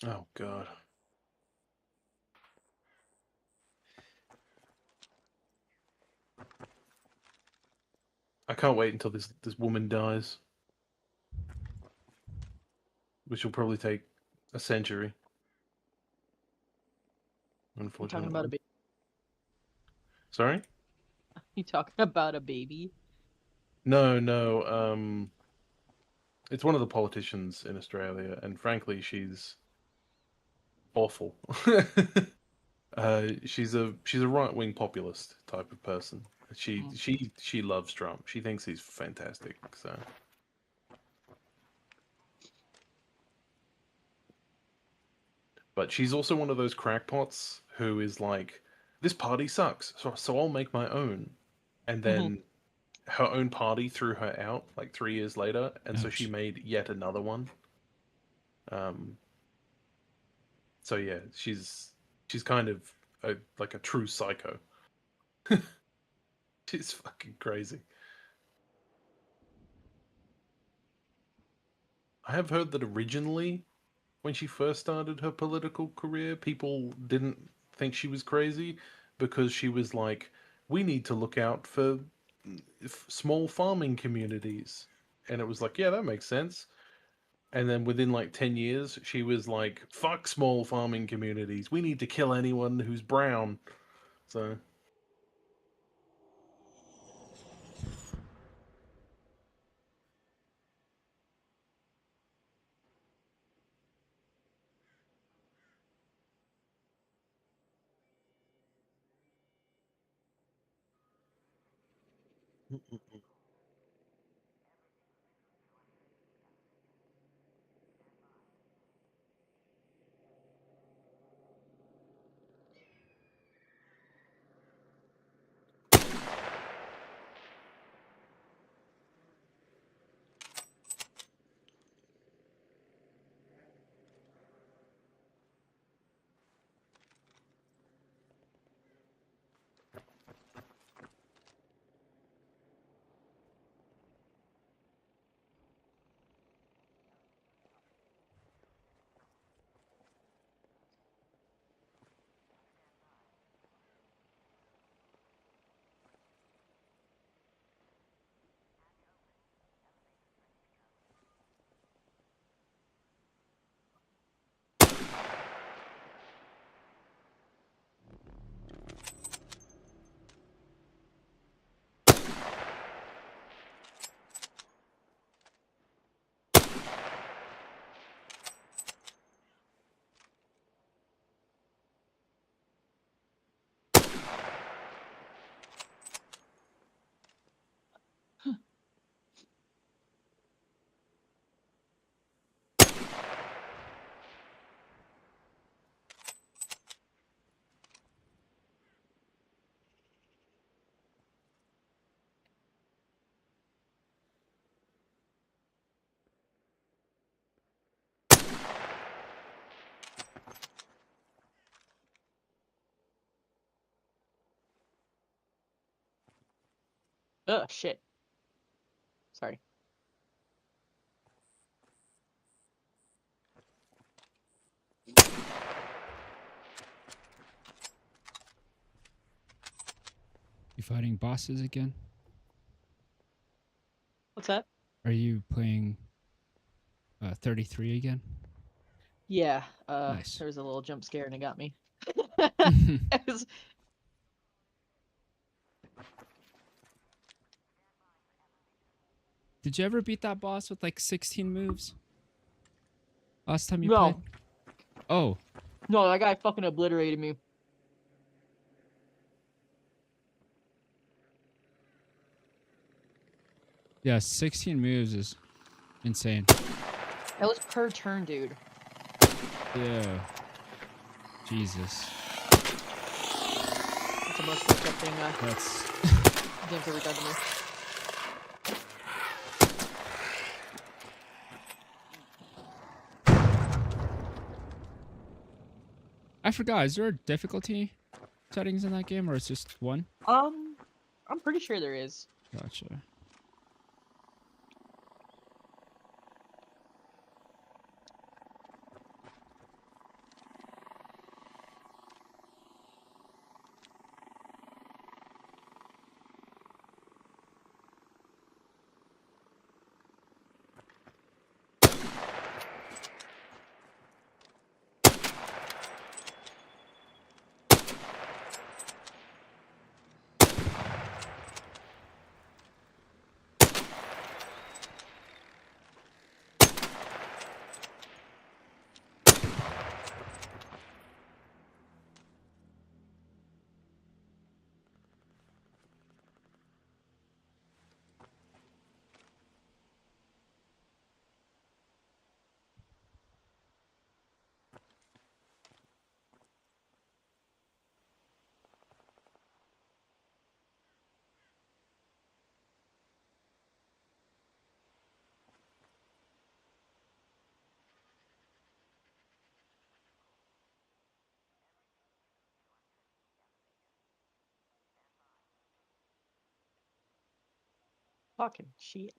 Oh god. I can't wait until this woman dies, which will probably take a century. You talking Unfortunately. about a baby? Sorry? You talking about a baby? No, no. It's one of the politicians in Australia, and frankly, she's awful. She's a right-wing populist type of person. She loves Trump. She thinks he's fantastic. So, but she's also one of those crackpots who is like, this party sucks, so I'll make my own, and then her own party threw her out like 3 years later, and so she Ouch. made yet another one. So yeah, she's kind of like a true psycho. She's fucking crazy. I have heard that originally, when she first started her political career, people didn't think she was crazy because she was like, we need to look out for small farming communities. And it was like, yeah, that makes sense. And then within like 10 years, she was like, fuck small farming communities. We need to kill anyone who's brown. So. Ugh, shit. Sorry. You fighting bosses again? What's that? Are you playing 33 again? Yeah, Nice. there was a little jump scare and it got me. Did It was- you ever beat that boss with like 16 moves? Last time you No. played? Oh, No, that guy fucking obliterated me. yeah, 16 moves is insane. That was per turn, dude. Yeah. Jesus. That's the most fucked up thing That's game's ever done to me. I forgot. Is there difficulty settings in that game or it's just one? I'm pretty sure there is. Gotcha. Fucking shit.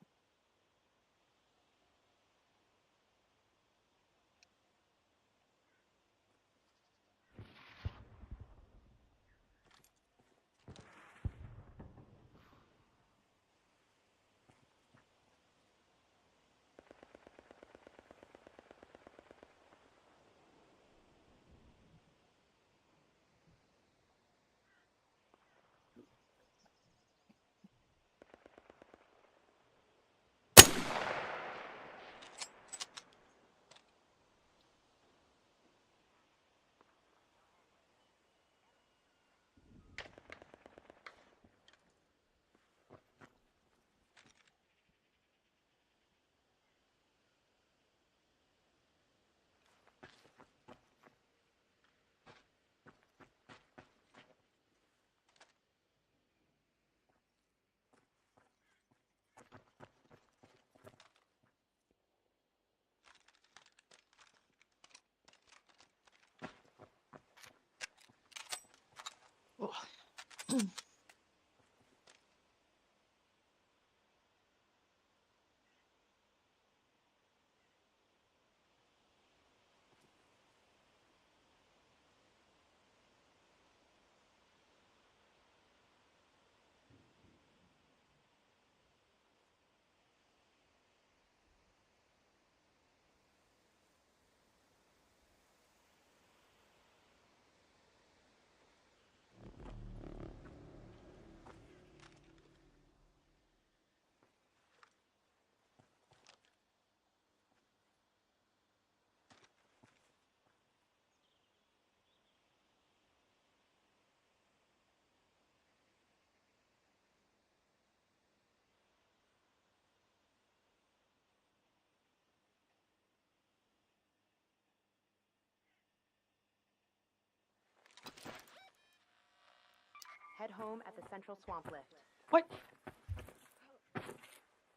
Head home at the central swamp lift. What?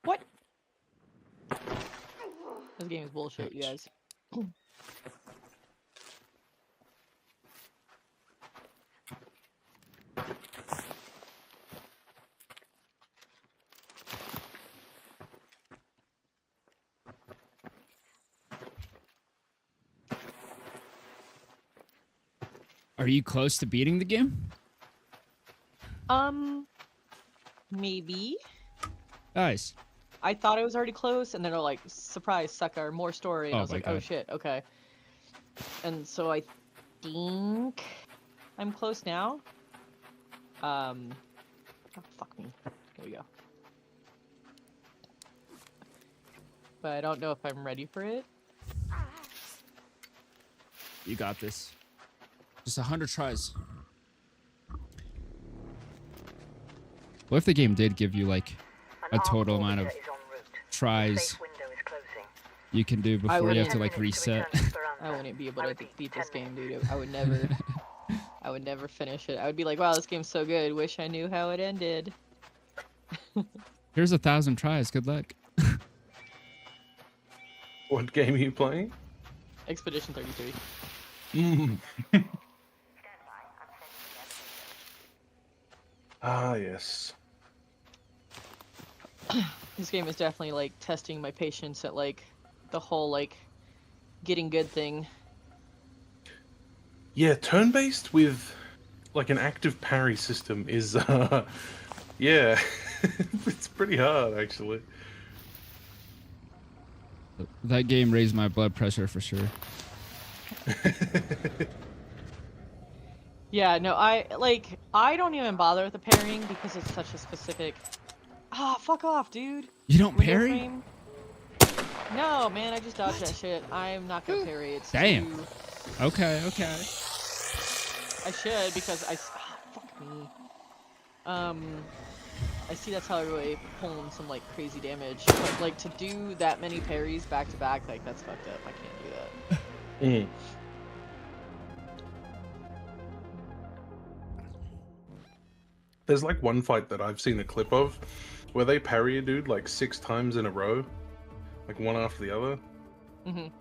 What? This game is bullshit, you guys. Are you close to beating the game? Maybe. Nice. I thought I was already close, and then they're like, surprise, sucker, more story. And Oh I was my like, oh God. shit, okay. And so I think I'm close now. Oh, fuck me. Here we go. But I don't know if I'm ready for it. You got this. Just 100 tries. What if the game did give you like An a total arc amount of orbiter is en route. tries Safe window is closing. you can do before you have to wouldn't- like 10 minutes to reset? return to Speranza. I wouldn't be able I to repeat, beat 10 this game, minutes. dude. I would never. I would never finish it. I would be like, wow, this game's so good. Wish I knew how it ended. Here's 1,000 tries. Good luck. What game are you playing? Expedition 33. Mm. Ah, yes. This game is definitely like testing my patience at like the whole like getting good thing. Yeah, turn-based with like an active parry system is, yeah, it's pretty hard actually. That game raised my blood pressure for sure. Yeah, no, I don't even bother with the parrying because it's such a specific. Ah, fuck off, dude. You don't Window parry? frame? No, man, I just dodged that shit. I'm not gonna parry. It's Damn. too- Okay, okay. I should because fuck me. I see that's how everybody pulling some like crazy damage, but like to do that many parries back to back, like that's fucked up. I can't do that. Mm. There's like one fight that I've seen a clip of where they parry a dude like 6 times in a row, like one after the other. Mhm.